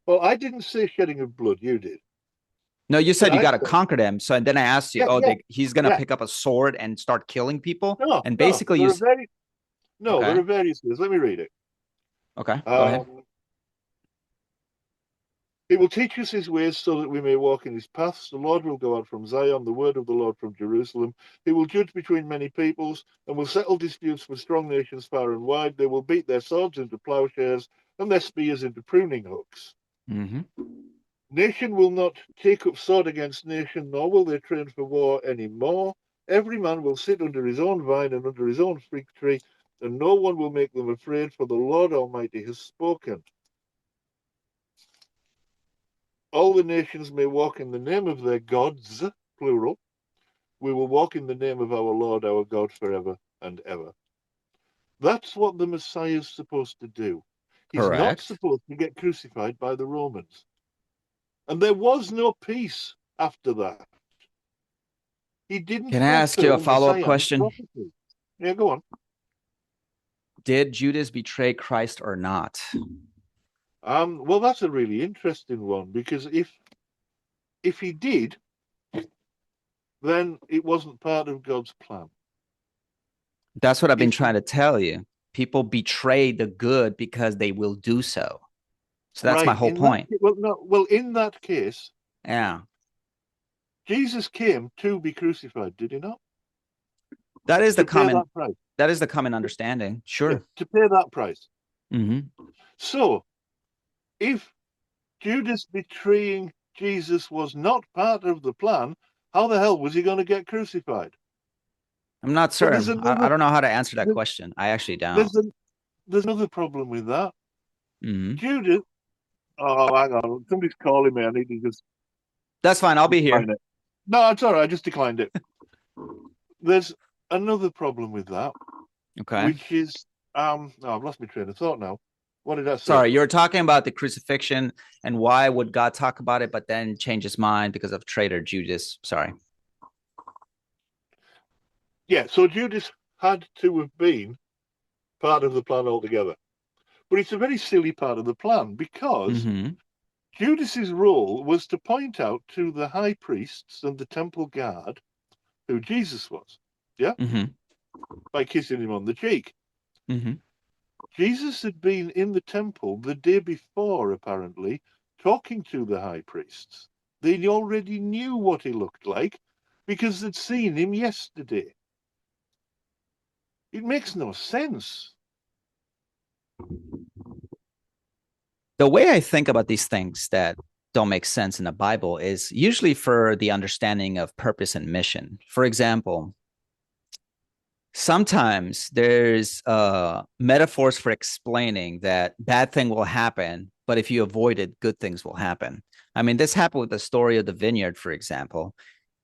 Well, I didn't say shedding of blood. You did. No, you But said you I got to said, conquer them. So and then I asked you, yeah, oh, yeah, he's going to yeah. pick up a sword and start killing people. No, And no. basically, There are very no. There okay, are various ways. Let me read it. okay, go ahead. Um, He will teach us his ways so that we may walk in his paths. The Lord will go out from Zion, the word of the Lord from Jerusalem. He will judge between many peoples and will settle disputes for strong nations far and wide. They will beat their swords into plowshares and their spears into pruning hooks. Mm-hmm. Nation will not take up sword against nation, nor will they train for war any more. Every man will sit under his own vine and under his own fig tree, and no one will make them afraid, for the Lord Almighty has spoken. All the nations may walk in the name of their gods, plural. We will walk in the name of our Lord, our God, forever and ever. That's what the Messiah is supposed to do. He's not Correct. supposed to get crucified by the Romans. And there was no peace after that. He didn't Can I ask you a fulfill follow-up messianic question? prophecy. Yeah, go on. Did Judas betray Christ or not? Well, that's a really interesting one, because if he did, then it wasn't part of God's plan. That's what I've been If trying to tell you. People betray the good because they will do so. So that's my right whole in that point. well, no, well, in that case, Yeah. Jesus came to be crucified, did he not? That is the To pay common that price. understanding. Yeah, Sure. to pay that price. Mm-hmm. So, if Judas betraying Jesus was not part of the plan, how the hell was he going to get crucified? I'm not But there's certain. I another don't know how to answer that question. I actually don't. there's a, there's another problem with that. Mm-hmm. Judas. Oh, hang on. Somebody's calling me. I need to just That's fine. I'll be here. decline it. No, it's all right. I just declined it. There's another problem with that, Okay. which is I've lost my train of thought now. What did I say? Sorry, you're talking about the crucifixion and why would God talk about it, but then change his mind because of traitor Judas. Sorry. Yeah, so Judas had to have been part of the plan altogether. But it's a very silly part of the plan, because Mm-hmm. Judas's role was to point out to the high priests and the temple guard who Jesus was. Yeah? Mm-hmm. By kissing him on the cheek. Mm-hmm. Jesus had been in the temple the day before, apparently, talking to the high priests. They already knew what he looked like because they'd seen him yesterday. It makes no sense. The way I think about these things that don't make sense in the Bible is usually for the understanding of purpose and mission. For example, sometimes there's metaphors for explaining that bad thing will happen but if you avoid it, good things will happen. I mean, this happened with the story of the vineyard, for example.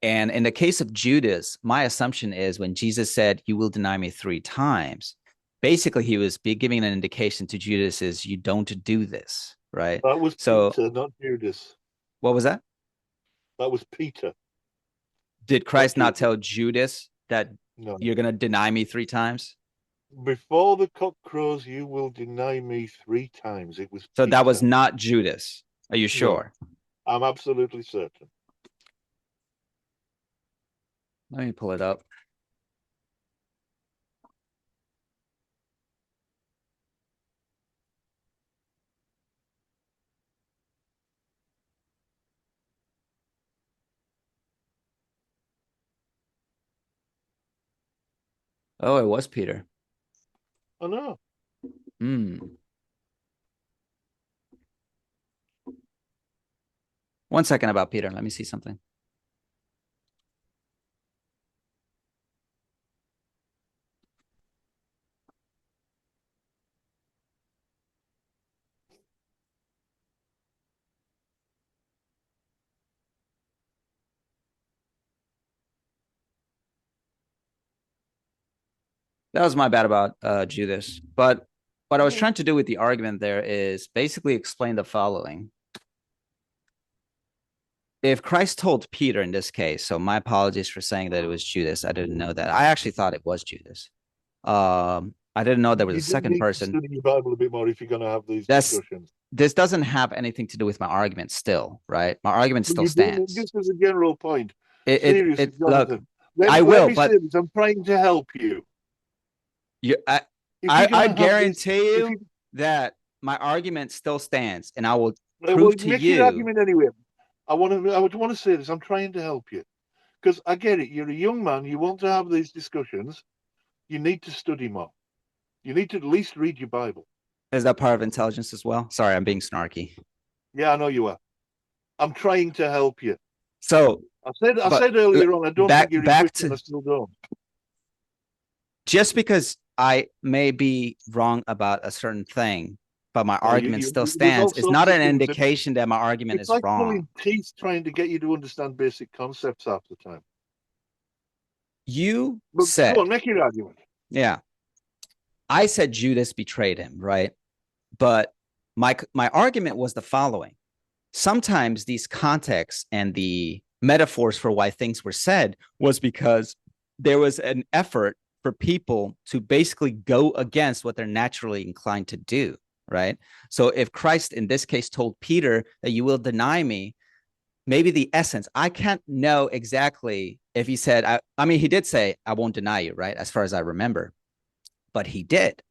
And in the case of Judas, my assumption is when Jesus said, "You will deny me 3 times," basically he was giving an indication to Judas is you don't do this, right? That was So Peter, not Judas. what was that? That was Peter, Did not Christ not Judas. tell Judas that No. you're going to deny me 3 times? Before the cock crows, you will deny me 3 times. It was So Peter. that was not Judas. Are you sure? No, I'm absolutely certain. Let me pull it up. Oh, it was Peter. I know. Hmm. 1 second about Peter. Let me see something. That was my bad about Judas. But what I was trying to do with the argument there is basically explain the following. If Christ told Peter in this case, so my apologies for saying that it was Judas. I didn't know that. I actually thought it was Judas. I didn't know there was You a do second need to person. study your Bible a bit more if you're going to have these That's discussions. this doesn't have anything to do with my argument still, right? My argument But still you do, stands. just as a general point. It Seriously, look, Jonathan, I let will, me say but this. I'm trying to help you. you, If you're going I to have this, guarantee if you you that my argument still stands, and I will well, prove to make your you. argument anyway. I would want to say this. I'm trying to help you because I get it. You're a young man. You want to have these discussions. You need to study more. You need to at least read your Bible. Is that part of intelligence as well? Sorry, I'm being snarky. Yeah, I know you are. I'm trying to help you. So, I but said earlier on, I don't think you're back equipped, and to I still don't. just because I may be wrong about a certain thing, but my No, argument still there's stands, all is sorts not of an things. indication that my argument It's is like wrong. pulling teeth trying to get you to understand basic concepts half the time. You But go on, said, make your argument. yeah, I said Judas betrayed him, right? But my argument was the following. Sometimes these contexts and the metaphors for why things were said was because there was an effort for people to basically go against what they're naturally inclined to do, right? So if Christ in this case told Peter that you will deny me, maybe the essence, I can't know exactly if he said, I mean, he did say, I won't deny you, right? As far as I remember, but he did,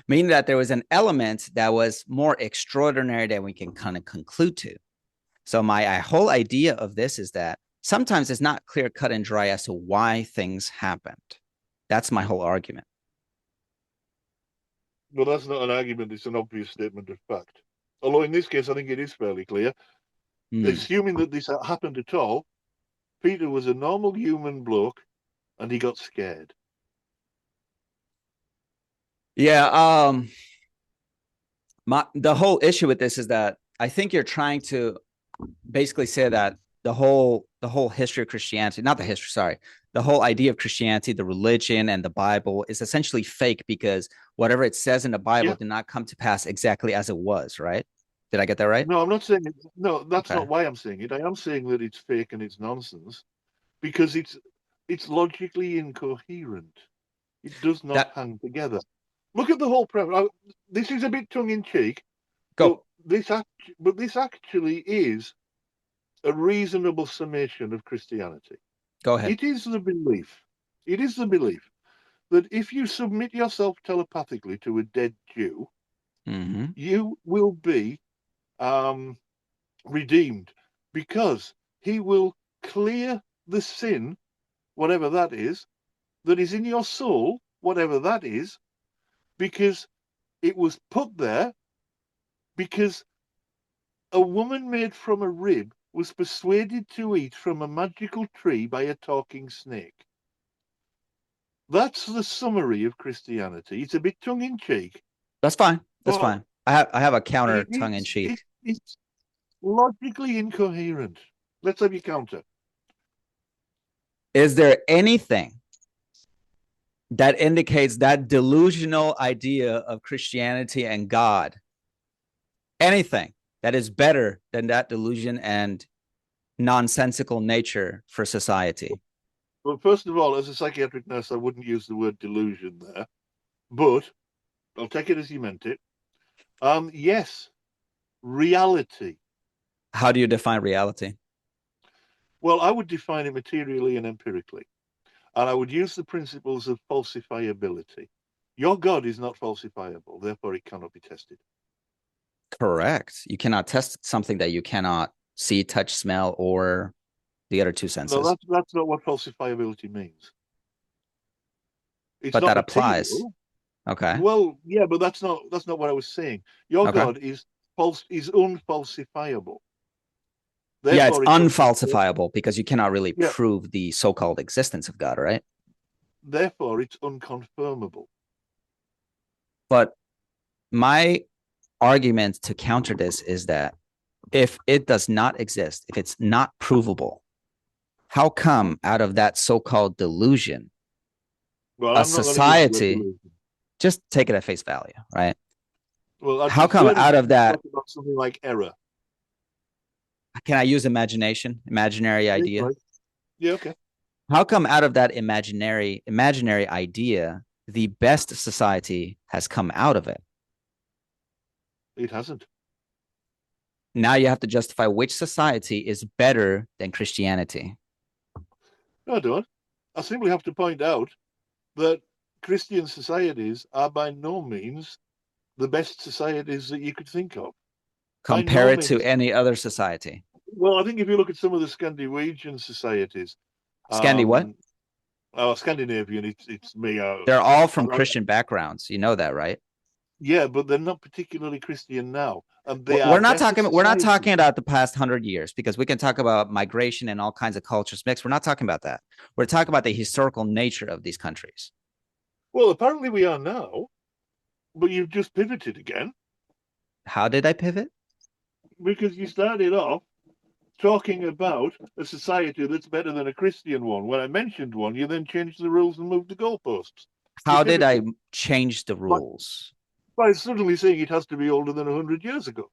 meaning that there was an element that was more extraordinary than we can kind of conclude to. So my whole idea of this is that sometimes it's not clear cut and dry as to why things happened. That's my whole argument. Well, that's not an argument, it's an obvious statement of fact. Although in this case, I think it is fairly clear. Assuming that this happened at all, Peter was a normal human bloke and he got scared. Yeah. The whole issue with this is that I think you're trying to basically say that the whole history of Christianity, not the history, sorry, the whole idea of Christianity, the religion and the Bible is essentially fake because whatever it says in the Bible did not come to pass exactly as it was, right? Did I get that right? No, I'm not saying it. No, that's Okay. not why I'm saying it. I am saying that it's fake and it's nonsense because it's logically incoherent. It does not hang together. Look at the whole premise. This is a bit tongue in cheek, but Go. this actually is a reasonable summation of Christianity. Go ahead. It is the belief. It is the belief that if you submit yourself telepathically to a dead Jew, you will be redeemed because he will clear the sin, whatever that is in your soul, whatever that is, because it was put there because a woman made from a rib was persuaded to eat from a magical tree by a talking snake. That's the summary of Christianity. It's a bit tongue in cheek. That's fine. That's fine. I have a counter It, tongue in cheek. it's logically incoherent. Let's have your counter. Is there anything that indicates that delusional idea of Christianity and God? Anything that is better than that delusion and nonsensical nature for society? Well, first of all, as a psychiatric nurse, I wouldn't use the word delusion there, but I'll take it as you meant it. Yes, reality. How do you define reality? Well, I would define it materially and empirically, and I would use the principles of falsifiability. Your God is not falsifiable, therefore it cannot be tested. Correct. You cannot test something that you cannot see, touch, smell, or the other two No, senses. that's not what falsifiability means. It's But not that applies. material. Okay. Well, yeah, but that's not what I was saying. Your Okay. God is unfalsifiable. Yeah, it's Therefore, it's unfalsifiable because you cannot really yeah. prove the so-called existence of God, right? Therefore, it's unconfirmable. But my argument to counter this is that if it does not exist, if it's not provable, how come out of that so-called delusion, Well, a I'm not going to use the word society, delusion. just take it at face value, right? Well, I'd How come prefer out of that, talk about something like error. can I use imagination, imaginary idea? Right. Yeah, okay. How come out of that imaginary idea, the best society has come out of it? It hasn't. Now you have to justify which society is better than Christianity. No, I don't. I simply have to point out that Christian societies are by no means the best societies that you could think of. By Compare no it to means. any other society. Well, I think if you look at some of the Scandinavian societies, Scandi what? Scandinavian, it's me. They're all from Christian backgrounds. You know that, right? Yeah, but they're not particularly Christian now, and they are We're not better talking. We're not societies. talking about the past 100 years because we can talk about migration and all kinds of cultures mixed. We're not talking about that. We're talking about the historical nature of these countries. Well, apparently we are now, but you've just pivoted again How did I pivot? because you started off talking about a society that's better than a Christian one. When I mentioned one, you then changed the rules and moved the goalposts. How did I change the rules? By suddenly saying it has to be older than 100 years ago.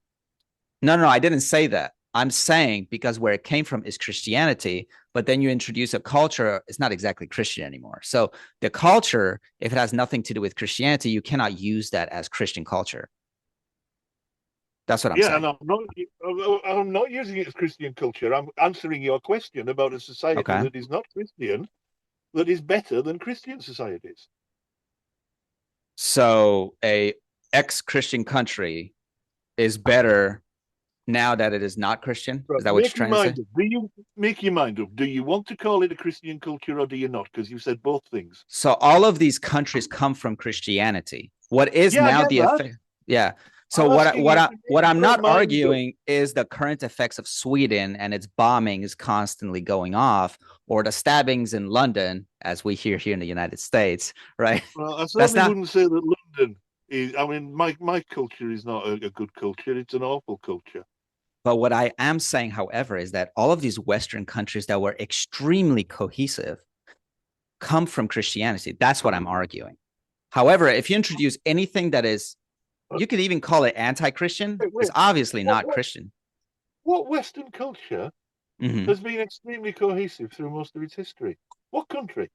No, I didn't say that. I'm saying because where it came from is Christianity, but then you introduce a culture, it's not exactly Christian anymore. So the culture, if it has nothing to do with Christianity, you cannot use that as Christian culture. That's what I'm saying. And I'm not using it as Christian culture. I'm answering your question about a society that is not Christian, that is better than Christian societies. So a ex-Christian country is better now that it is not Christian? Is that what you're trying to say? Do you make your mind up? Do you want to call it a Christian culture or do you not? Because you said both things. So all of these countries come from Christianity. What is now the effect? Yeah. So what I'm not arguing is the current effects of Sweden and its bombing is constantly going off, or the stabbings in London, as we hear here in the United States, right? Well, I certainly wouldn't say that London is. I mean, my culture is not a good culture. It's an awful culture. But what I am saying, however, is that all of these Western countries that were extremely cohesive come from Christianity. That's what I'm arguing. However, if you introduce anything that is, you could even call it anti-Christian, it's obviously not Christian. What Western culture has been extremely cohesive through most of its history? What country?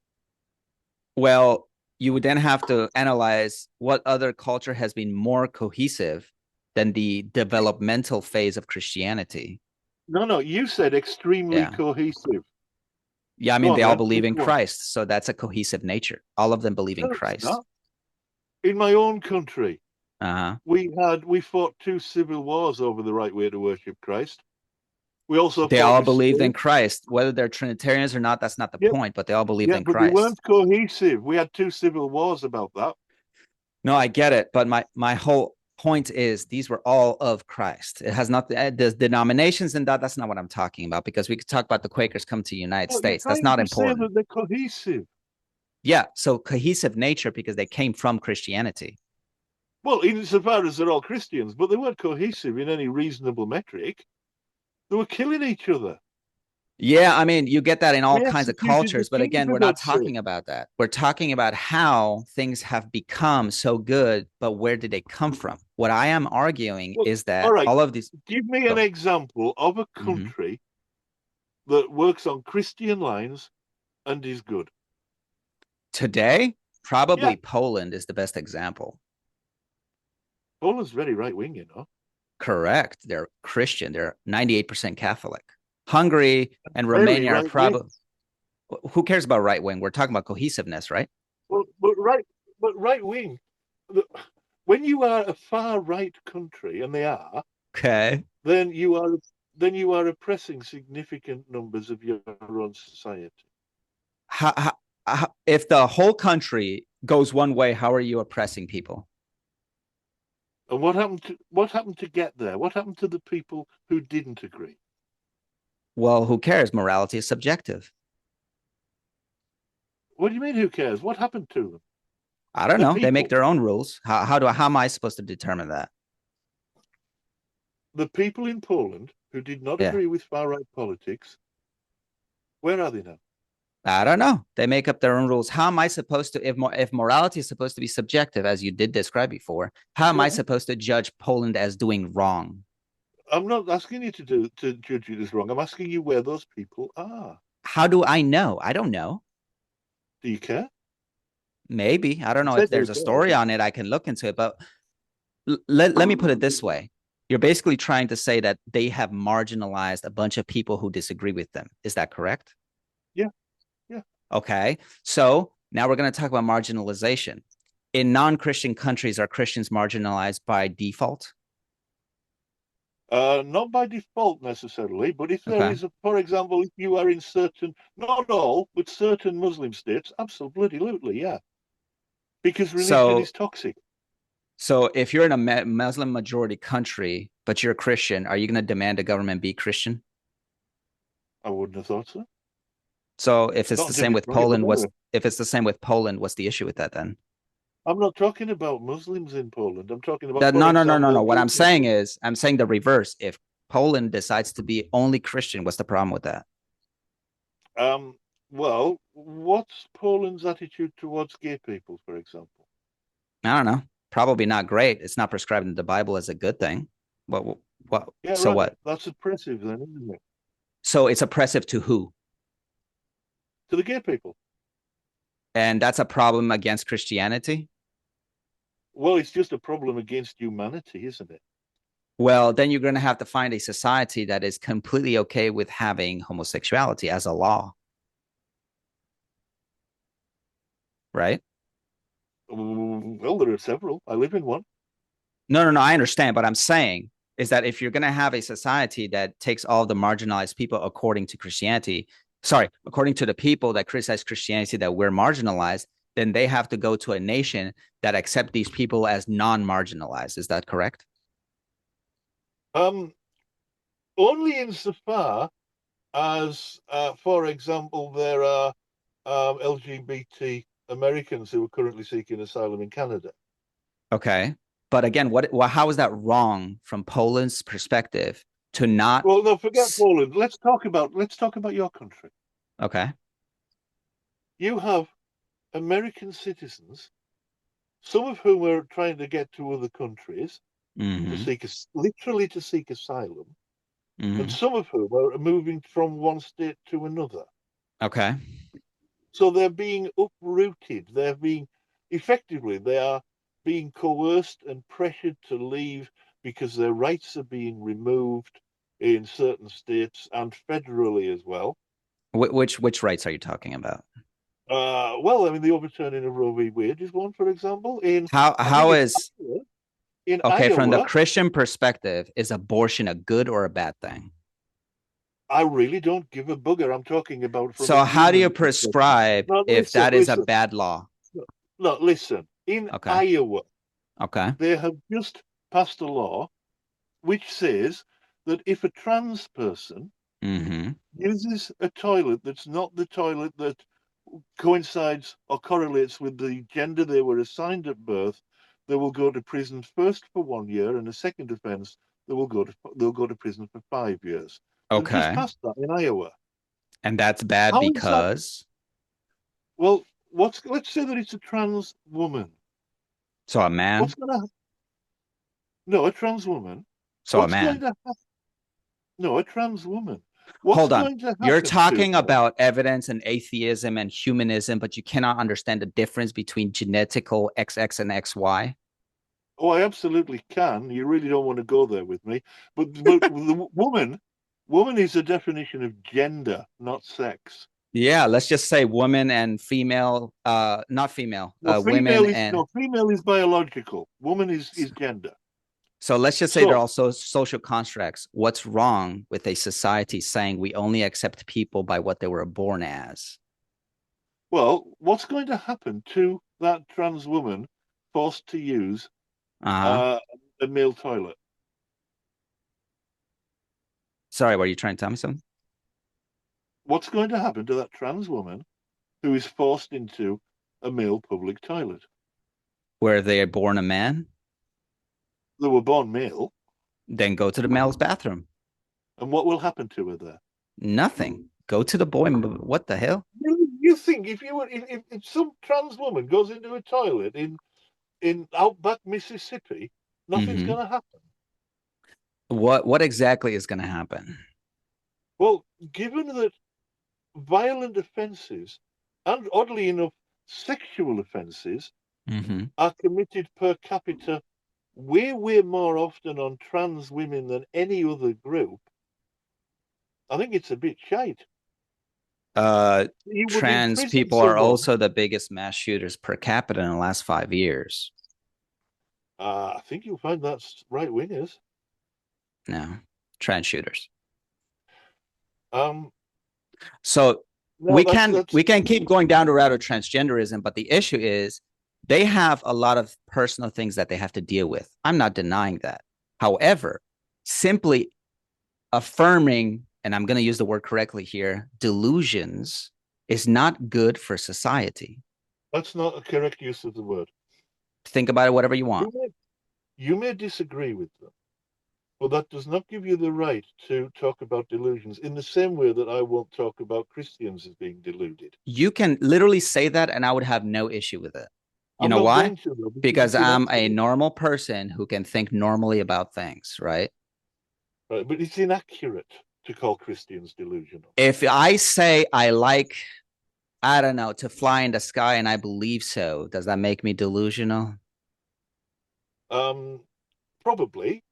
Well, you would then have to analyze what other culture has been more cohesive than the developmental phase of Christianity. No, you said extremely cohesive. Yeah, I mean, they all believe in Christ, so that's a cohesive nature. All of them believe in Christ. In my own country, we fought 2 civil wars over the right way to worship Christ. They all believed in Christ, whether they're Trinitarians or not. That's not the point, but they all believed in Christ. They weren't cohesive. We had 2 civil wars about that. No, I get it, but my whole point is these were all of Christ. It has not the denominations and that's not what I'm talking about, because we could talk about the Quakers come to the United States. That's not important. Say that they're cohesive. Yeah, so cohesive nature because they came from Christianity. Well, insofar as they're all Christians, but they weren't cohesive in any reasonable metric. They were killing each other. Yeah, I mean, you get that in all They kinds of executed the cultures, but king, again, for we're not God's sake. talking about that. We're talking about how things have become so good, but where did they come from? What I am arguing Well, is all that right, all of these give me an go. example of a Mhm. country that works on Christian lines and is good. Today, Yeah, probably Poland is the best example. Poland's very right wing, you know. Correct. They're Christian. They're 98% Catholic. Hungary and Very Romania are right wing. probably, who cares about right wing? We're talking about cohesiveness, right? Well, but right wing. When you are a far right country, and they are, Okay. then you are oppressing significant numbers of your own society. If the whole country goes one way, how are you oppressing people? And what happened to get there? What happened to the people who didn't agree? Well, who cares? Morality is subjective. What do you mean? Who cares? What happened to them? I don't The know. They make people, their own rules. How am I supposed to determine that? the people in Poland who did not Yeah. agree with far right politics. Where are they now? I don't know. They make up their own rules. How am I supposed to, if morality is supposed to be subjective, as you did describe before, how am I Well, supposed to judge Poland as doing wrong? I'm not asking you to judge it as wrong. I'm asking you where those people are. How do I know? I don't know. Do you care? Maybe. I don't You know if said you there's a care. story on it. I can look into it. But let me put it this way. You're basically trying to say that they have marginalized a bunch of people who disagree with them. Is that correct? Yeah, yeah. Okay. So now we're going to talk about marginalization. In non-Christian countries, are Christians marginalized by default? Not by default necessarily, but if there Okay. is for example, if you are in certain, not all, but certain Muslim states, absolutely, yeah, because religion So is toxic. so if you're in a Muslim majority country, but you're a Christian, are you going to demand the government be Christian? I wouldn't have thought so. So if it's the Not same judging with from your Poland, behavior. if it's the same with Poland, what's the issue with that then? I'm not talking about Muslims in Poland. I'm talking about, That for no. example, What I'm saying is, I'm saying the reverse. If Poland decides to be only Christian, what's the problem with that? um, well, what's Poland's attitude towards gay people, for example? I don't know. Probably not great. It's not prescribed in the Bible as a good thing. What? What? Yeah, So right. what? That's oppressive, then, isn't it? So it's oppressive to who? To the gay people. And that's a problem against Christianity. Well, it's just a problem against humanity, isn't it? Well, then you're going to have to find a society that is completely okay with having homosexuality as a law, right? Well, there are several. I live in one. No. I understand, but I'm saying is that if you're going to have a society that takes all the marginalized people according to Christianity, sorry, according to the people that criticize Christianity that we're marginalized, then they have to go to a nation that accept these people as non-marginalized. Is that correct? Um, Only insofar as, for example, there are LGBT Americans who are currently seeking asylum in Canada. Okay. But again, how is that wrong from Poland's perspective to not Well, no, forget Poland. Let's talk about your country. okay. You have American citizens, some of whom are trying to get to other countries to Mm-hmm. literally to seek asylum, and Mm-hmm. some of whom are moving from one state to another. Okay. So they're being uprooted. They are being coerced and pressured to leave because their rights are being removed in certain states and federally as well. Which rights are you talking about? Well, I mean, the overturning of Roe v. Wade is one, for example. I think How it's is in okay from the Iowa. Christian perspective, is abortion a good or a bad thing? I really don't give a booger. I'm talking about from a So how do you human perspective. prescribe No, if listen, that is a listen. bad law? No, listen. In Okay. Iowa, Okay. they have just passed a law which says that if a trans person Mm-hmm. uses a toilet that's not the toilet that coincides or correlates with the gender they were assigned at birth, they will go to prison first for 1 year, and a second offence, they'll go to prison for 5 years. They've just Okay. passed that in Iowa. And that's bad How is that? because Well, let's say that it's a trans woman. so a man, What's going to No, a trans woman. so a What's going man. to happen? No, a trans woman. What's Hold on. going to You're happen to talking her? about evidence and atheism and humanism, but you cannot understand the difference between genetical XX and XY. Oh, I absolutely can. You really don't want to go there with me. But the woman is a definition of gender, not sex. Yeah, let's just say woman and female, not female, No, women and female is biological. Woman is gender. so let's just say they're So, also social constructs. What's wrong with a society saying we only accept people by what they were born as? well, what's going to happen to that trans woman forced to use Uh-huh. uh, a male toilet? Sorry, were you trying to tell me something? What's going to happen to that trans woman who is forced into a male public toilet? Where they are born a man, They were born male, then go to the male's bathroom. and what will happen to her there? Nothing. Go to the boy. What the hell? You think if some trans woman goes into a toilet in outback Mississippi, nothing's Mm-hmm. going to happen? What exactly is going to happen? Well, given that violent offences and, oddly enough, sexual offences Mm-hmm. are committed per capita way more often on trans women than any other group, I think it's a bit shite. You would Trans imprison people are someone. also the biggest mass shooters per capita in the last 5 years. I think you'll find that's right wingers. No, trans shooters. Um, So no, we can keep going down the route of transgenderism, but the issue is they have a lot of personal things that they have to deal with. I'm not denying that. However, simply affirming, and I'm going to use the word correctly here, delusions is not good for society. that's not a correct use of the word. Think about it whatever you want. You may disagree with them, but that does not give you the right to talk about delusions in the same way that I won't talk about Christians as being deluded. You can literally say that, and I would have no issue with it. You I'm know not why? going to, though, because Because it's I'm a inaccurate. normal person who can think normally about things, right? Right? But it's inaccurate to call Christians delusional. If I say I like, I don't know, to fly in the sky and I believe so, does that make me delusional? Um, Probably.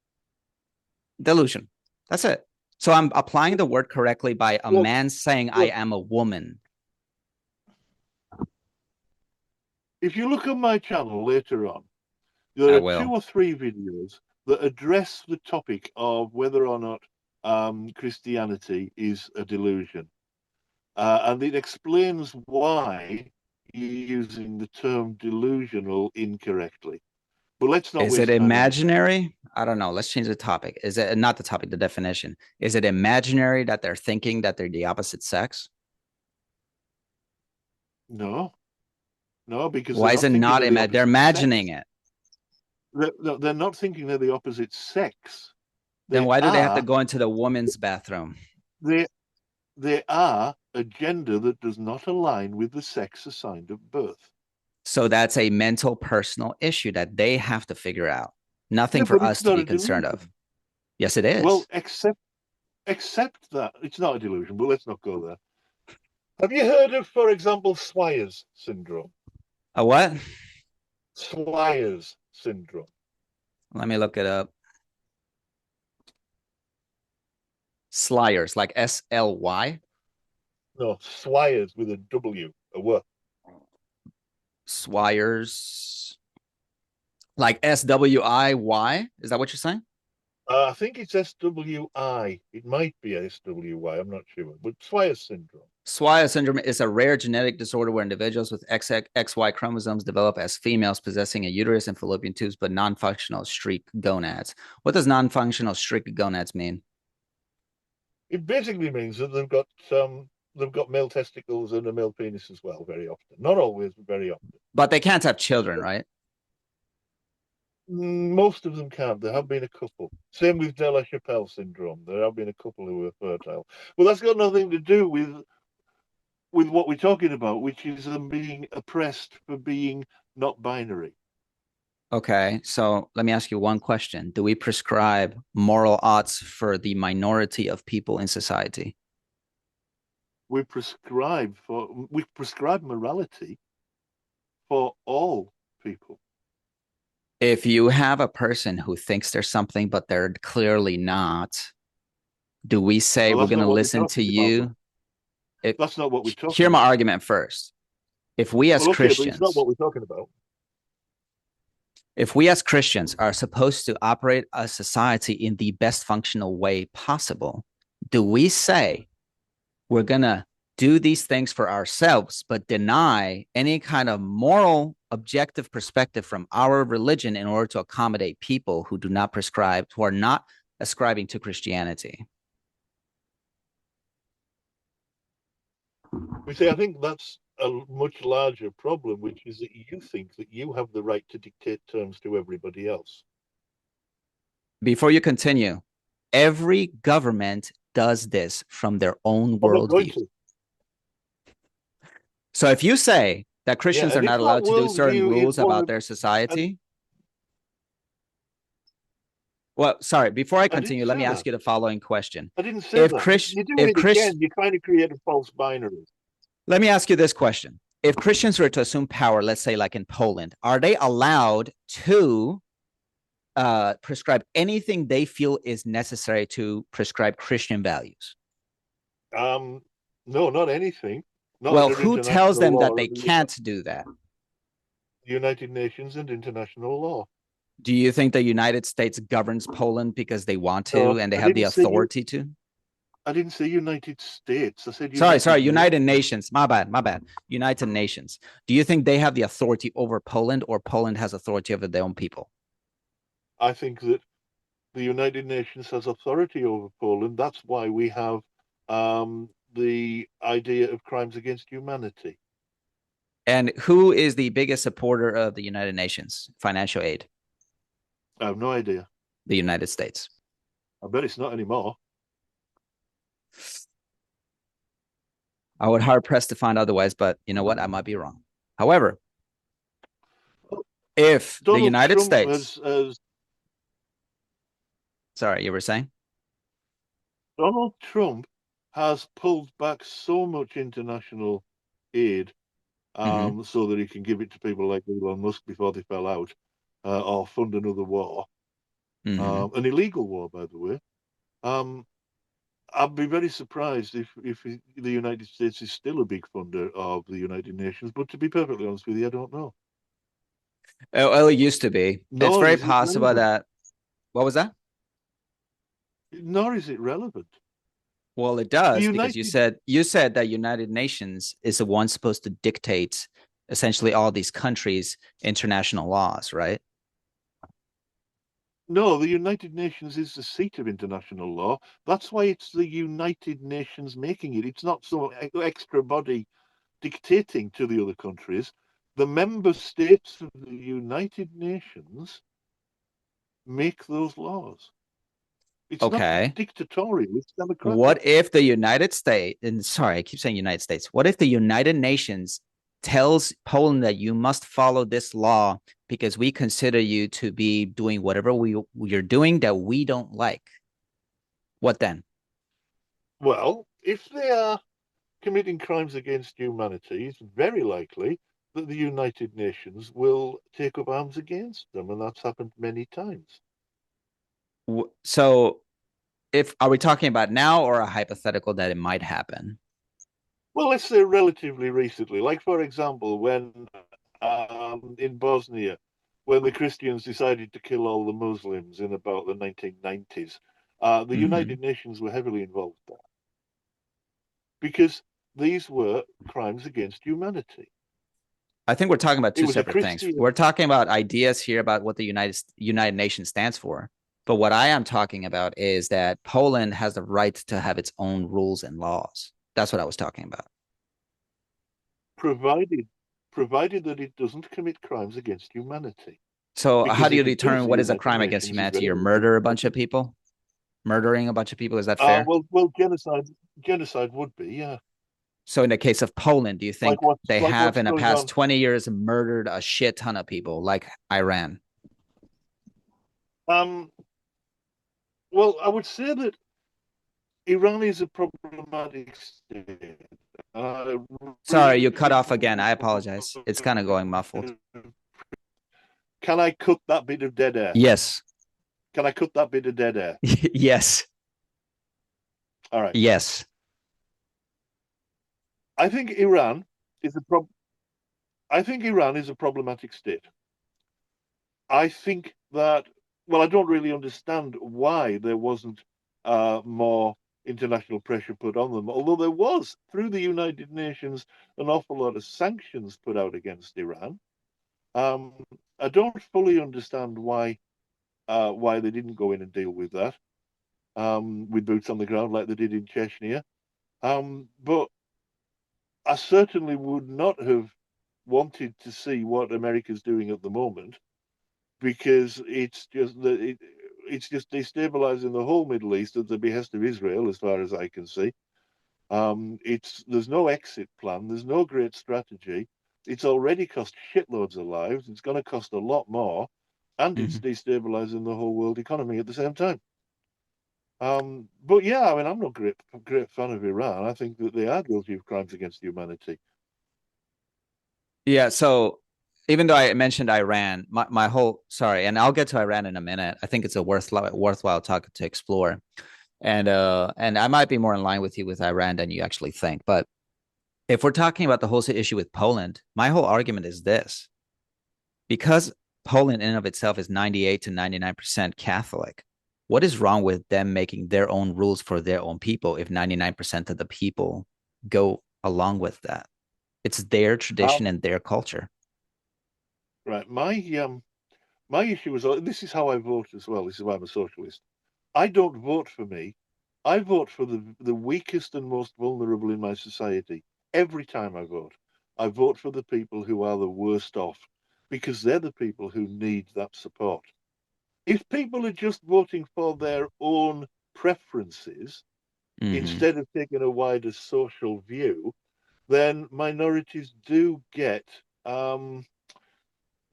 Delusion. That's it. So I'm applying the word correctly by a Look, man saying I look, am a woman. if you look on my channel later on, there I are two will. or three videos that address the topic of whether or not Christianity is a delusion. And it explains why you're using the term delusional incorrectly. But let's not Is it waste time on this. imaginary? I don't know. Let's change the topic. Is it not the topic, the definition? Is it imaginary that they're thinking that they're the opposite sex? No, no, because they're Why is not it thinking not? they're the They're opposite imagining sex. it. They're not thinking they're the opposite sex. Then They why do they have to are go into the woman's bathroom? they they are a gender that does not align with the sex assigned at birth. So that's a mental, personal issue that they have to figure out. Yeah, Nothing for but us it's to not be a concerned of. delusion. Yes, it Well, is. except that it's not a delusion, but let's not go there. Have you heard of, for example, Swyer's syndrome? A what? Swyer's syndrome. Let me look it up. Slyers, like SLY. No, Swyer's with a W, a W. Swyers, like SWIY. Is that what you're saying? I think it's SWI. It might be SWY. I'm not sure. But Swyer's syndrome. Swyer syndrome is a rare genetic disorder where individuals with XY chromosomes develop as females possessing a uterus and fallopian tubes, but non-functional streak gonads. What does non-functional streak gonads mean? It basically means that they've got male testicles and a male penis as well, very often. Not always, but very often. But they can't have children, right? Most of them can't. There have been a couple. Same with De La Chapelle syndrome. There have been a couple who were fertile. Well, that's got nothing to do with what we're talking about, which is them being oppressed for being not binary. Okay, so let me ask you one question. Do we prescribe moral odds for the minority of people in society? We prescribe morality for all people. If you have a person who thinks there's something, but they're clearly not, do we say Well, we're that's going not to what we're listen to talking about, though. you? It, That's not what we're Hear talking my about. argument first. If we as Well, okay, but it's not Christians, what we're talking about. if we as Christians are supposed to operate a society in the best functional way possible, do we say we're going to do these things for ourselves, but deny any kind of moral, objective perspective from our religion in order to accommodate people who do not prescribe, who are not ascribing to Christianity? We say, I think that's a much larger problem, which is that you think that you have the right to dictate terms to everybody else. Before you continue, every government does this from their own I'm not going worldview. to. So if you say that Yeah, Christians are and if not that allowed to do certain worldview is rules one about of, their and society, well, sorry, before I I didn't continue, let me say ask that. you the following question. I didn't say If that. Chris, You're doing if it Chris, again. You're trying to create a false binary. let me ask you this question. If Christians were to assume power, let's say like in Poland, are they allowed to prescribe anything they feel is necessary to prescribe Christian values? Um, no, not anything. Not Well, under who tells international them law that or they can't do that? the United Nations and international law. Do you think the United States governs Poland because they want No, to and they have the authority to? I didn't say United States. I said Sorry, United United Nations. Nations. My bad. United Nations. Do you think they have the authority over Poland or Poland has authority over their own people? I think that the United Nations has authority over Poland. That's why we have the idea of crimes against humanity. And who is the biggest supporter of the United Nations financial aid? I have no idea. The United States. I bet it's not anymore. I would hard pressed to find otherwise, but you know what? I might be wrong. However, if the Donald United Trump States, sorry, you were saying? Donald Trump has pulled back so much international aid Mm-hmm. so that he can give it to people like Elon Musk before they fell out, or fund another war, Mm-hmm. an illegal war, by the way. Um, I'd be very surprised if the United States is still a big funder of the United Nations. But to be perfectly honest with you, I don't know. Well, it used to be. It's Nor very is it possible relevant. that, what was that? Nor is it relevant. Well, it The does because United, you said that United Nations is the one supposed to dictate essentially all these countries' international laws, right? no, the United Nations is the seat of international law. That's why it's the United Nations making it. It's not some extra body dictating to the other countries. The member states of the United Nations make those laws. It's not Okay. dictatorial, it's democratic. What if the United States, and sorry, I keep saying United States, what if the United Nations tells Poland that you must follow this law because we consider you to be doing whatever you're doing that we don't like? What then? Well, if they are committing crimes against humanity, it's very likely that the United Nations will take up arms against them, and that's happened many times. So, if are we talking about now or a hypothetical that it might happen? Well, let's say relatively recently, like for example, when in Bosnia, when the Christians decided to kill all the Muslims in about the 1990s, the Mm-hmm. United Nations were heavily involved there because these were crimes against humanity. I think we're talking about It two was a separate things. Christian. We're talking about ideas here about what the United Nations stands for. But what I am talking about is that Poland has the right to have its own rules and laws. That's what I was talking about. provided provided that it doesn't commit crimes against humanity. So how because do you if it does, determine the what is a United crime against Nations is humanity? Or very murder a bunch of people? Murdering a bunch of people, is that fair? well, genocide would be, yeah. So in the case of Poland, do you think they Like have what's in the going past on. 20 years murdered a shit ton of people like Iran? Um, well, I would say that Iran is a problematic state. I Sorry, you cut really off again. I apologize. It's kind of going muffled. Can I cut that bit of dead air? Yes. Can I cut that bit of dead air? Yes. All right. Yes. I think Iran is a prob I think Iran is a problematic state. I think that, well, I don't really understand why there wasn't more international pressure put on them, although there was, through the United Nations, an awful lot of sanctions put out against Iran. Um, I don't fully understand why they didn't go in and deal with that with boots on the ground like they did in Chechnya. But I certainly would not have wanted to see what America's doing at the moment because it's just destabilizing the whole Middle East at the behest of Israel, as far as I can see. It's There's no exit plan, there's no great strategy. It's already cost shitloads of lives. It's going to cost a lot more, and it's Mhm. destabilizing the whole world economy at the same time. But yeah, I mean, I'm not great fan of Iran. I think that they are guilty of crimes against humanity. Yeah. So even though I mentioned Iran, my whole sorry, and I'll get to Iran in a minute. I think it's a worthwhile topic to explore. And I might be more in line with you with Iran than you actually think. But if we're talking about the whole issue with Poland, my whole argument is this: because Poland in and of itself is 98 to 99% Catholic, what is wrong with them making their own rules for their own people if 99% of the people go along with that? It's their tradition Um, and their culture. right. My issue is this is how I vote as well. This is why I'm a socialist. I don't vote for me. I vote for the weakest and most vulnerable in my society. Every time I vote for the people who are the worst off because they're the people who need that support. If people are just voting for their own preferences Mm-hmm. instead of taking a wider social view, then minorities um,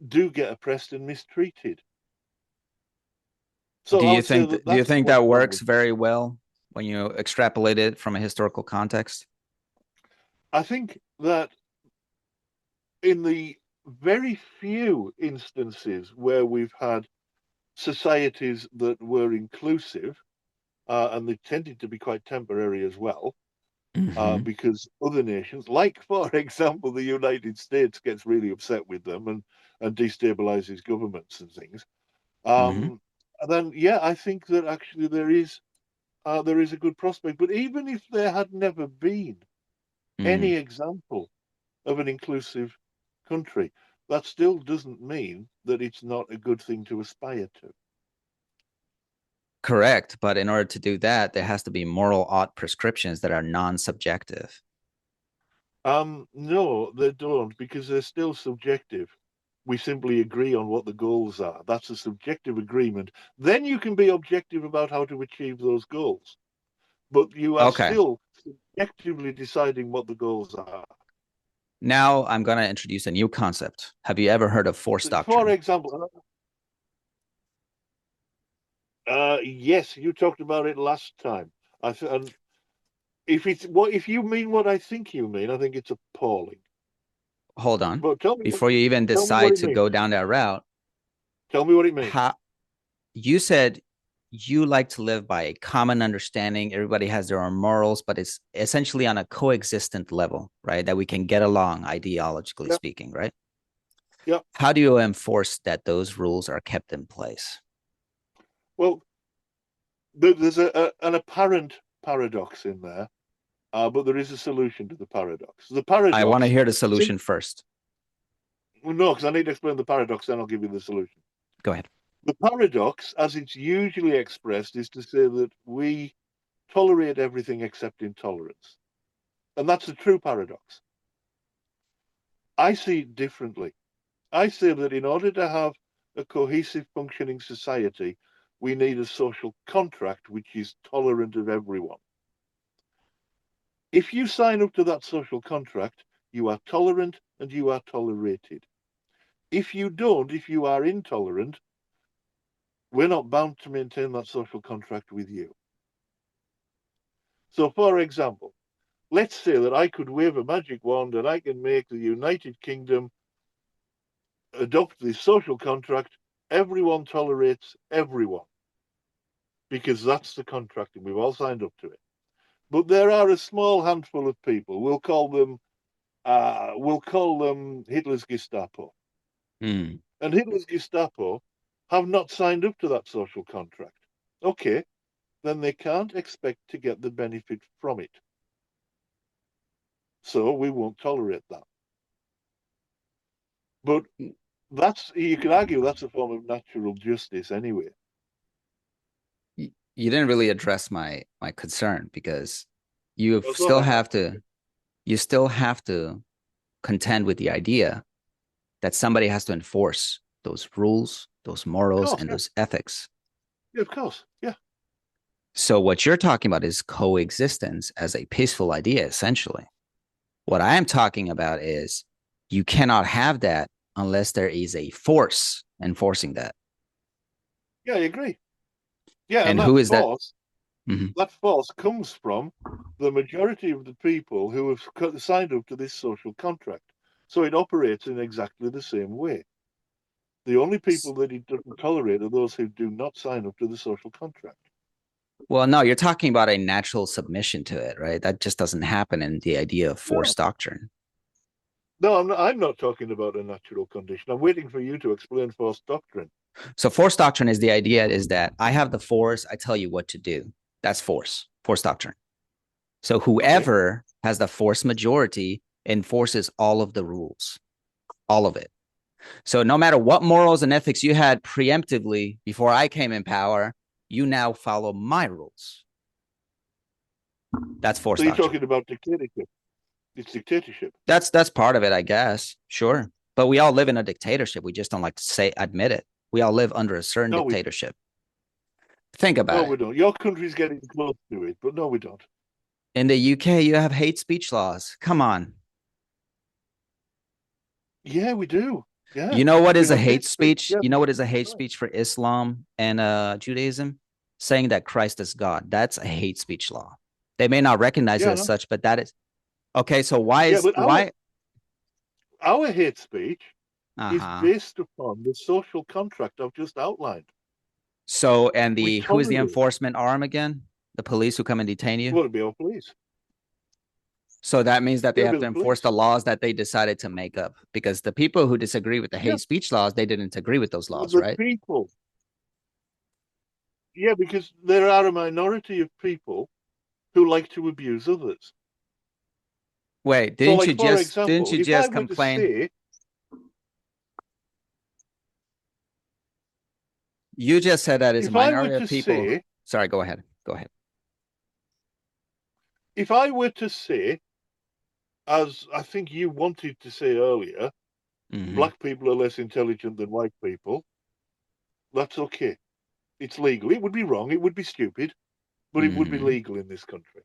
do get oppressed and mistreated. So I would say that Do you that's think what's that wrong works with very well when you extrapolate it from a historical context? I think that in the very few instances where we've had societies that were inclusive, and they tended to be quite temporary as well, Mm-hmm. because other nations, like for example the United States, gets really upset with them and destabilizes governments and things. Mm-hmm. And then yeah, I think that actually there is a good prospect. But even if there had never been Mm-hmm. any example of an inclusive country, that still doesn't mean that it's not a good thing to aspire to. Correct. But in order to do that, there has to be moral ought prescriptions that are non-subjective. No, they don't, because they're still subjective. We simply agree on what the goals are. That's a subjective agreement. Then you can be objective about how to achieve those goals. But you are Okay. still subjectively deciding what the goals are. Now I'm going to introduce a new concept. Have you ever heard of force For doctrine? example, yes, you talked about it last time. And if you mean what I think you mean, I think it's appalling. Hold on. But Before you even tell me what decide it to go means. down that route, Tell me what it means. how you said you like to live by a common understanding. Everybody has their own morals, but it's essentially on a coexistent level, right? That we can get along ideologically Yeah, speaking, right? yeah. How do you enforce that those rules are kept in place? Well, there's an apparent paradox in there, but there is a solution to the paradox. The I want to paradox, hear the see, solution first. well, no, because I need to explain the paradox, then I'll give you the solution. Go ahead. The paradox, as it's usually expressed, is to say that we tolerate everything except intolerance. And that's a true paradox. I see it differently. I say that in order to have a cohesive functioning society, we need a social contract which is tolerant of everyone. If you sign up to that social contract, you are tolerant and you are tolerated. If you don't, if you are intolerant, we're not bound to maintain that social contract with you. So, for example, let's say that I could wave a magic wand and I can make the United Kingdom adopt this social contract. Everyone tolerates everyone because that's the contract and we've all signed up to it. But there are a small handful of people. We'll call them Hitler's Gestapo. Mm. And Hitler's Gestapo have not signed up to that social contract. Okay, then they can't expect to get the benefit from it. So we won't tolerate that. But you can argue that's a form of natural justice anyway. You didn't really address my concern because you Oh, still have to contend with the idea that somebody has to enforce those rules, those morals, course, and yeah. those ethics. Yeah, of course, yeah. So what you're talking about is coexistence as a peaceful idea, essentially. What I am talking about is you cannot have that unless there is a force enforcing that. Yeah, I agree. Yeah, And that who is that? force, Mm-hmm. that force comes from the majority of the people who have signed up to this social contract. So it operates in exactly the same way. The only people that it doesn't tolerate are those who do not sign up to the social contract. Well, no, you're talking about a natural submission to it, right? That just doesn't happen in the idea of force doctrine. No, I'm not talking about a natural condition. I'm waiting for you to explain force doctrine. So force doctrine is the idea is that I have the force, I tell you what to do. That's force doctrine. So whoever has the force majority enforces all of the rules, all of it. So no matter what morals and ethics you had preemptively before I came in power, you now follow my rules. That's force doctrine. So you're talking about dictatorship. It's dictatorship. That's part of it, I guess. Sure. But we all live in a dictatorship. We just don't like to admit it. We all live under a certain dictatorship. Think about it. No, we don't. Your country's getting close to it, but no, we don't. In the UK, you have hate speech laws. Come on. Yeah, we do. Yeah. You know what is a hate speech? Yeah. You know what is a hate speech for Islam and Judaism? Saying that Christ is God. That's a hate speech law. They may not recognize it as such, but that is okay. So why our hate speech is based upon the social contract I've just outlined. So and who is the enforcement arm again? The police who come and detain you? Well, it'd be our police. So that means that they have to enforce the laws that they decided to make up, because the people who disagree with the hate speech laws, they didn't agree with those laws, right? People. Yeah, because there are a minority of people who like to abuse others. Wait, didn't you just complain? You just said that it's a minority of people. Sorry, go ahead. If I were to say, as I think you wanted to say earlier, black people are less intelligent than white people, that's okay. It's legal. It would be wrong. It would be stupid, but it would be legal in this country.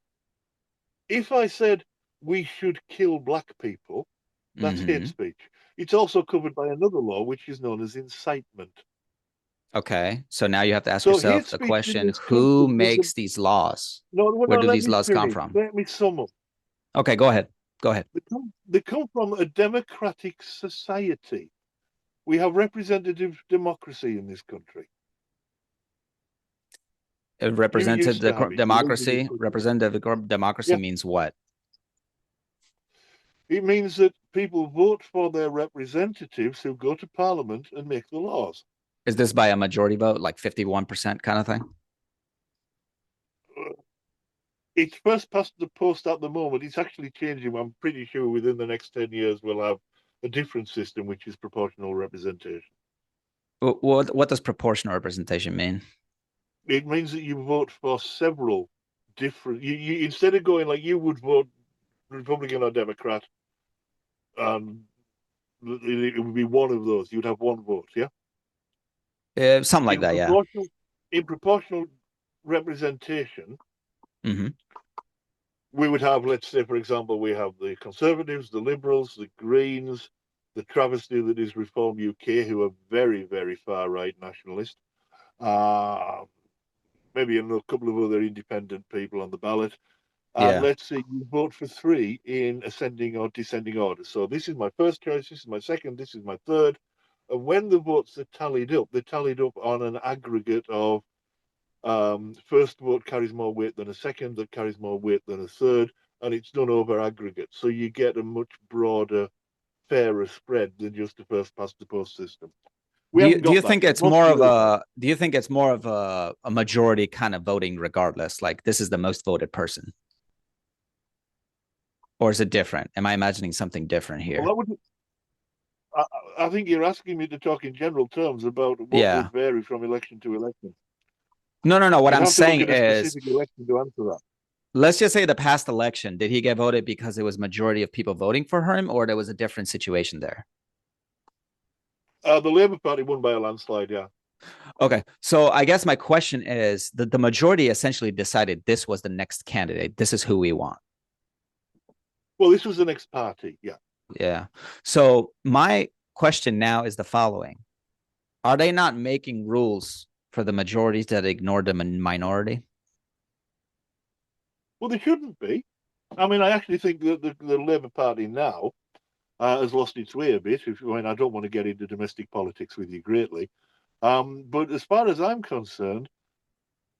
If I said we should kill black people, that's hate speech. It's also covered by another law, which is known as incitement. Okay, so now you have to ask yourself the question: who makes these laws? Where do these laws come from? Let me sum up. Okay, go ahead. They come from a democratic society. We have representative democracy in this country. Representative democracy means what? It means that people vote for their representatives who go to parliament and make the laws. Is this by a majority vote, like 51% kind of thing? It's first past the post at the moment. It's actually changing. I'm pretty sure within the next 10 years we'll have a different system, which is proportional representation. What does proportional representation mean? It means that you vote for several different. You instead of going like you would vote Republican or Democrat, it would be one of those. You'd have one vote, yeah. Something like that, yeah. In proportional representation, Hmm. we would have, let's say, for example, we have the Conservatives, the Liberals, the Greens, the travesty that is Reform UK, who are very, very far right nationalist. Uh, maybe a couple of other independent people on the ballot. And Yeah. let's say you vote for three in ascending or descending order. So this is my first choice, this is my second, this is my third. And when the votes are tallied up, they're tallied up on an aggregate of first vote carries more weight than a second, that carries more weight than a third, and it's done over aggregate. So you get a much broader, fairer spread than just a first past the post system. We haven't Do you got that think yet. it's Most more of of Europe have. a do you think it's more of a majority kind of voting regardless? Like this is the most voted person. Or is it different? Am I imagining something different Well, here? that would I, I think you're asking me to talk in general terms about what Yeah. would vary from election to election. No, no, no. What You'd I'm have to look saying at a is, specific election to answer that. let's just say the past election, did he get voted because it was majority of people voting for him, or there was a different situation there? The Labour Party won by a landslide, yeah. Okay. So I guess my question is the majority essentially decided this was the next candidate. This is who we want. Well, this was the next party, yeah. Yeah. So my question now is the following. Are they not making rules for the majorities that ignore the minority? Well, they shouldn't be. I mean, I actually think that the Labour Party now has lost its way a bit. I mean, I don't want to get into domestic politics with you greatly. But as far as I'm concerned,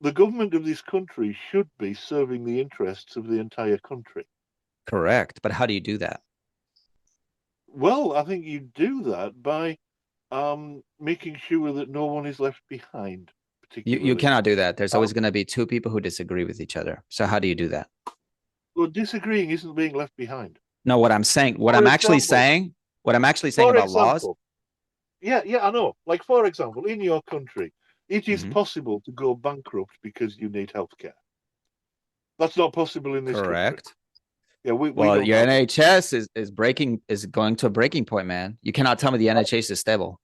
the government of this country should be serving the interests of the entire country. Correct. But how do you do that? Well, I think you do that by making sure that no one is left behind, You particularly. cannot do that. There's always Um, going to be two people who disagree with each other. So how do you do that? well, disagreeing isn't being left behind. No, what I'm saying, For example, what I'm actually saying for about laws. example, yeah, I know. Like, for example, in your country, it is Mhm. possible to go bankrupt because you need healthcare. That's not possible in this country. Correct. Yeah, we Well, don't your have that. NHS is going to a breaking point, man. You cannot tell me the NHS is stable.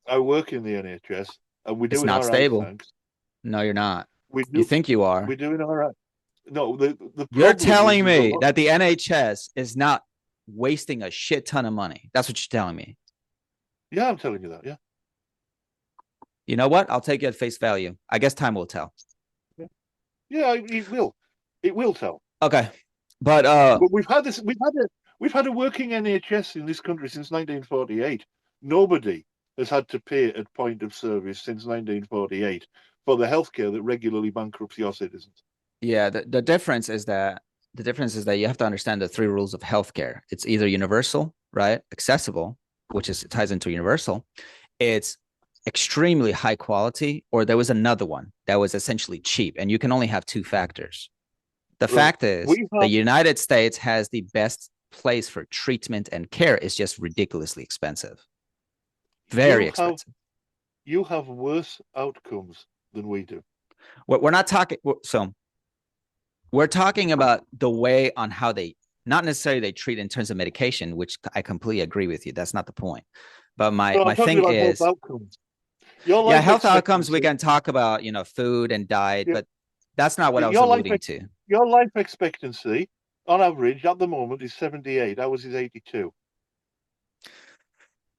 I work in the NHS and we're It's doing not all right, stable. thanks. No, you're not. We You do, think you are. we're doing all right. No, the You're problem is telling there's a me lot. that the NHS is not wasting a shit ton of money. That's what you're telling me. Yeah, I'm telling you that. Yeah, You know what? I'll take you at face value. I guess time will tell. yeah, yeah. It will. It will tell. Okay. But But we've had this. We've had a working NHS in this country since 1948. Nobody has had to pay at point of service since 1948 for the healthcare that regularly bankrupts your citizens. yeah, the difference is that you have to understand the three rules of healthcare. It's either universal, right? Accessible, which is it ties into universal. It's extremely high quality, or there was another one that was essentially cheap. And you can only have two factors. The Right. fact is We the have United States has the best place for treatment and care. It's just ridiculously expensive. Very you have expensive. you have worse outcomes than we do. We're not talking so we're talking about the way on how they not necessarily they treat in terms of medication, which I completely agree with you. That's not the point. But my No, I'm my talking thing about health is, outcomes. Your yeah, life health outcomes we expectancy. can talk about, food and diet, Yeah, but that's not what I was your life alluding to. your life expectancy on average at the moment is 78. Ours is 82.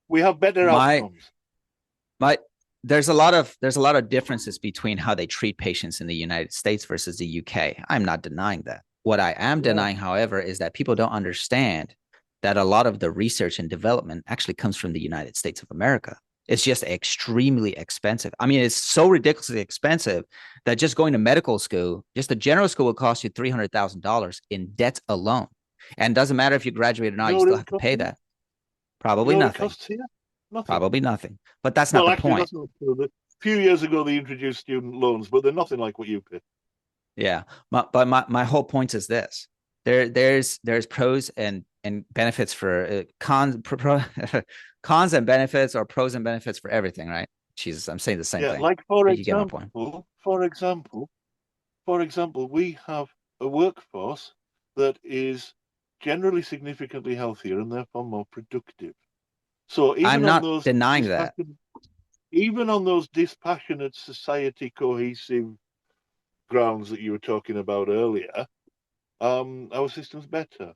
We have better My outcomes. my there's a lot of differences between how they treat patients in the United States versus the UK. I'm not denying that. What I am Yeah. denying, however, is that people don't understand that a lot of the research and development actually comes from the United States of America. It's just extremely expensive. I mean, it's so ridiculously expensive that just going to medical school, just a general school, will cost you $300,000 in debt alone. And it doesn't matter if you graduate or You not, know you what still it have to costs pay here? that. You Probably know what it nothing. costs here? Nothing. Probably nothing. But that's not Well, the actually, point. that's not true. A few years ago, they introduced student loans, but they're nothing like what you pay. Yeah. But my whole point is this. There's pros and benefits for cons and benefits, or pros and benefits for everything, right? Jesus, I'm saying the same Yeah, thing. like But you get my point. for example, we have a workforce that is generally significantly healthier and therefore more productive. So I'm even on not those denying that. dispassionate, even on those dispassionate society cohesive grounds that you were talking about earlier, our system's better.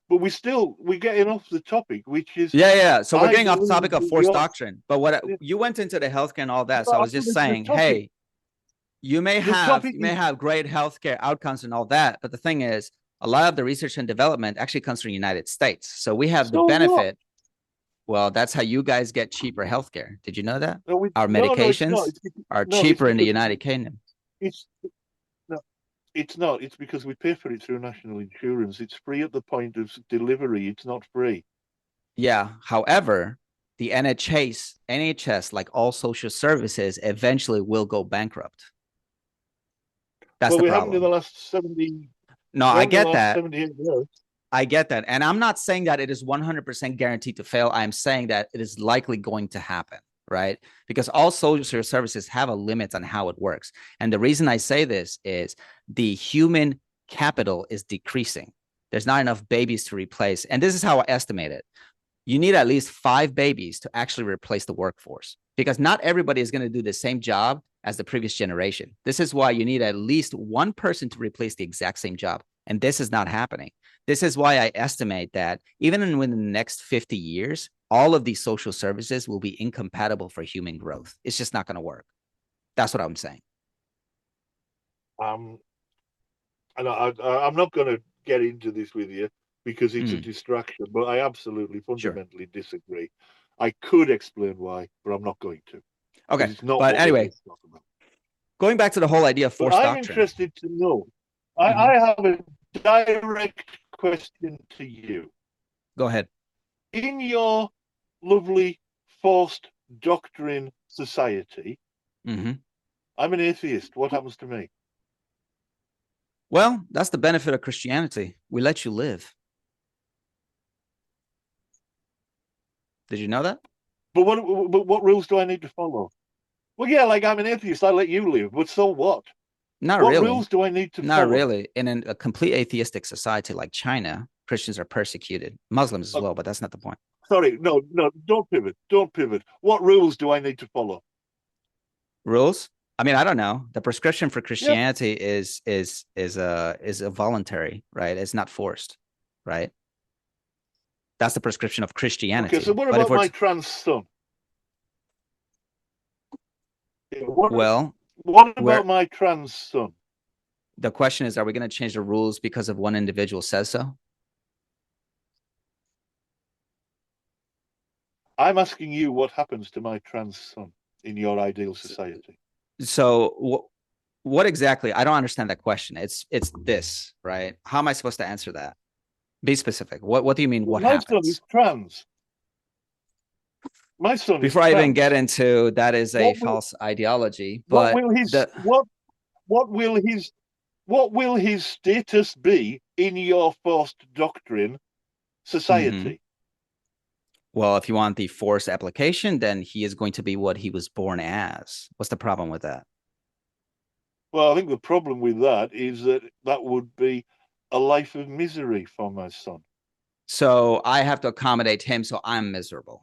But we're getting off the topic, which is Yeah. So we're I getting off the believe topic of that forced doctrine. But what you went into the healthcare and all that. So I was just saying, hey, you may have great healthcare outcomes and all that, but the thing is, a lot of the research and development actually comes from the United States. So we have the benefit. Well, that's how you guys get cheaper healthcare. Did you know that? Our medications are cheaper in the United Kingdom. It's not. It's because we pay for it through national insurance. It's free at the point of delivery. It's not free. Yeah. However, the NHS, like all social services, eventually will go bankrupt. That's the problem. We haven't in the last 70. No, I get that. 78 years. I get that. And I'm not saying that it is 100% guaranteed to fail. I'm saying that it is likely going to happen, right? Because all social services have a limit on how it works. And the reason I say this is the human capital is decreasing. There's not enough babies to replace. And this is how I estimate it. You need at least 5 babies to actually replace the workforce, because not everybody is going to do the same job as the previous generation. This is why you need at least 1 person to replace the exact same job. And this is not happening. This is why I estimate that even within the next 50 years, all of these social services will be incompatible for human growth. It's just not going to work. That's what I'm saying. And I'm not going to get into this with you because it's a distraction, but I absolutely fundamentally disagree. I could explain why, but I'm not going to. Okay. It's not but anyway, going back to the whole idea of forced doctrine. I'm interested to know. I have a direct question to you. Go ahead. In your lovely forced doctrine society, I'm an atheist. What happens to me? Well, that's the benefit of Christianity. We let you live. Did you know that? But what rules do I need to follow? Well, yeah, like I'm an atheist. I let you live. But so what? Not really. What rules do I need to follow? Not really. In a complete atheistic society like China, Christians are persecuted. Muslims as well, but that's not the point. Sorry, no, don't pivot. Don't pivot. What rules do I need to follow? Rules? I mean, I don't know. The prescription for Christianity is a voluntary, right? It's not forced, right? That's the prescription of Christianity. Okay, so what about my trans son? What about my trans son? The question is, are we going to change the rules because of one individual says so? I'm asking you what happens to my trans son in your ideal society. So what exactly? I don't understand that question. It's this, right? How am I supposed to answer that? Be specific. What do you mean? What happens? My son is trans. My son. Before I even get into that, is a false ideology. But what will his status be in your forced doctrine society? Well, if you want the forced application, then he is going to be what he was born as. What's the problem with that? Well, I think the problem with that is that would be a life of misery for my son. So I have to accommodate him, so I'm miserable.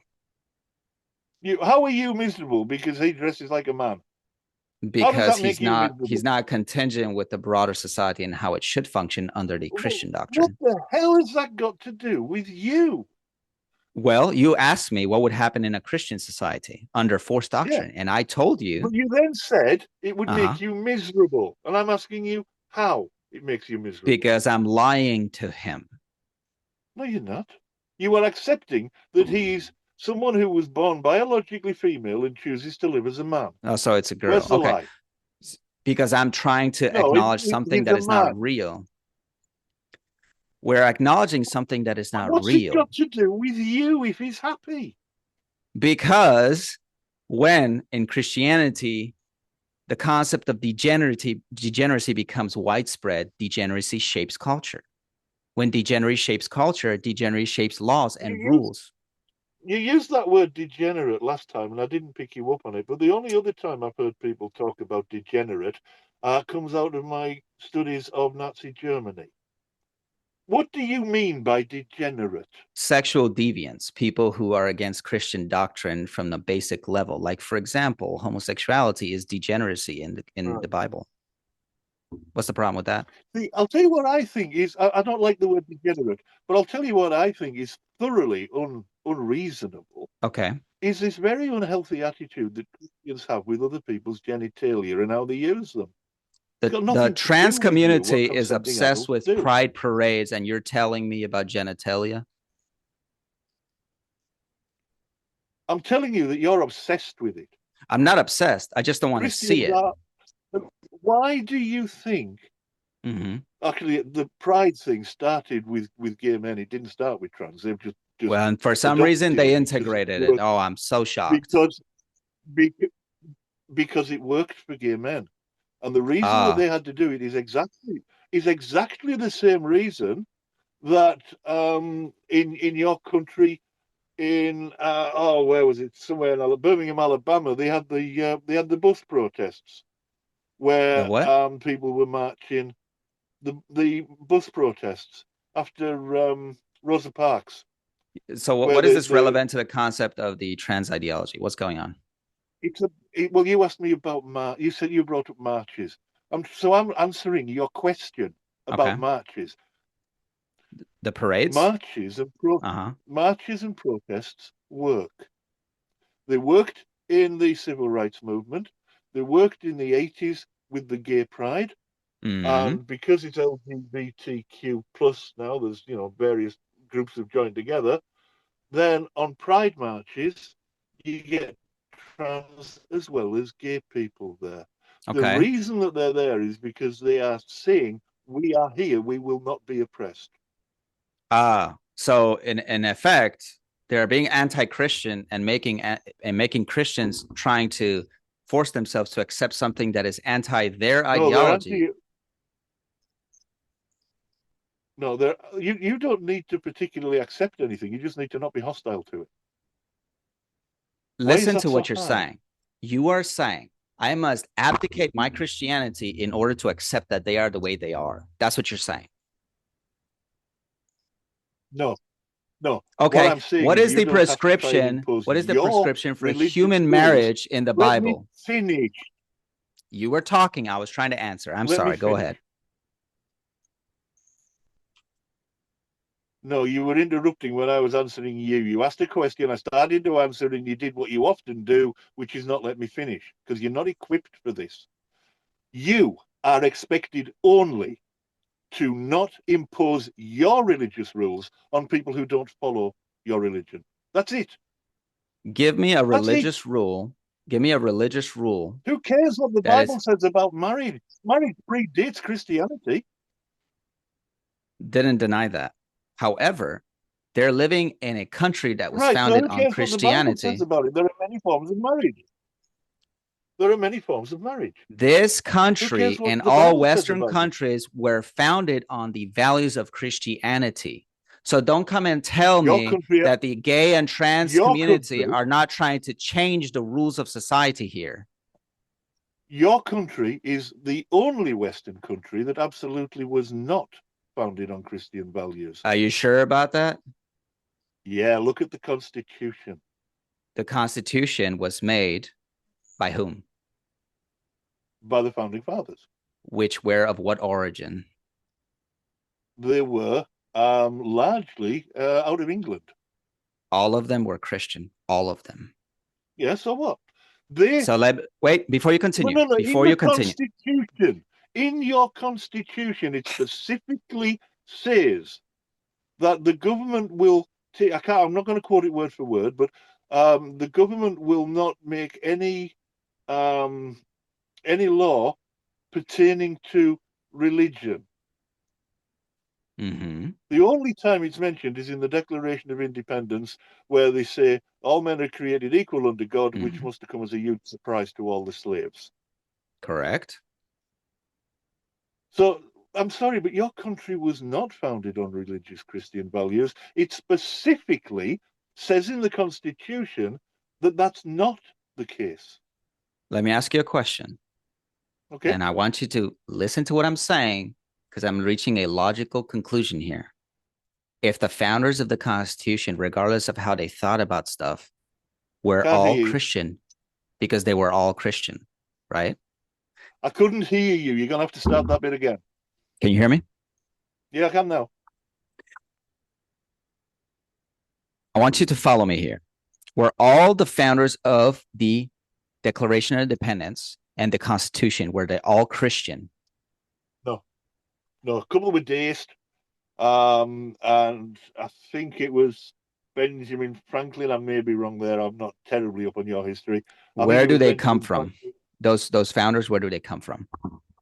How are you miserable? Because he dresses like a man. Because he's not contingent with the broader society and how it should function under the Christian doctrine. What the hell has that got to do with you? Well, you asked me what would happen in a Christian society under forced doctrine, and I told you. But you then said it would make you miserable, and I'm asking you how it makes you miserable. Because I'm lying to him. No, you're not. You are accepting that he's someone who was born biologically female and chooses to live as a man. Oh, so it's a girl. Where's the lie? Because I'm trying to acknowledge something that is not real. We're acknowledging something that is not real. What's it got to do with you if he's happy? Because when in Christianity, the concept of degeneracy becomes widespread, degeneracy shapes culture. When degeneracy shapes culture, degeneracy shapes laws and rules. You used that word degenerate last time, and I didn't pick you up on it. But the only other time I've heard people talk about degenerate comes out of my studies of Nazi Germany. What do you mean by degenerate? Sexual deviants, people who are against Christian doctrine from the basic level. Like, for example, homosexuality is degeneracy in Right. the Bible. What's the problem with that? See, I'll tell you what I think is, I don't like the word degenerate, but I'll tell you what I think is thoroughly unreasonable, Okay. is this very unhealthy attitude that Christians have with other people's genitalia and how they use them. It's got The nothing to trans do with you, what community is consenting obsessed adults with do. pride parades, and you're telling me about genitalia? I'm telling you that you're obsessed with it. I'm not obsessed. I just don't want to see Christians it. are. Why do you think? Mm-hmm. Actually, the pride thing started with gay men. It didn't start with trans. They've just Well, and for some reason adopted they it because it integrated it. worked. Oh, I'm so shocked. Because because it worked for gay men, and the reason that Ah, they had to do it is exactly the same reason that in your country in where was it, somewhere in Birmingham, Alabama, they had the bus protests the where what? people were marching, the bus protests after Rosa Parks, So where what is this relevant to the concept of the trans ideology? What's going on? well, you asked me about you said you brought up marches. I'm answering your question about Okay. marches. The parades? Marches and pro Uh-huh. Marches and protests work. They worked in the civil rights movement. They worked in the 80s with the gay pride. Mm-hmm. And because it's LGBTQ plus now, there's various groups have joined together. Then on pride marches, you get trans as well as gay people there. The Okay. reason that they're there is because they are saying, we are here, we will not be oppressed. So in effect, they're being anti-Christian and making Christians trying to force themselves to accept something that is anti their No, they're ideology. anti. No, you don't need to particularly accept anything. You just need to not be hostile to it. Why is Listen that to so what you're hard? saying. You are saying I must abdicate my Christianity in order to accept that they are the way they are. That's what you're saying. No, no. What Okay. I'm saying What is is you the don't have to try and prescription? impose What is the your prescription for religious human rules. marriage in the Let me Bible? finish. You were talking. I was trying to answer. I'm Let me sorry. Go finish. ahead. No, you were interrupting when I was answering you. You asked a question, I started to answer, and you did what you often do, which is not let me finish, because you're not equipped for this. You are expected only to not impose your religious rules on people who don't follow your religion. That's it. Give me a That's it. religious rule. Give me a religious rule Who cares what the that is Bible says about marriage? Marriage predates Christianity. didn't deny that. However, they're living in a country that was Right. So founded who on cares what the Bible says Christianity. about it? There are many forms of marriage. There are many forms of marriage. This Who country cares what and the all Bible says Western about it? countries were founded on the values of Christianity. So don't come and tell Your me country, that the gay and trans your community country, are not trying to change the rules of society here. your country is the only Western country that absolutely was not founded on Christian values. Are you sure about that? Yeah, look at the Constitution. The Constitution was made by whom? By the founding fathers. Which were of what origin? They were largely out of England. All of them were Christian. All of them. Yeah, so what? They So wait before you continue. no. In Before the you continue, Constitution, in your Constitution, it specifically says that the government will take. I'm not going to quote it word for word, but the government will not make um, any law pertaining to religion. mm-hmm. The only time it's mentioned is in the Declaration of Independence, where they say all men are created equal under God, which Mm-hmm. must have come as a huge surprise to all the slaves. Correct. So I'm sorry, but your country was not founded on religious Christian values. It specifically says in the Constitution that that's not the case. Let me ask you a question. Okay. And I want you to listen to what I'm saying because I'm reaching a logical conclusion here. If the founders of the Constitution, regardless of how they thought about stuff, were Can't all hear you. Christian because they were all Christian, right? I couldn't hear you. You're gonna have to start that bit again. Can you hear me? Yeah, I can now. I want you to follow me here. Were all the founders of the Declaration of Independence and the Constitution, were they all Christian? No, no. A couple were deist, and I think it was Benjamin Franklin. I may be wrong there. I'm not terribly up on your history. I think Where it do was they come Benjamin from? Franklin. Those founders, where do they come from?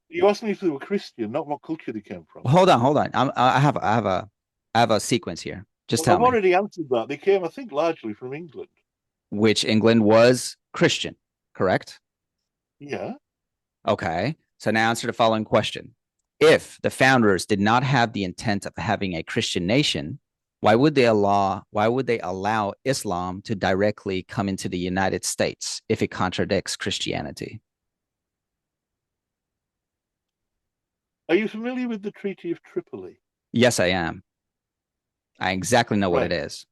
You asked me if they were Christian, not what culture they came from. Hold on. I have a sequence here. Just Well, tell I've me. already answered that. They came, I think, largely from England. Which England was Christian, correct? Yeah. Okay. So now answer the following question. If the founders did not have the intent of having a Christian nation, why would they allow Islam to directly come into the United States if it contradicts Christianity? Are you familiar with the Treaty of Tripoli? Yes, I am. I exactly know what it is.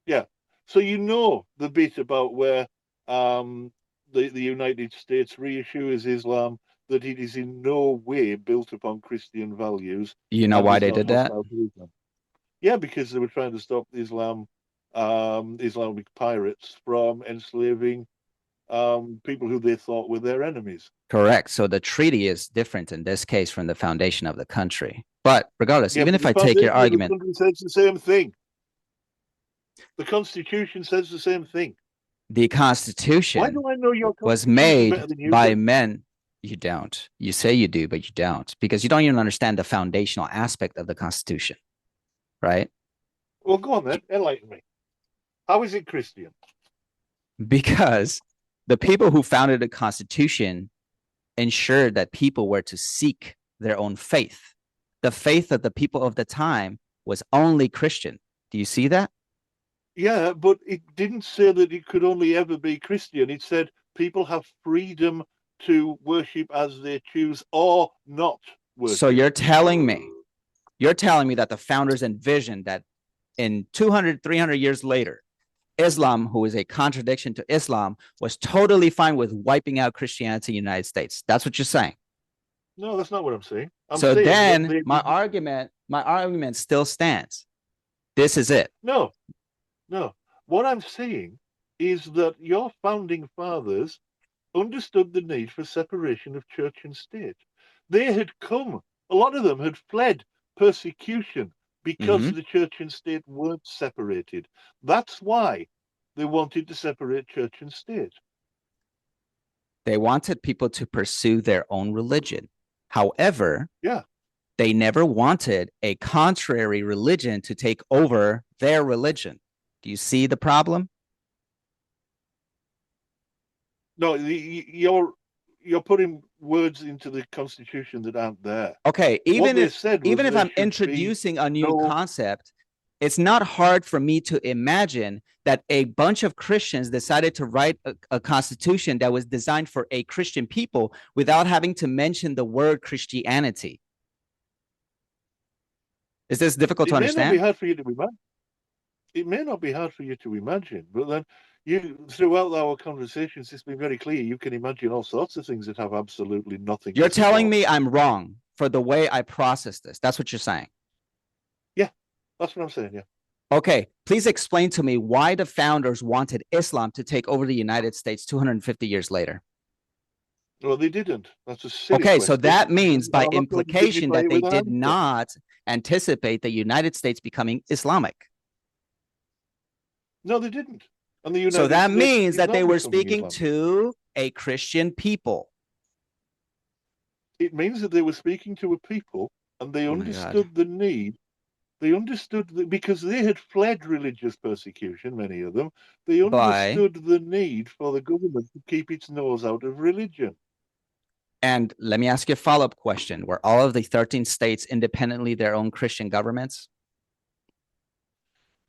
Yeah. So you know the bit about where the United States reassures Islam that it is in no way built upon Christian values. You know and why is they not did that? hostile to Islam. Yeah, because they were trying to stop Islamic pirates from enslaving people who they thought were their enemies. Correct. So the treaty is different in this case from the foundation of the country. But regardless, Yeah, even but if the I take your foundation of the argument, country says the same thing. The Constitution says the same thing. the Why Constitution do I know your was Constitution made better than you by do? men. You don't. You say you do, but you don't, because you don't even understand the foundational aspect of the Constitution, right? Well, go on then, enlighten me. How is it Christian? Because the people who founded the Constitution ensured that people were to seek their own faith. The faith of the people of the time was only Christian. Do you see that? Yeah, but it didn't say that it could only ever be Christian. It said people have freedom to worship as they choose or not worship. So you're telling me that the founders envisioned that in 200, 300 years later, Islam, who is a contradiction to Islam, was totally fine with wiping out Christianity in the United States. That's what you're saying. No, that's not what I'm saying. I'm So saying that then my argument still stands. This is it. No, no. What I'm saying is that your founding fathers understood the need for separation of church and state. They had come, a lot of them had fled persecution because the church and state weren't separated. That's why they wanted to separate church and state. They wanted people to pursue their own religion. However, Yeah, they never wanted a contrary religion to take over their religion. Do you see the problem? no, you're putting words into the Constitution that aren't there. Okay, even if I'm introducing a new concept, it's not hard for me to imagine that a bunch of Christians decided to write a constitution that was designed for a Christian people without having to mention the word Christianity. Is this difficult to understand? It may not be hard for you to imagine. It may not be hard for you to imagine, but then throughout our conversations, it's been very clear you can imagine all sorts of things that have absolutely nothing. You're telling me I'm wrong for the way I process this. That's what you're saying. Yeah, that's what I'm saying. Yeah. Okay, please explain to me why the founders wanted Islam to take over the United States 250 years later. Well, they didn't. That's a silly question. So that means by implication that they did not anticipate the United States becoming Islamic. No, they didn't. And the United so that States means that they were speaking Islamic. to a Christian people. It means that they were speaking to a people and they understood the need. They understood because they had fled religious persecution, many of them. They understood the need for the government to keep its nose out of religion. And let me ask you a follow-up question. Were all of the 13 states independently their own Christian governments?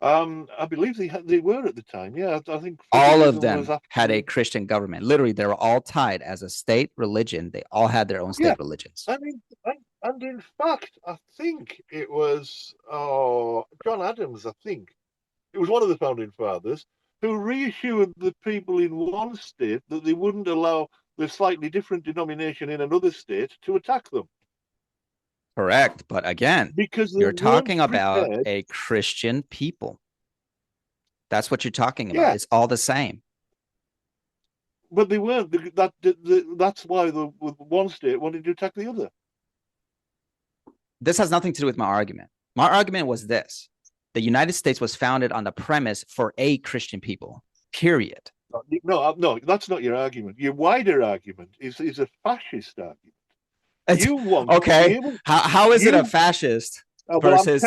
I believe they were at the time. Yeah, I think all of them had a Christian government. Literally, they were all tied as a state religion. They all had their own state religions. I mean, And in fact, I think it was John Adams, I think. It was one of the founding fathers who reassured the people in one state that they wouldn't allow the slightly different denomination in another state to attack them. Correct. But again, Because they you're weren't talking about prepared. a Christian people. That's what you're talking about. Yeah, It's all the same. but they weren't. That's why the one state wanted to attack the other. This has nothing to do with my argument. My argument was this: the United States was founded on the premise for a Christian people, period. No, that's not your argument. Your wider argument is a fascist argument. It's, You want to be okay. able. How is it a fascist Well, versus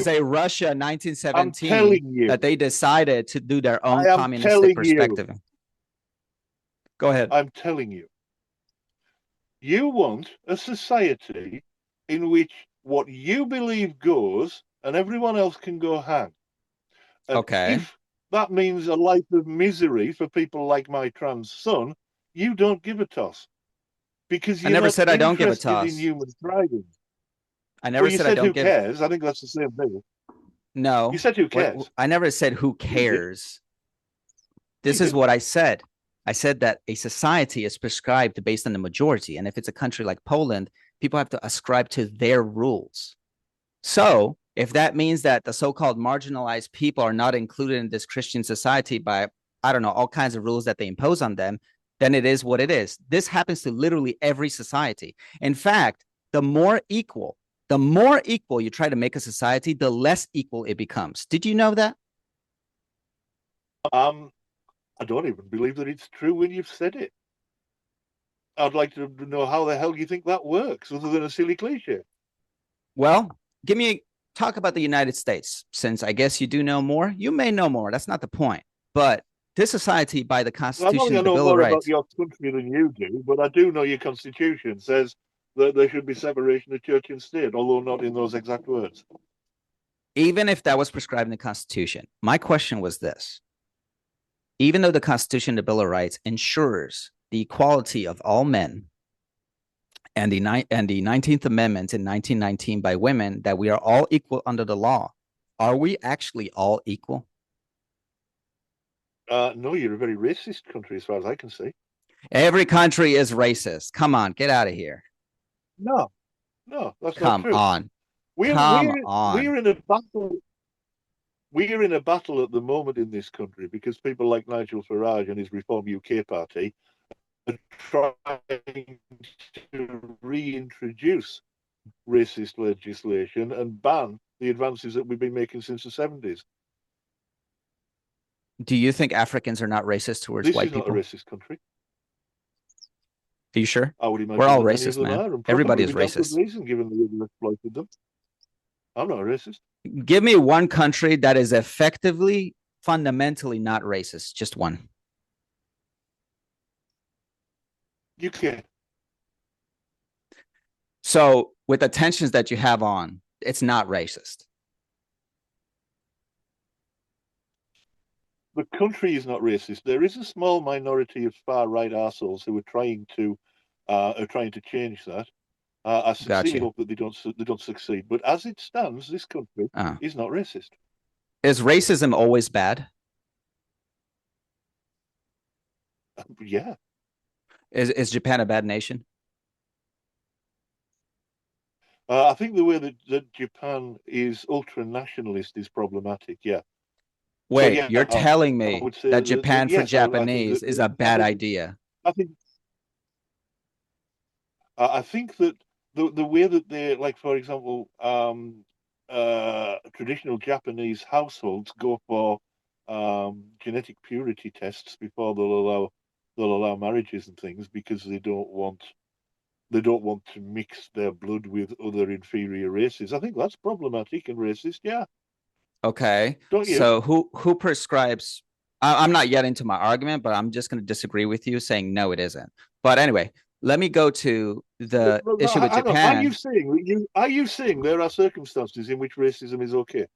a Russia I'm 1917 telling you. that they decided to do their own I am communistic telling perspective? you. Go ahead. I'm telling you. You want a society in which what you believe goes and everyone else can go hang. And Okay. if that means a life of misery for people like my trans son, you don't give a toss. Because I you're never not said I don't give a interested in toss. human thriving. I never You said I said don't who give. cares? I think that's the same thing. No. You said who cares? I never said who cares. This is what I said. I said that a society is prescribed based on the majority. And if it's a country like Poland, people have to ascribe to their rules. So if that means that the so-called marginalized people are not included in this Christian society by, I don't know, all kinds of rules that they impose on them, then it is what it is. This happens to literally every society. In fact, the more equal you try to make a society, the less equal it becomes. Did you know that? I don't even believe that it's true when you've said it. I'd like to know how the hell you think that works, other than a silly cliche. Well, talk about the United States, since I guess you do know more. You may know more. That's not the point. But this society, by the Constitution, I the know Bill of more Rights. about your country than you do, but I do know your Constitution says that there should be separation of church and state, although not in those exact words. Even if that was prescribed in the Constitution, my question was this: even though the Constitution, the Bill of Rights, ensures the equality of all men, and the 19th Amendment in 1919 by women, that we are all equal under the law, are we actually all equal? No, you're a very racist country, as far as I can see. Every country is racist. Come on, get out of here. No, that's not true. On. We're in a battle. We're in a battle at the moment in this country because people like Nigel Farage and his Reform UK party are trying to reintroduce racist legislation and ban the advances that we've been making since the 70s. Do you think Africans are not racist towards this white is people? Not a racist country. Are you sure? I would imagine we're all racist, man. Everybody is racist. Reason, given that we've exploited them. I'm not a racist. Give me one country that is effectively, fundamentally not racist. Just one. UK. So with the tensions that you have on, it's not racist. The country is not racist. There is a small minority of far right arseholes who are trying to change that. I sincerely hope that they don't succeed. But as it stands, this country is not racist. Is racism always bad? Yeah. Is Japan a bad nation? I think the way that Japan is ultra nationalist is problematic. Yeah. Wait, so, yeah, you're telling me that Japan for Japanese is a bad idea? I think that the way that they, like, for example, traditional Japanese households go for genetic purity tests before they'll allow marriages and things, because they don't want to mix their blood with other inferior races. I think that's problematic and racist. Yeah. Okay. Don't you? So who prescribes? I'm not yet into my argument, but I'm just going to disagree with you, saying no, it isn't. But anyway, let me go to the issue with Japan. Are you saying there are circumstances in which racism is okay?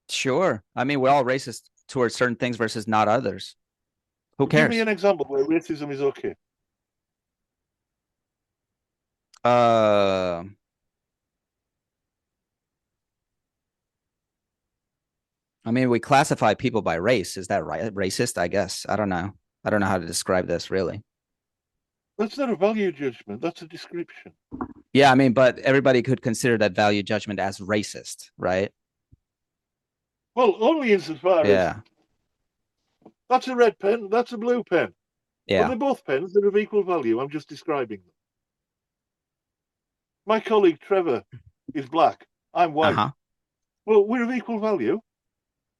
Sure. I mean, we're all racist towards certain things versus not others. Who cares? Give me an example where racism is okay. Uh, I mean, we classify people by race. Is that right? Racist? I guess. I don't know. I don't know how to describe this really. That's not a value judgment. That's a description. Yeah, I mean, but everybody could consider that value judgment as racist, right? Well, only insofar as Yeah. that's a red pen, that's a blue pen. But Yeah. they're both pens, they're of equal value. I'm just describing them. My colleague Trevor is black. I'm white. Uh-huh. Well, we're of equal value.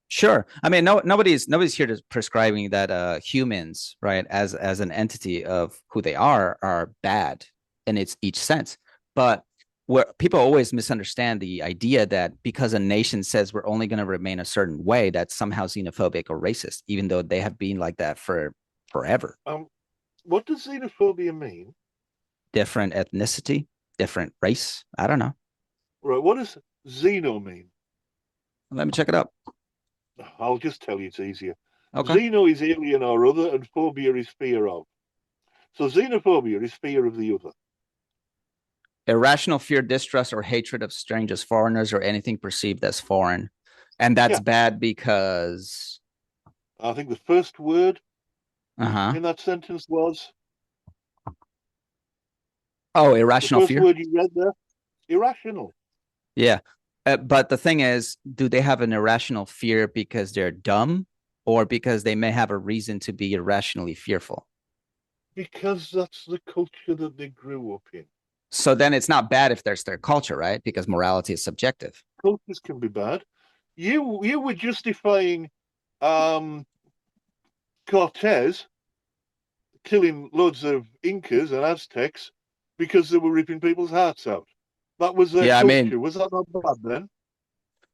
Sure. I mean, nobody's here to prescribing that humans, right, as an entity of who they are bad in its each sense. But where people always misunderstand the idea that because a nation says we're only going to remain a certain way, that's somehow xenophobic or racist, even though they have been like that for forever. What does xenophobia mean? Different ethnicity, different race. I don't know. Right, what does xeno mean? Let me check it up. I'll just tell you it's easier. Okay. Xeno is alien or other, and phobia is fear of. So xenophobia is fear of the other. Irrational fear, distrust, or hatred of strangers, foreigners, or anything perceived as foreign. And that's Yeah. bad because I think the first word uh-huh. in that sentence was Oh, the irrational first fear. word you read there, irrational. Yeah. But the thing is, do they have an irrational fear because they're dumb or because they may have a reason to be irrationally fearful? Because that's the culture that they grew up in. So then it's not bad if there's their culture, right? Because morality is subjective. Cultures can be bad. You were justifying Cortez killing loads of Incas and Aztecs because they were ripping people's hearts out. That was their Yeah, I mean, culture. Was that not bad then?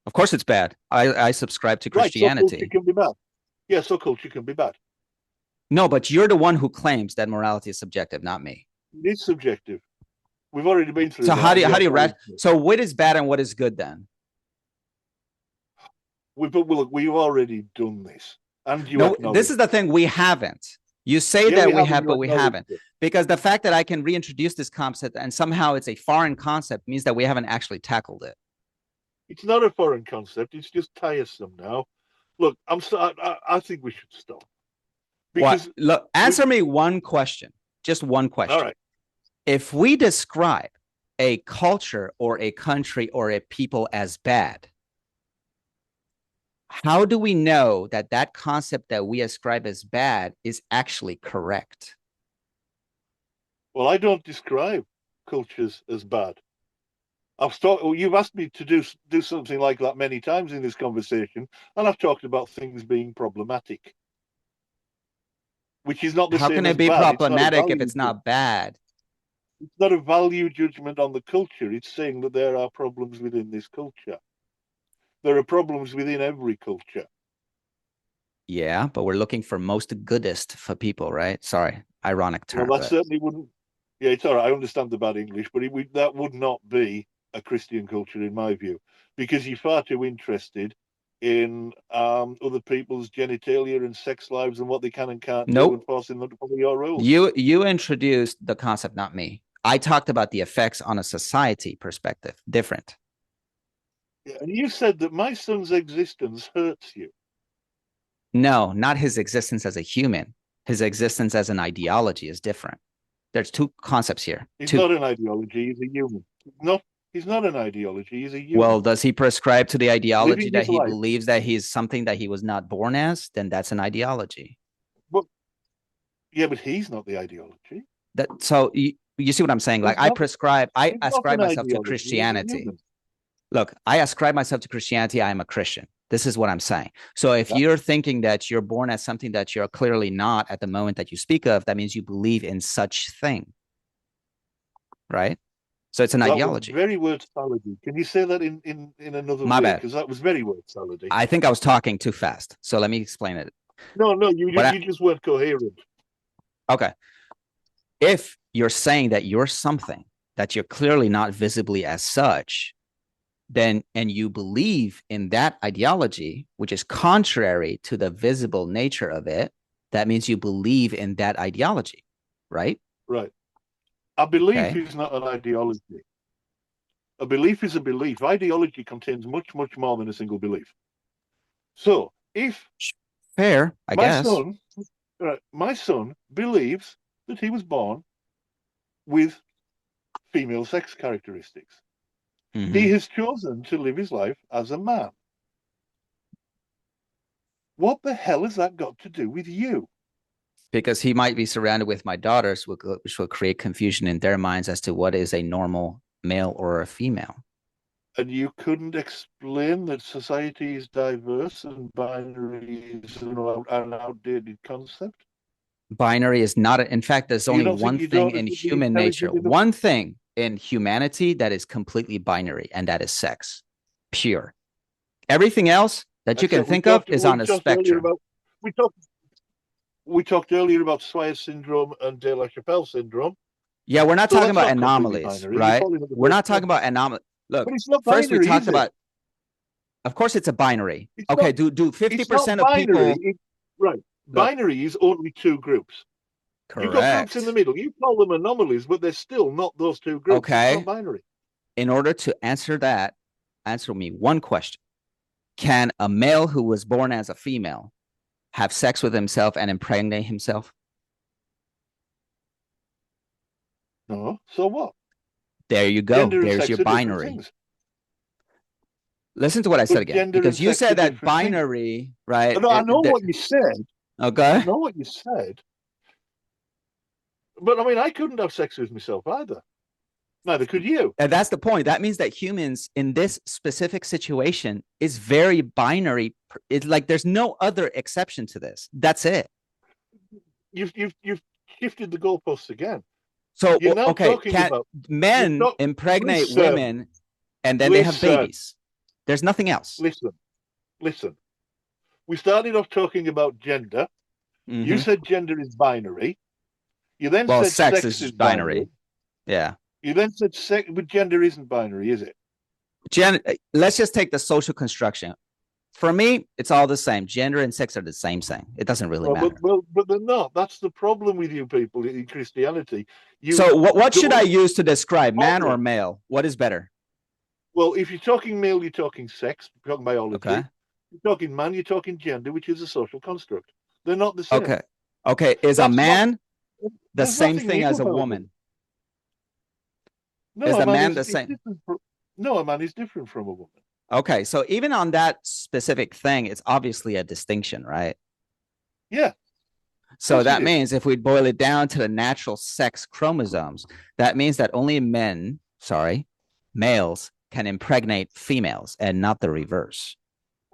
of course it's bad. I subscribe to Right, so culture Christianity. can be bad. Yeah, so culture can be bad. No, but you're the one who claims that morality is subjective, not me. It is subjective. We've already been through So that. so what is bad and what is good then? We've already done this, and you No, this acknowledge. is the thing, we haven't. You say Yeah, that we haven't. have, You but we acknowledge haven't. it. Because the fact that I can reintroduce this concept and somehow it's a foreign concept means that we haven't actually tackled it. It's not a foreign concept. It's just tiresome now. Look, I think we should stop What? because Look, we. answer me one question, just one All question. right. If we describe a culture or a country or a people as bad, how do we know that that concept that we ascribe as bad is actually correct? Well, I don't describe cultures as bad. You've asked me to do something like that many times in this conversation, and I've talked about things being problematic, which is not the How can same it as be bad. It's not a problematic if value. it's not bad? It's not a value judgment on the culture. It's saying that there are problems within this culture. There are problems within every culture. Yeah, but we're looking for most goodest for people, right? Sorry, ironic Well, term, that but certainly wouldn't. Yeah, it's all right. I understand the bad English, but that would not be a Christian culture, in my view, because you're far too interested in other people's genitalia and sex lives and what they can and can't do, and nope. forcing them to follow your rules. You introduced the concept, not me. I talked about the effects on a society perspective. Different. Yeah, and you said that my son's existence hurts you. No, not his existence as a human. His existence as an ideology is different. There's two concepts here. He's Two. not an ideology. He's a human. He's not an ideology. He's a Well, human does he prescribe to the ideology living that his he life. believes that he's something that he was not born as? Then that's an ideology. But yeah, but he's not the ideology. That so you see what I'm saying? Like He's not. I He's not ascribe an myself to ideology. He's a Christianity. human. Look, I ascribe myself to Christianity. I am a Christian. This is what I'm saying. So if Yeah. you're thinking that you're born as something that you're clearly not at the moment that you speak of, that means you believe in such thing, right? So it's an That was ideology. very word salady. Can you say that in another My way? bad. Because that was very word salady. I think I was talking too fast. So let me explain it. No, you What I, you just weren't coherent. okay. If you're saying that you're something that you're clearly not visibly as such, then and you believe in that ideology, which is contrary to the visible nature of it, that means you believe in that ideology, right? Right. A belief Okay. is not an ideology. A belief is a belief. Ideology contains much, much more than a single belief. So if Fair, I my guess. son, my son believes that he was born with female sex characteristics, he Hmm. has chosen to live his life as a man. What the hell has that got to do with you? Because he might be surrounded with my daughters, which will create confusion in their minds as to what is a normal male or a female. And you couldn't explain that society is diverse and binary is an outdated concept? Binary is not, in fact, there's You only don't think one your thing daughters in would be human nature, intelligent enough? one thing in humanity that is completely binary, and that is sex. Pure. Everything else that you can Except think of is we on a talked earlier spectrum. about we talked we talked earlier about Swire syndrome and De La Chapelle syndrome. Yeah, we're not So talking that's about not completely anomalies, binary. You're right? falling into We're both not talking camps. about anomaly. Look, But it's not first we binary, talked is it? about, of course, it's a binary. It's Okay, not do it's not 50% of binary. people Right. look Binary is only two groups. You've got groups in the correct? middle. You call them anomalies, but they're still not those two groups. It's not Okay, binary. in order to answer that, answer me one question. Can a male who was born as a female have sex with himself and impregnate himself? No. So what? There you go. Gender and There's your sex are different binary. things. Listen to what I said But again, gender and because you sex are said that different things. binary, right? No, I know what you said. I Okay. know what you said. But I mean, I couldn't have sex with myself either. Neither could you. And that's the point. That means that humans in this specific situation is very binary. It's like there's no other exception to this. That's it. You've shifted the goalposts again. So You're now okay, talking can about you men talk. impregnate Listen, women and then they have listen, babies? There's nothing else. listen, listen. We started off talking about gender. You Mm-hmm. said gender is binary. You then Well, said sex sex is is binary. binary. Yeah. You then said sex, but gender isn't binary, is it? Let's just take the social construction. For me, it's all the same. Gender and sex are the same thing. It doesn't really matter. But they're not. That's the problem with you people in Christianity. You So what should I don't use to describe man or problem. male? What is better? Well, if you're talking male, you're talking sex, you're talking Okay. biology. You're talking man, you're talking gender, which is a social construct. They're not the same. Okay. Okay. Is a That's not. man the There's same nothing thing new as a about it. woman? No, Is a a man man is the same? different. No, a man is different from a woman. Okay. So even on that specific thing, it's obviously a distinction, right? Yeah, of So course it that is. means if we boil it down to the natural sex chromosomes, that means that only men, sorry, males can impregnate females and not the reverse,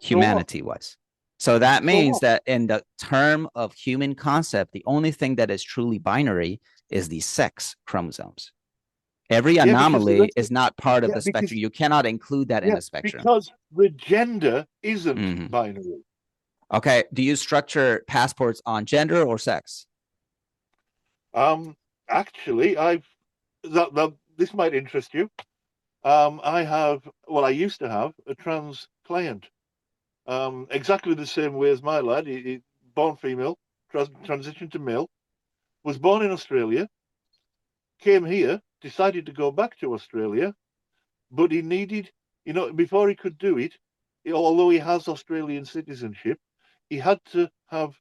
So what? humanity wise. So that So means what? that in the term of human concept, the only thing that is truly binary is the sex chromosomes. Every Yeah, because the anomaly rest. is not part of Yeah, the because spectrum. You cannot include that in yeah, the spectrum. because the gender isn't Mhm. binary. Okay. Do you structure passports on gender or sex? Um, Actually, this might interest you. I have, well, I used to have a trans client, exactly the same way as my lad. Born female, transitioned to male, was born in Australia, came here, decided to go back to Australia, but he needed, before he could do it, although he has Australian citizenship, he had to have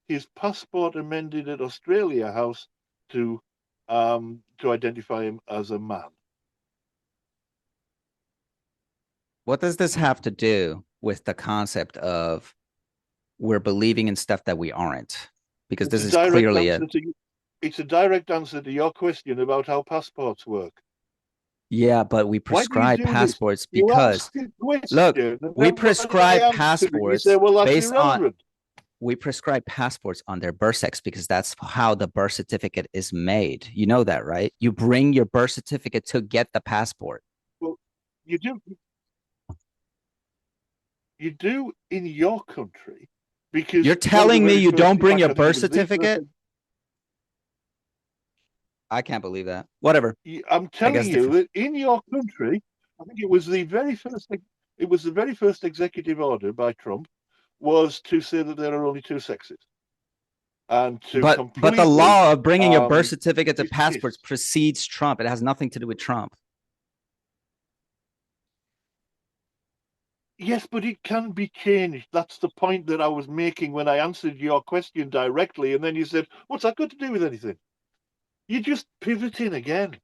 his passport amended at Australia House to identify him as a man. What does this have to do with the concept of we're believing in stuff that we aren't? Because It's this a is direct clearly a answer to it's a direct answer to your question about how passports work. yeah, but we Why do you prescribe do this? passports You because ask a look, question, and we then when I prescribe answer it, you say, passports "Well, that's based on irrelevant." we prescribe passports on their birth sex because that's how the birth certificate is made. You know that, right? You bring your birth certificate to get the passport. Well, you do. You do in your country You're because one of the telling me very you first, don't in bring fact, your I think it birth was the first. certificate? I can't believe that. Whatever. I'm I telling guess you different. that in your country, I think it was the very first. It was the very first executive order by Trump was to say that there are only two sexes. and to but the law of bringing your birth certificate to passports precedes Trump. It has nothing to do with Trump. Yes, but it can be changed. That's the point that I was making when I answered your question directly, and then you said, "What's that got to do with anything?" You're just pivoting again.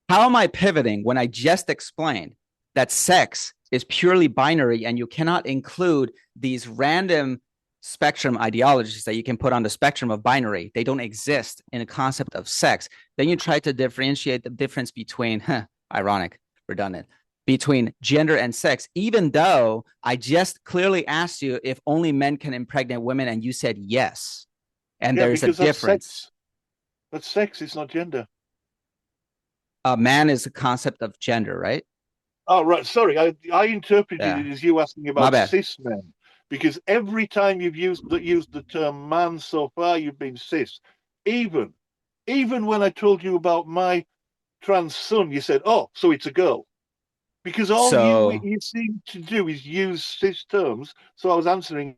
How am I pivoting when I just explained that sex is purely binary and you cannot include these random spectrum ideologies that you can put on the spectrum of binary? They don't exist in the concept of sex. Then you try to differentiate the difference between, ironic, redundant, between gender and sex, even though I just clearly asked you if only men can impregnate women, and you said yes. And yeah, there's a difference. That's sex, it's not gender. A man is a concept of gender, right? Oh, right. Sorry, I interpreted it as you asking about cis men, because every time you've used the term man so far, you've been cis. Even when I told you about my trans son, you said, "Oh, so it's a girl." Because all you seem to do is use cis terms. So I was answering.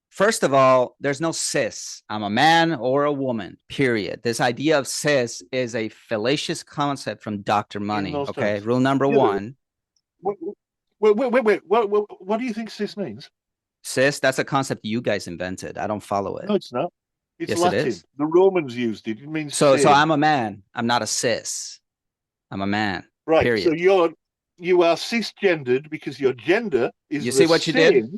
First of all, there's no cis. I'm a man or a woman, period. This idea of cis is a fallacious concept from Dr. Money. Okay, terms. Rule number one. Wait. What do you think cis means? Cis, that's a concept you guys invented. I don't follow it. No, it's not. It's yes, Latin. It is. The Romans used it. It means so I'm a man. I'm not a cis. I'm a man. Right. Period. So you are cisgendered because your gender is you see what you did?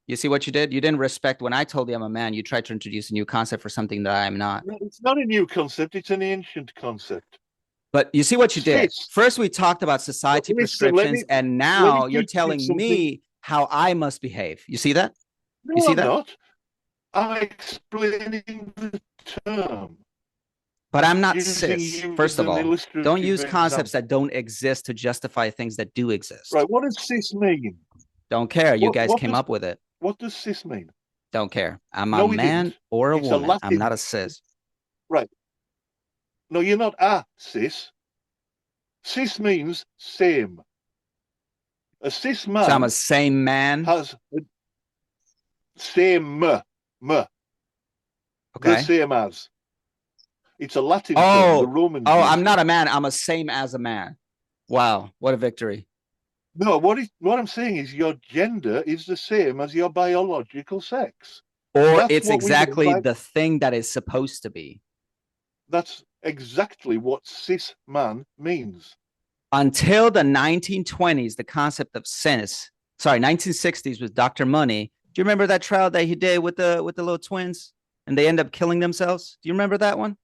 You see what you did? You didn't respect when I told you I'm a man. You tried to introduce a new concept for something that I am not. No, it's not a new concept. It's an ancient concept. But you see what you did? First, we talked about society prescriptions, and now you're telling me how I must behave. You see that? No, you see I'm not. I'm explaining the term. But I'm not cis, first of all. Don't use concepts that don't exist to justify things that do exist. Right. What does cis mean? Don't care. You guys came up with it. What does cis mean? Don't care. I'm a man or a woman. I'm not a cis. Right. No, you're not a cis. Cis means same. A cis man. So I'm a same man. Has same. Okay. The same as. It's a Latin term. The Romans. I'm not a man. I'm a same as a man. Wow, what a victory! No, what I'm saying is your gender is the same as your biological sex. Or it's exactly the thing that is supposed to be. That's exactly what cis man means. Until the 1920s, the concept of cis, 1960s with Dr. Money. Do you remember that trial that he did with the little twins and they end up killing themselves? Do you remember that one?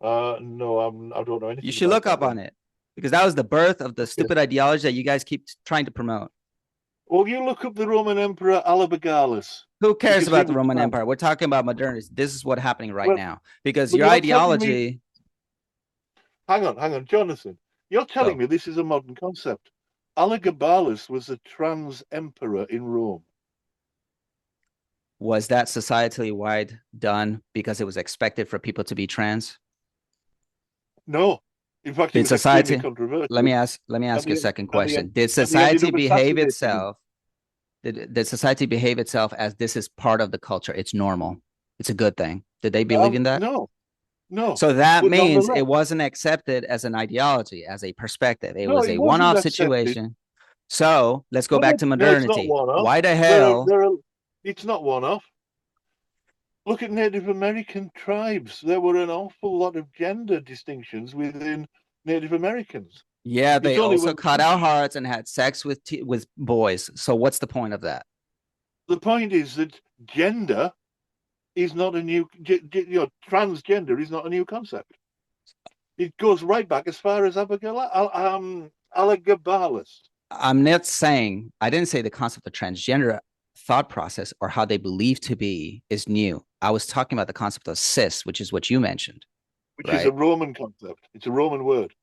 No, I don't know anything. You should look up on it. Because that was the birth of the stupid ideology that you guys keep trying to promote. Well, you look up the Roman Emperor Elagabalus. Who cares about the Roman Empire? We're talking about modernity. This is what's happening right now. Because your ideology... Hang on, Jonathan. You're telling me this is a modern concept. Elagabalus was a trans emperor in Rome. Was that societally wide done because it was expected for people to be trans? No. In fact, did society? Let me ask you a second question. Did society behave itself? Did society behave itself as this is part of the culture? It's normal. It's a good thing. Did they believe in that? No. So that means it wasn't accepted as an ideology, as a perspective. It was a one-off situation. So let's go back to modernity. Why the hell? It's not one-off. Look at Native American tribes. There were an awful lot of gender distinctions within Native Americans. Yeah, they also cut out hearts and had sex with boys. So what's the point of that? The point is that gender is not a new, transgender is not a new concept. It goes right back as far as Elagabalus. I'm not saying, I didn't say the concept of transgender thought process or how they believe to be is new. I was talking about the concept of cis, which is what you mentioned. Which is a Roman concept. It's a Roman word.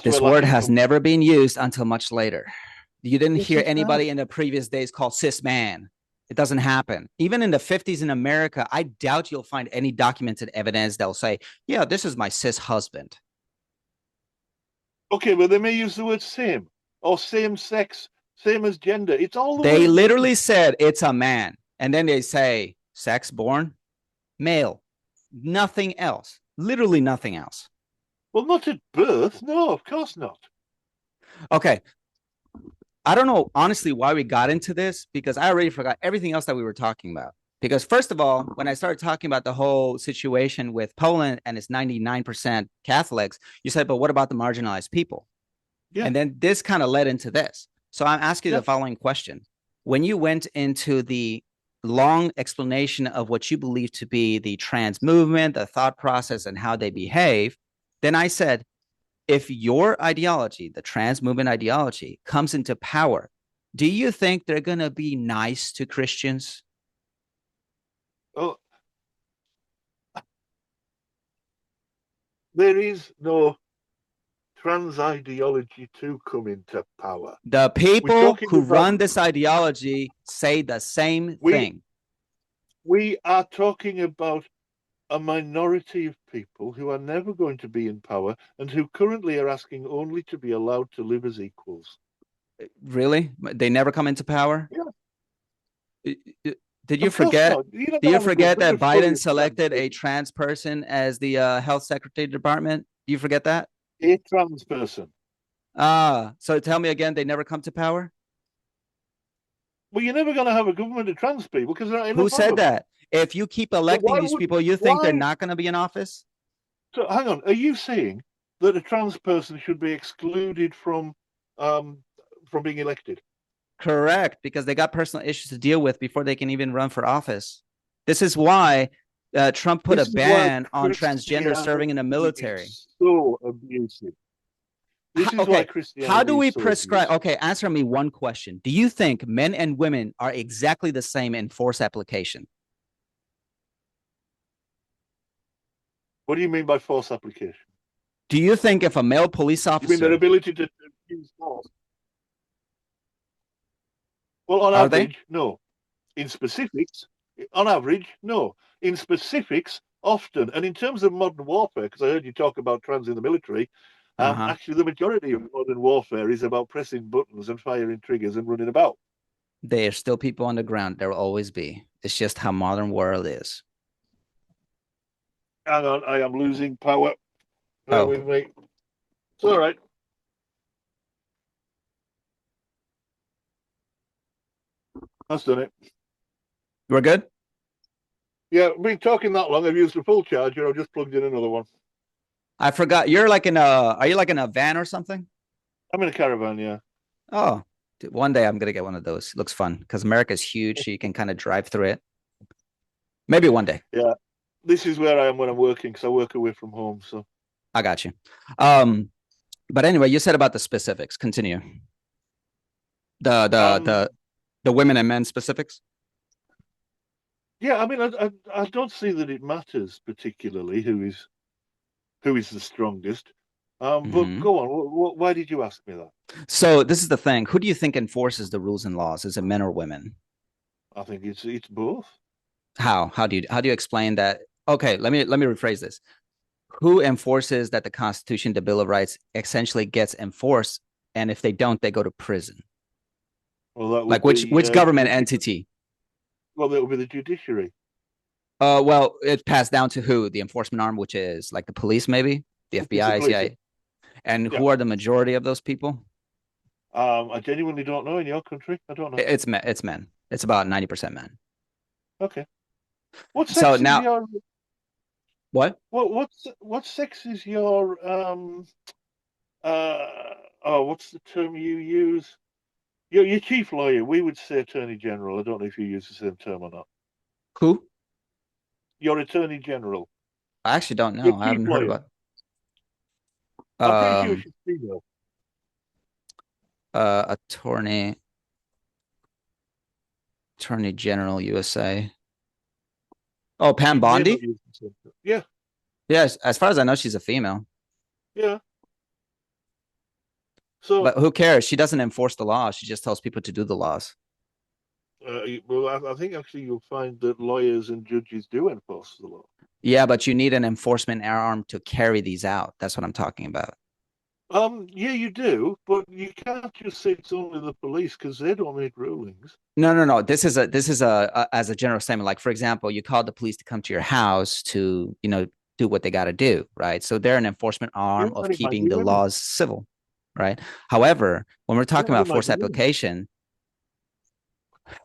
This word has never been used until much later. You didn't hear anybody in the previous days call cis man. It doesn't happen. Even in the 50s in America, I doubt you'll find any documented evidence that'll say, yeah, this is my cis husband. Okay, well, they may use the word same or same sex, same as gender. It's all they literally said it's a man. And then they say sex born. male, nothing else, literally nothing else. Well, not at birth. No, of course not. Okay. I don't know, honestly, why we got into this because I already forgot everything else that we were talking about. Because, first of all, when I started talking about the whole situation with Poland and its 99% Catholics, you said, but what about the marginalized people? Yeah. And then this kind of led into this. So I'm asking Yeah. the following question. When you went into the long explanation of what you believe to be the trans movement, the thought process, and how they behave, then I said, if your ideology, the trans movement ideology, comes into power, do you think they're going to be nice to Christians? Oh, there is no trans ideology to come into power. The We're people talking who about run this ideology say the same we thing. we are talking about a minority of people who are never going to be in power and who currently are asking only to be allowed to live as equals. Really? They never come into power? Yeah. Did you Of course forget? not. You're not Do going you to have a forget government that of fully Biden a trans selected a person. trans person as the health secretary department? Do you forget that? A trans person. So tell me again, they never come to power? Well, you're never going to have a government of trans people because there aren't Who enough of said them. that? If you keep So electing why these would people, you think they're why? not going to be in office? So hang on. Are you saying that a trans person should be excluded um, from being elected? Correct, because they got personal issues to deal with before they can even run for office. This is why Trump put a This is why ban on transgender serving in the Christianity military. is so abusive. This is why Okay, how do Christianity is we so prescribe? abusive. Okay, answer me one question. Do you think men and women are exactly the same in force application? What do you mean by force application? Do you think if a male police You mean their officer, ability to use force? Well, on are they? average, no. In specifics, on average, no. In specifics, often. And in terms of modern warfare, because I heard you talk about trans in the military, Uh-huh. actually, the majority of modern warfare is about pressing buttons and firing triggers and running about. They are still people on the ground. There will always be. It's just how modern world is. Hang on, I am losing power. Bear Oh, with me. It's all right. That's done it. we're good? Yeah, I've been talking that long. I've used a full charger. I've just plugged in another one. I forgot. You're like in a, are you like in a van or something? I'm in a caravan, yeah. Oh, dude, one day I'm gonna get one of those. It looks fun because America's huge, so you can kind of drive through it. Maybe one day. Yeah. This is where I am when I'm working because I work away from home. So I got you. Um, but anyway, you said about the specifics. Continue. The the um the the women and men specifics. yeah, I mean I don't see that it matters particularly who is the strongest. But Mm-hmm. go on. Why did you ask me that? So this is the thing. Who do you think enforces the rules and laws? Is it men or women? I think it's both. How? How do you explain that? Okay, let me rephrase this. Who enforces that the Constitution, the Bill of Rights, essentially gets enforced, and if they don't, they go to prison? Well, that Like would which be government entity? well, that would be the judiciary. Well, it's passed down to who? The enforcement arm, which is like the police, maybe the It's the FBI, police. Yeah. CIA, and Yeah. who are the majority of those people? I genuinely don't know in your country. I don't know. It's men. It's men. It's about 90% men. Okay. What So sex is now, your what? what sex is your uh oh what's the term you use? Your chief lawyer. We would say attorney general. I don't know if you use the same term or not. Who? Your attorney general. I actually don't Your know. I chief haven't heard lawyer. about. I'm pretty sure Um, she's female. Attorney General USA. Oh, Pam She may not Bondi. use the same term. Yeah, Yes, as far as I know, she's a female. yeah. So But who cares? She doesn't enforce the law. She just tells people to do the laws. well, I think actually you'll find that lawyers and judges do enforce the law. Yeah, but you need an enforcement arm to carry these out. That's what I'm talking about. Yeah, you do, but you can't just say it's only the police because they don't make rulings. No. This is a as a general statement. Like for example, you call the police to come to your house to do what they got to do, right? So they're an enforcement Yeah, arm of and it might keeping be the women. laws civil, right? However, when we're Yeah, talking and it about might force be women. application,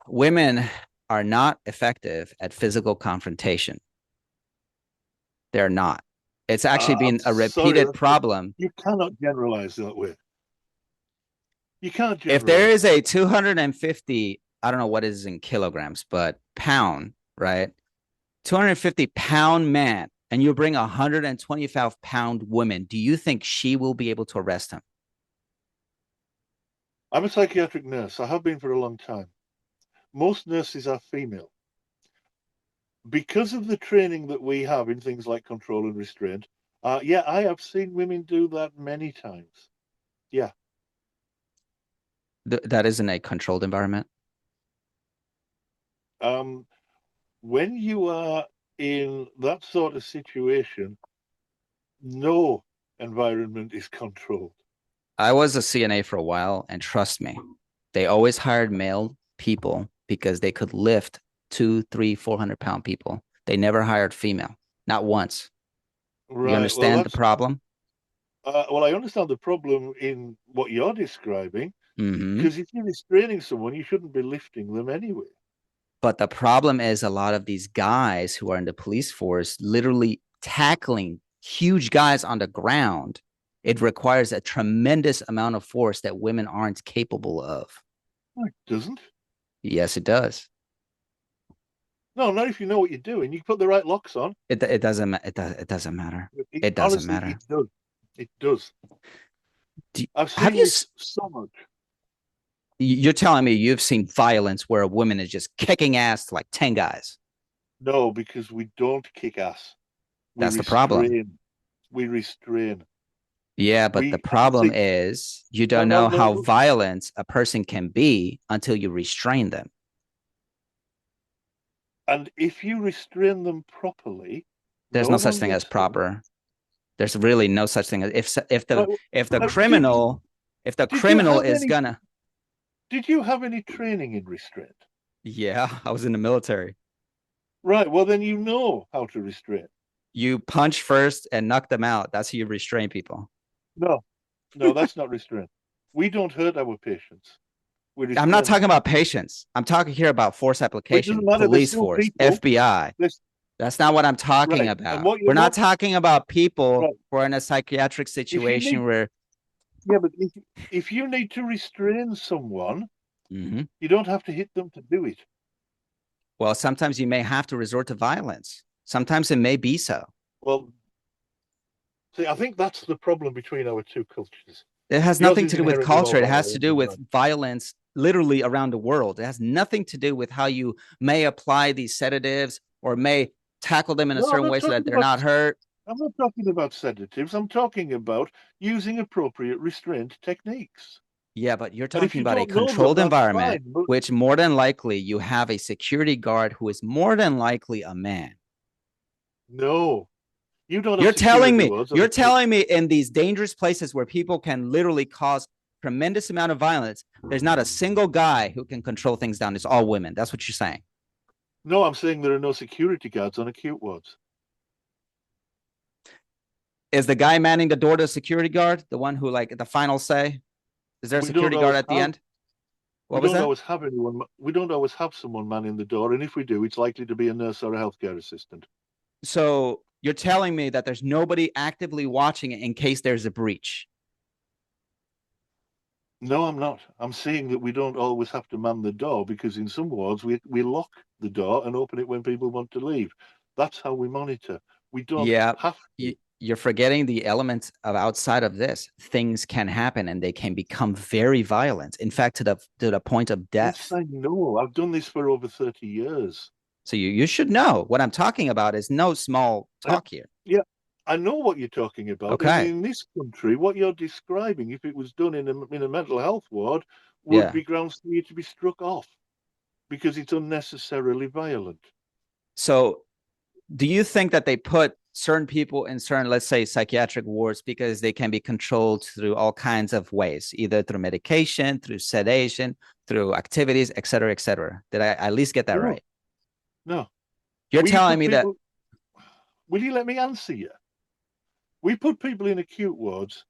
women are not effective at physical confrontation. They're not. It's actually I'm been a sorry, repeated problem. you cannot generalize that way. You can't If there generalize is that a way. 250, I don't know what is in kilograms, but pound, right? 250-pound man, and you bring a 125-pound woman, do you think she will be able to arrest him? I'm a psychiatric nurse. I have been for a long time. Most nurses are female. Because of the training that we have in things like control and restraint, yeah, I have seen women do that many times. Yeah. That isn't a controlled environment. Um, when you are in that sort of situation, no environment is controlled. I was a CNA for a while, and trust me, they always hired male people because they could lift 200, 300, 400 pound people. They never hired female, not once. You Right. Well, understand the that's problem? well, I understand the problem in what you're describing, Mm-hmm. because if you're restraining someone, you shouldn't be lifting them anyway. But the problem is a lot of these guys who are in the police force literally tackling huge guys on the ground. It requires a tremendous amount of force that women aren't capable of. No, it doesn't. Yes, it does. No, not if you know what you're doing. You put the right locks on. It doesn't it doesn't matter. It doesn't Honestly, matter. it does. It does. Do, I've have seen you? this so much. You're telling me you've seen violence where a woman is just kicking ass to like 10 guys? No, because we don't kick ass. We That's the problem. restrain. We restrain. Yeah, but the We problem see. is you No, don't no, know no, how no. violent a person can be until you restrain them. And if you restrain them properly, There's no no such one thing as gets hurt. proper. There's really no such thing as if the Right, if the right. criminal if the Did you criminal have is any? gonna. Did you have any training in restraint? Yeah, I was in the military. Right. Well, then you know how to restrain. You punch first and knock them out. That's how you restrain people. No, no, that's not restraint. We don't hurt our patients. We I'm not restrain them. talking about patience. I'm talking here about force Well, it doesn't application, matter. They're police still force, people. FBI. There's That's not what I'm talking right. And about. what We're you're not not talking about people right. who are in a psychiatric If you situation need, where. yeah, but if you need to restrain someone, Mhm. you don't have to hit them to do it. Well, sometimes you may have to resort to violence. Sometimes it may be so. Well, see, I think that's the problem between our two cultures. It has Yours nothing is to do with inherently more culture. It has to violent do than with mine. violence literally around the world. It has nothing to do with how you may apply these sedatives or may tackle them in a No, I'm certain not way so that talking they're about. not hurt. I'm not talking about sedatives. I'm talking about using appropriate restraint techniques. Yeah, but you're And if talking you about a don't know them, controlled that's environment, fine. But which more than likely you have a security guard who is more than likely a man. no, you don't have You're telling security me, words. you're telling me in these dangerous places where people can literally cause tremendous amount of violence, there's not a single guy who can control things down. It's all women. That's what you're saying. No, I'm saying there are no security guards on acute wards. Is the guy manning the door to the security guard the one who like the final say? Is there a We don't security guard always at the have. end? We What was don't that? always have anyone. We don't always have someone manning the door, and if we do, it's likely to be a nurse or a healthcare assistant. So you're telling me that there's nobody actively watching it in case there's a breach. No, I'm not. I'm saying that we don't always have to man the door because in some wards we lock the door and open it when people want to leave. That's how we monitor. We don't Yeah, have to. you're forgetting the elements of outside of this. Things can happen and they can become very violent. In fact, to the point of Yes, death. I know. I've done this for over 30 years. So you should know what I'm talking about is no small And talk here. yeah, I know what you're talking about. And Okay. in this country, what you're describing, if it was done in a mental health ward, would Yeah. be grounds for you to be struck off because it's unnecessarily violent. So do you think that they put certain people in certain, let's say, psychiatric wards because they can be controlled through all kinds of ways, either through medication, through sedation, through activities, et cetera, et cetera. Did I at least get that No, right? no. You're We telling put me that. people. Will you let me answer you? We put people in acute wards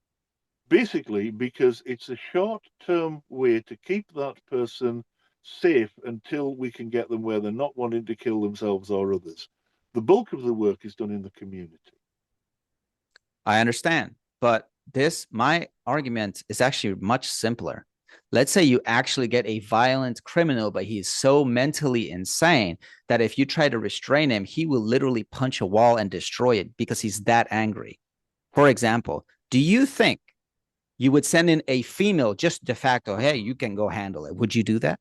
basically because it's a short-term way to keep that person safe until we can get them where they're not wanting to kill themselves or others. The bulk of the work is done in the community. I understand, but my argument is actually much simpler. Let's say you actually get a violent criminal, but he's so mentally insane that if you try to restrain him, he will literally punch a wall and destroy it because he's that angry. For example, do you think you would send in a female just de facto, hey, you can go handle it? Would you do that?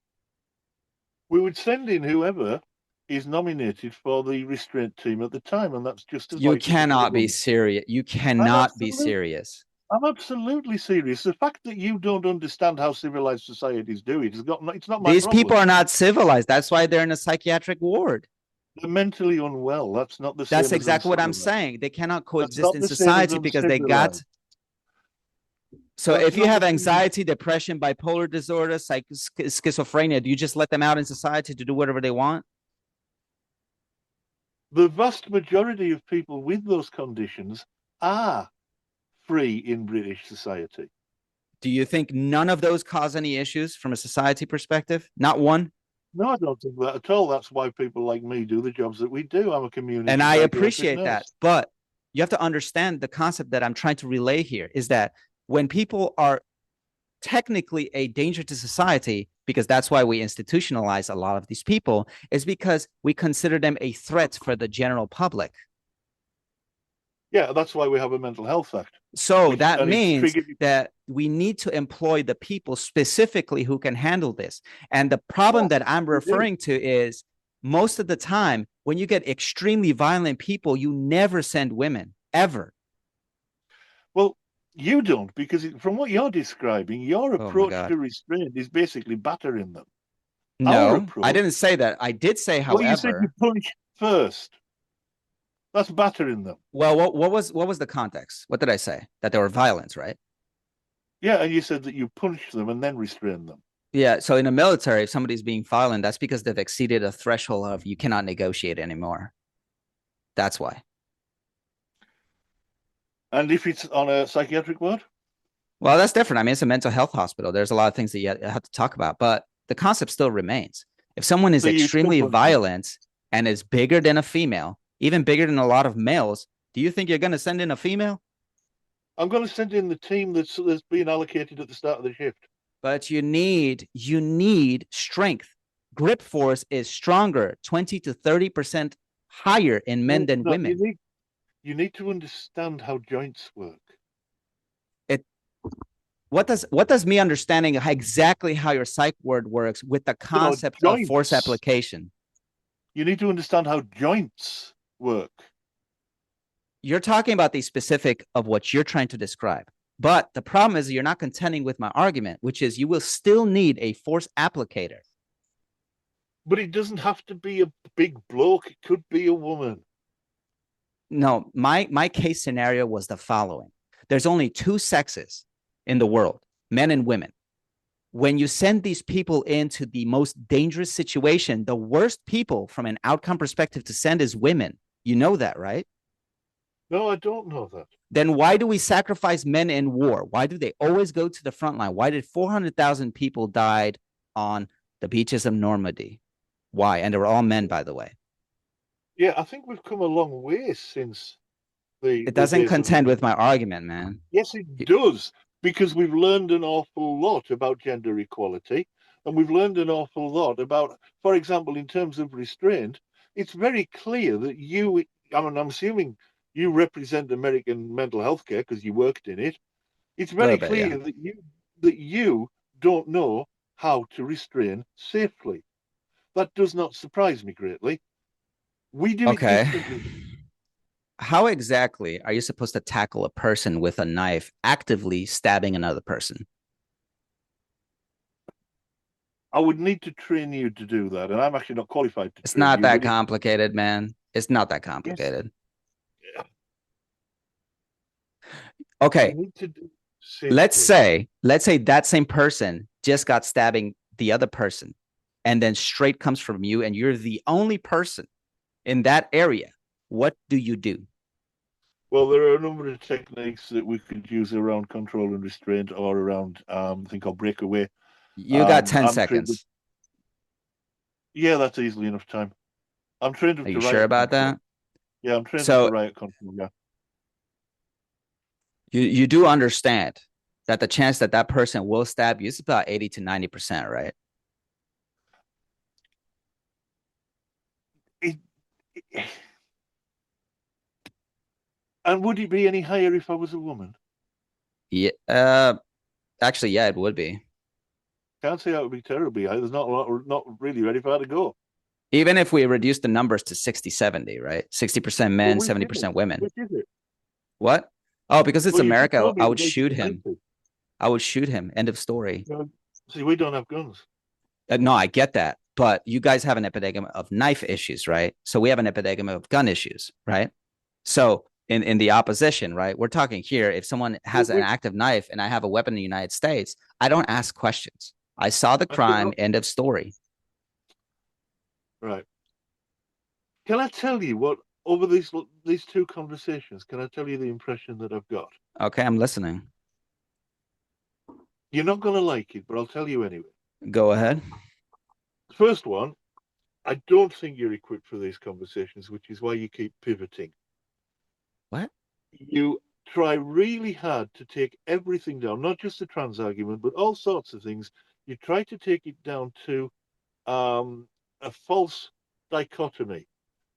We would send in whoever is nominated for the restraint team at the time, and that's just as You likely to be a cannot be woman. serious. You I'm cannot be absolutely, serious. I'm absolutely serious. The fact that you don't understand how civilized societies do it it's not my These problem. people are not civilized. That's why they're in a psychiatric ward. They're mentally unwell. That's not the That's same as exactly what I'm uncivilized. saying. They cannot That's coexist not in the same as society because they got. uncivilized. So That's if you not the have same. anxiety, depression, bipolar disorder, schizophrenia, do you just let them out in society to do whatever they want? The vast majority of people with those conditions are free in British society. Do you think none of those cause any issues from a society perspective? Not one? No, I don't think that at all. That's why people like me do the jobs that we do. I'm a And community I psychiatric appreciate that. nurse. But you have to understand the concept that I'm trying to relay here is that when people are technically a danger to society, because that's why we institutionalize a lot of these people, is because we consider them a threat for the general public. Yeah, that's why we have a mental health act. So that And it's means triggered. that we need to employ the people specifically who can handle this. And the problem Yeah, that I'm we do. referring to is most of the time, when you get extremely violent people, you never send women, ever. Well, you don't, because from what you're describing, your Oh my approach God. to restraint is basically battering them. Our No, I approach, didn't say that. I did say, well, you said you however, punch first. That's battering them. well, what was the context? What did I say? That they were violent, right? Yeah, and you said that you punch them and then restrain them. Yeah. So in the military, if somebody's being violent, that's because they've exceeded a threshold of you cannot negotiate anymore. That's why. And if it's on a psychiatric ward? Well, that's different. I mean, it's a mental health hospital. There's a lot of things that you have to talk about, but the concept still remains. If someone is So you still extremely punch them. violent and is bigger than a female, even bigger than a lot of males, do you think you're going to send in a female? I'm going to send in the team that's being allocated at the start of the shift. But you need strength. Grip force is stronger, 20 to 30% higher in men No, than no, women. you need to understand how joints work. It what does me understanding exactly how your psych word works with the No, concept of force joints. application? You need to understand how joints work. You're talking about the specific of what you're trying to describe. But the problem is you're not contending with my argument, which is you will still need a force applicator. But it doesn't have to be a big bloke. It could be a woman. No, my case scenario was the following. There's only two sexes in the world, men and women. When you send these people into the most dangerous situation, the worst people from an outcome perspective to send is women. You know that, right? No, I don't know that. Then why do we sacrifice men in war? Why do they always go to the front line? Why did 400,000 people died on the beaches of Normandy? Why? And they were all men, by the way. Yeah, I think we've come a long way since It the doesn't days of contend men. with my argument, man. Yes, it does, because we've learned an awful lot about gender equality, and we've learned an awful lot about, for example, in terms of restraint. It's very clear that I'm assuming you represent American mental health care because you worked in it. It's A little very bit, yeah. clear that you don't know how to restrain safely. That does not surprise me greatly. We do it Okay. differently. How exactly are you supposed to tackle a person with a knife actively stabbing another person? I would need to train you to do that, and I'm actually not qualified to It's train not you. that But complicated, man. It's not that yes, complicated. Okay, We need to do let's safely. say that same person just got stabbing the other person, and then straight comes from you, and you're the only person in that area. What do you do? Well, there are a number of techniques that we could use around control and restraint, or around a thing called breakaway. You got 10 I'm trained up. seconds. Yeah, that's easily enough time. I'm trained Are up to you sure riot about control. that? Yeah, I'm trained up to So riot control. Yeah. you do understand that the chance that that person will stab you is about 80 to 90%, right? It, it, and would it be any higher if I was a woman? Yeah. Actually, yeah, it would be. Can't say that would be terribly high. There's not a lot, not really ready for that to go. Even if we reduce the numbers to 60-70, right? 60% Well, men, which is it? 70% women. Which is it? What? Oh, because it's Well, you just America, told me I it would was 80 shoot to him. 90. I would shoot him. End of story. No, see, we don't have guns. No, I get that. But you guys have an epidemic of knife issues, right? So we have an epidemic of gun issues, right? So in the opposition, right? We're talking here, if someone has an We, active knife and I have a weapon in the United States, I don't ask questions. I saw the I said, crime, no. end of story. Right. Can I tell you what, over these two conversations, can I tell you the impression that I've got? Okay, I'm listening. You're not going to like it, but I'll tell you anyway. Go ahead. First one, I don't think you're equipped for these conversations, which is why you keep pivoting. What? You try really hard to take everything down, not just the trans argument, but all sorts of things. You try to take it down to a false dichotomy,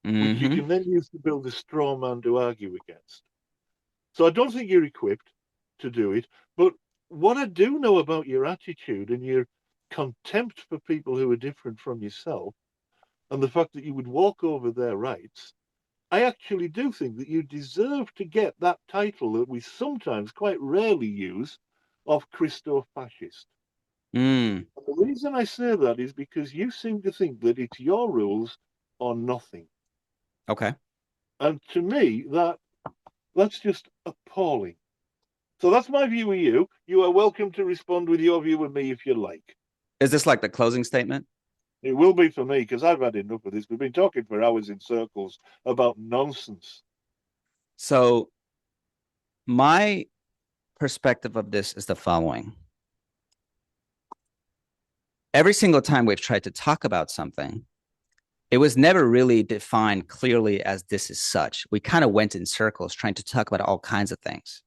which you Mm-hmm. can then use to build a straw man to argue against. So I don't think you're equipped to do it. But what I do know about your attitude and your contempt for people who are different from yourself, and the fact that you would walk over their rights, I actually do think that you deserve to get that title that we sometimes, quite rarely use, of Christo-fascist. Mm. And the reason I say that is because you seem to think that it's your rules or nothing. Okay. And to me, that's just appalling. So that's my view of you. You are welcome to respond with your view of me if you like. Is this like the closing statement? It will be for me because I've had enough of this. We've been talking for hours in circles about nonsense. So my perspective of this is the following. Every single time we've tried to talk about something, it was never really defined clearly as this is such. We kind of went in circles trying to talk about all kinds of things.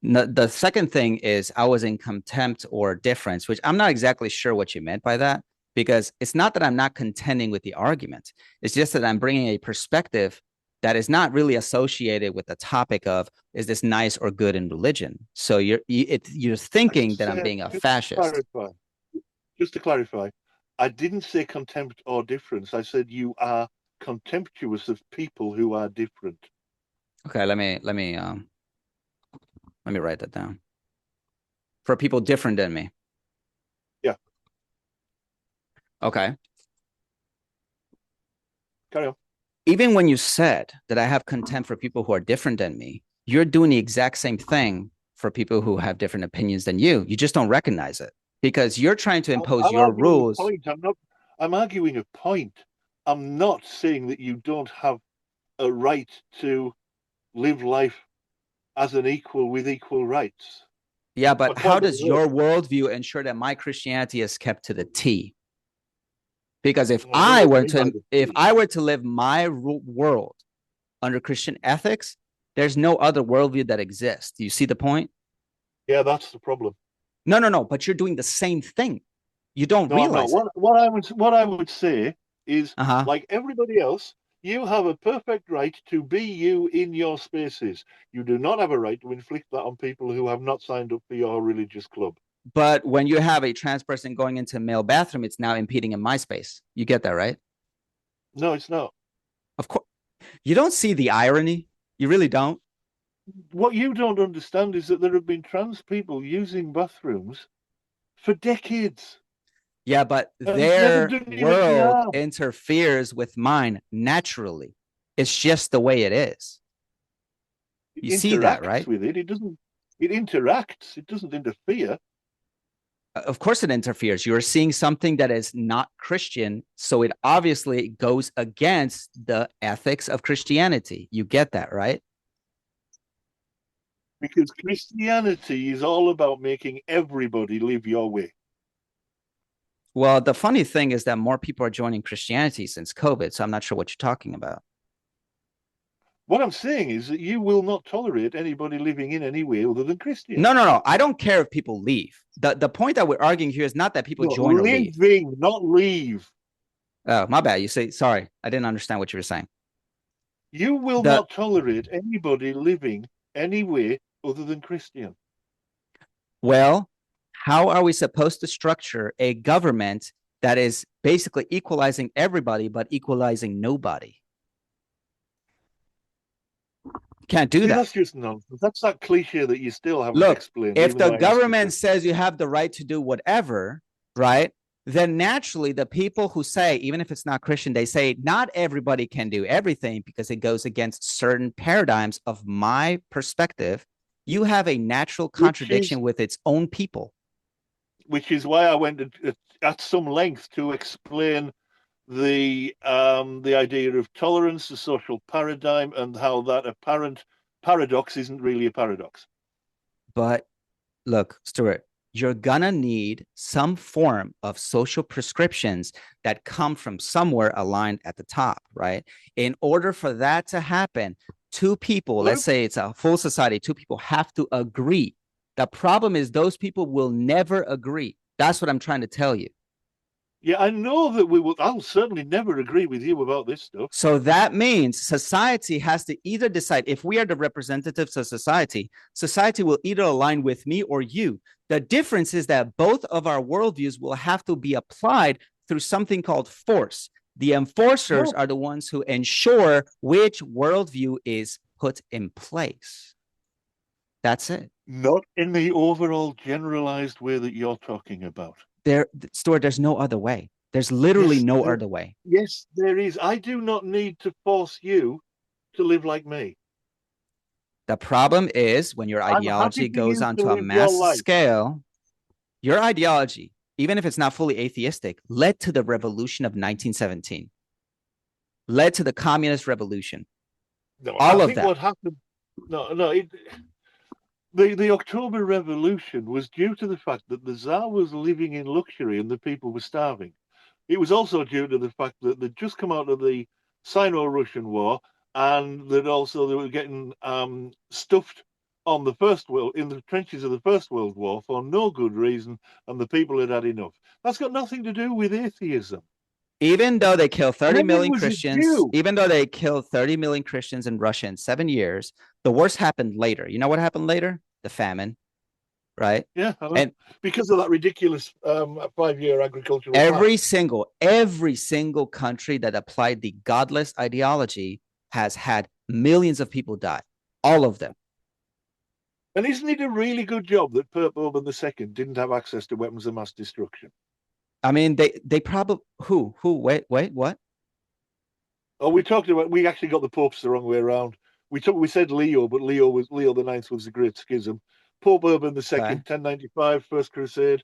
The second thing is I was in contempt or difference, which I'm not exactly sure what you meant by that, because it's not that I'm not contending with the argument. It's just that I'm bringing a perspective that is not really associated with the topic of is this nice or good in religion. So you're thinking that I'm being a Just to fascist. clarify, just to clarify, I didn't say contempt or difference. I said you are contemptuous of people who are different. Okay, let me write that down. For people different than me. Yeah, Okay. carry on. Even when you said that I have contempt for people who are different than me, you're doing the exact same thing for people who have different opinions than you. You just don't recognize it because you're trying to impose I'm your arguing a rules. point. I'm not. I'm arguing a point. I'm not saying that you don't have a right to live life as an equal with equal rights. Yeah, My but how point does is, your worldview ensure that my Christianity is kept to the T? Because I don't know what you mean by the if T. I were to live my world under Christian ethics, there's no other worldview that exists. Do you see the point? Yeah, that's the problem. No. But you're doing the same thing. You don't No, I'm not. realize it. What I would say is, Uh-huh. like everybody else, you have a perfect right to be you in your spaces. You do not have a right to inflict that on people who have not signed up for your religious club. But when you have a trans person going into a male bathroom, it's now impeding in my space. You get that, right? No, it's not. Of course. You don't see the irony. You really don't. What you don't understand is that there have been trans people using bathrooms for decades, Yeah, but and it's never their done him any world harm. interferes with mine naturally. It's just the way it is. You see that, right? With it. It doesn't. It interacts. It doesn't interfere. Of course it interferes. You're seeing something that is not Christian, so it obviously goes against the ethics of Christianity. You get that, right? Because Christianity is all about making everybody live your way. Well, the funny thing is that more people are joining Christianity since COVID, so I'm not sure what you're talking about. What I'm saying is that you will not tolerate anybody living in any way other than Christian. No. I don't care if people leave. The point that we're arguing here is not that people join or leave. Living, not leave. Oh, my bad. You say, sorry, I didn't understand what you were saying. You will not tolerate anybody living any way other than Christian. Well, how are we supposed to structure a government that is basically equalizing everybody but equalizing nobody? Can't do that. That's just nonsense. That's that cliche that you still haven't explained. If the government says you have the right to do whatever, right, then naturally the people who say, even if it's not Christian, they say not everybody can do everything because it goes against certain paradigms of my perspective. You have a natural contradiction with its own people. Which is why I went at some length to explain the idea of tolerance, the social paradigm, and how that apparent paradox isn't really a paradox. But look, Stuart, you're gonna need some form of social prescriptions that come from somewhere aligned at the top, right? In order for that to happen, two people, let's say it's a full society, two people have to agree. The problem is those people will never agree. That's what I'm trying to tell you. Yeah, I know that we will. I'll certainly never agree with you about this stuff. So that means society has to either decide, if we are the representatives of society, society will either align with me or you. The difference is that both of our worldviews will have to be applied through something called force. The enforcers are the ones who ensure which worldview is put in place. That's it. Not in the overall generalized way that you're talking about. Stuart, there's no other way. There's literally no other way. Yes, there is. I do not need to force you to live like me. The problem is when your ideology goes onto a mass scale, your ideology, even if it's not fully atheistic, led to the revolution of 1917, led to the communist revolution. No, all of that. What happened? The October Revolution was due to the fact that the Tsar was living in luxury and the people were starving. It was also due to the fact that they'd just come out of the Sino-Russian War and that also they were getting stuffed on the in the trenches of the First World War for no good reason, and the people had had enough. That's got nothing to do with atheism. Even though they killed 30 million Christians, even though they killed 30 million Christians in Russia in 7 years, the worst happened later. You know what happened later? The famine, right? Yeah, and because of that ridiculous 5-year agricultural every single country that applied the godless ideology has had millions of people die. All of them. And isn't it a really good job that Pope Urban II didn't have access to weapons of mass destruction? I mean, they probably wait, what? Oh, we actually got the popes the wrong way around. We said Leo, but Leo the Ninth was the Great Schism. Pope Urban II, 1095, First Crusade.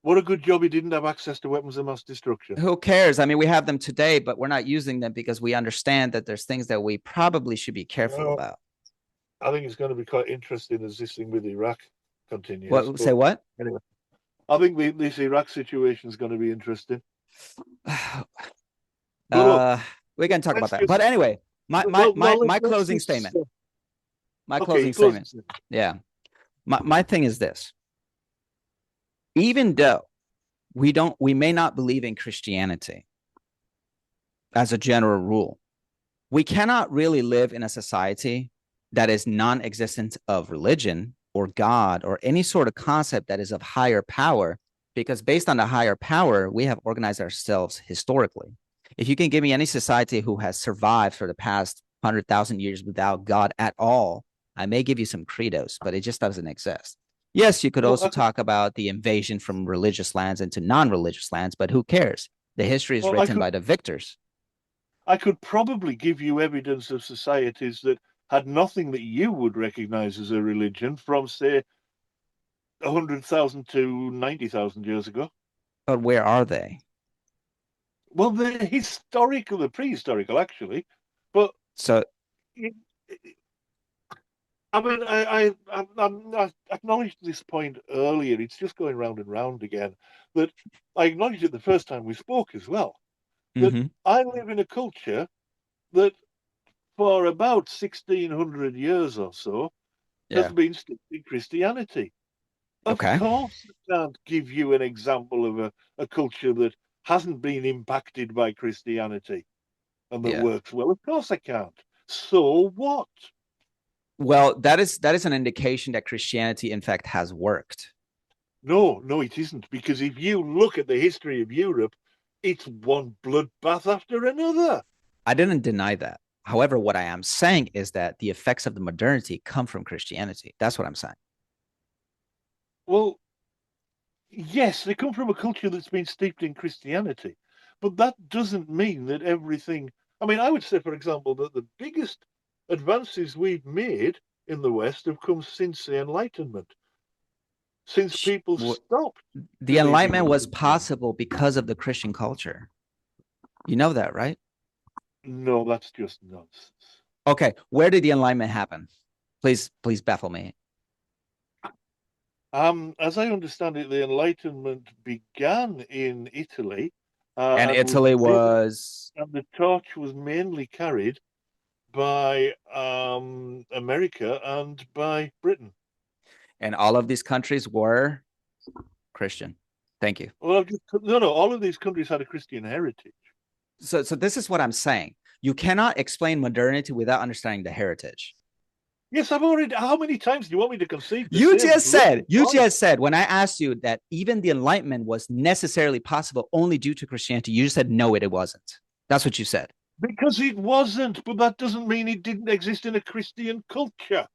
What a good job he didn't have access to weapons of mass destruction. Who cares? I mean, we have them today, but we're not using them because we understand that there's things that we probably should be careful about. I think it's going to be quite interesting as this thing with Iraq continues. What? Say what? Anyway, I think this Iraq situation is going to be interesting. We can talk about that. But anyway, my closing statement. My closing statement. Yeah. My thing is this. Even though we may not believe in Christianity as a general rule, we cannot really live in a society that is non-existent of religion or God or any sort of concept that is of higher power, because based on the higher power, we have organized ourselves historically. If you can give me any society who has survived for the past 100,000 years without God at all, I may give you some credos, but it just doesn't exist. Yes, you could also talk about the invasion from religious lands into non-religious lands, but who cares? The history is written by the victors. I could probably give you evidence of societies that had nothing that you would recognize as a religion from, say, 100,000 to 90,000 years ago. But where are they? Well, they're historical, they're prehistorical, actually. But So, I mean, I acknowledged this point earlier. It's just going round and round again. That I acknowledged it the first time we spoke as well. That I live in a culture that, for about 1,600 years or so, has been steeped in Christianity. Of course, I can't give you an example of a culture that hasn't been impacted by Christianity and that works well. Of course, I can't. So what? Well, that is an indication that Christianity, in fact, has worked. No, it isn't. Because if you look at the history of Europe, it's one bloodbath after another. I didn't deny that. However, what I am saying is that the effects of the modernity come from Christianity. That's what I'm saying. Well, yes, they come from a culture that's been steeped in Christianity, but that doesn't mean that everything. I mean, I would say, for example, that the biggest advances we've made in the West have come since the Enlightenment, since people stopped. The Enlightenment was possible because of the Christian culture. You know that, right? No, that's just nonsense. Okay, where did the Enlightenment happen? Please baffle me. As I understand it, the Enlightenment began in Italy. And Italy was... And the torch was mainly carried by America and by Britain. And all of these countries were Christian. Thank you. Well, no, all of these countries had a Christian heritage. So this is what I'm saying. You cannot explain modernity without understanding the heritage. Yes, I've already. How many times do you want me to concede? You just said when I asked you that even the Enlightenment was necessarily possible only due to Christianity, you just said no, it wasn't. That's what you said. Because it wasn't, but that doesn't mean it didn't exist in a Christian culture.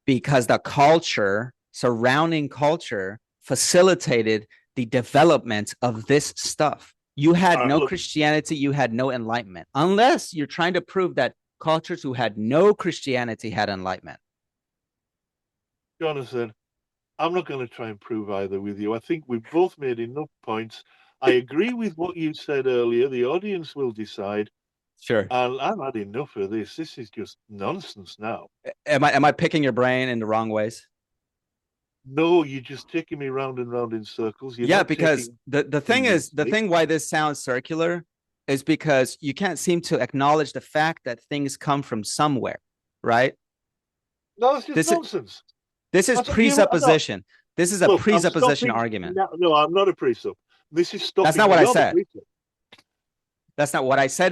Because the culture, surrounding culture, facilitated the development of this stuff. You had no Christianity, you had no Enlightenment, unless you're trying to prove that cultures who had no Christianity had Enlightenment. Jonathan, I'm not going to try and prove either with you. I think we've both made enough points. I agree with what you said earlier. The audience will decide. Sure. And I've had enough of this. This is just nonsense now. Am I picking your brain in the wrong ways? No, you're just taking me round and round in circles. Because the thing why this sounds circular is because you can't seem to acknowledge the fact that things come from somewhere, right? No, it's just nonsense. This is presupposition. This is a presupposition argument. No, I'm not a presup. This is stopping. That's not what I said. That's not what I said.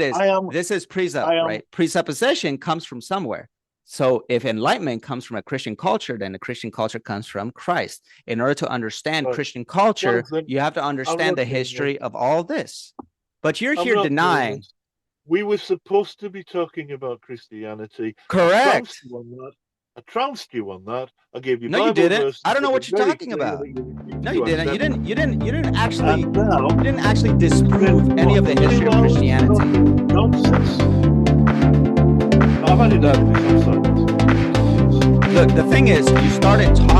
This is presup, right? Presupposition comes from somewhere. So if Enlightenment comes from a Christian culture, then the Christian culture comes from Christ. In order to understand Christian culture, you have to understand the history of all this. But you're here denying. We were supposed to be talking about Christianity. Correct. I trounced you on that. I gave you. No, you didn't. I don't know what you're talking about. No, you didn't. You didn't actually disprove any of the history of Christianity. Nonsense. I've had enough of this. Look, the thing is, you started talking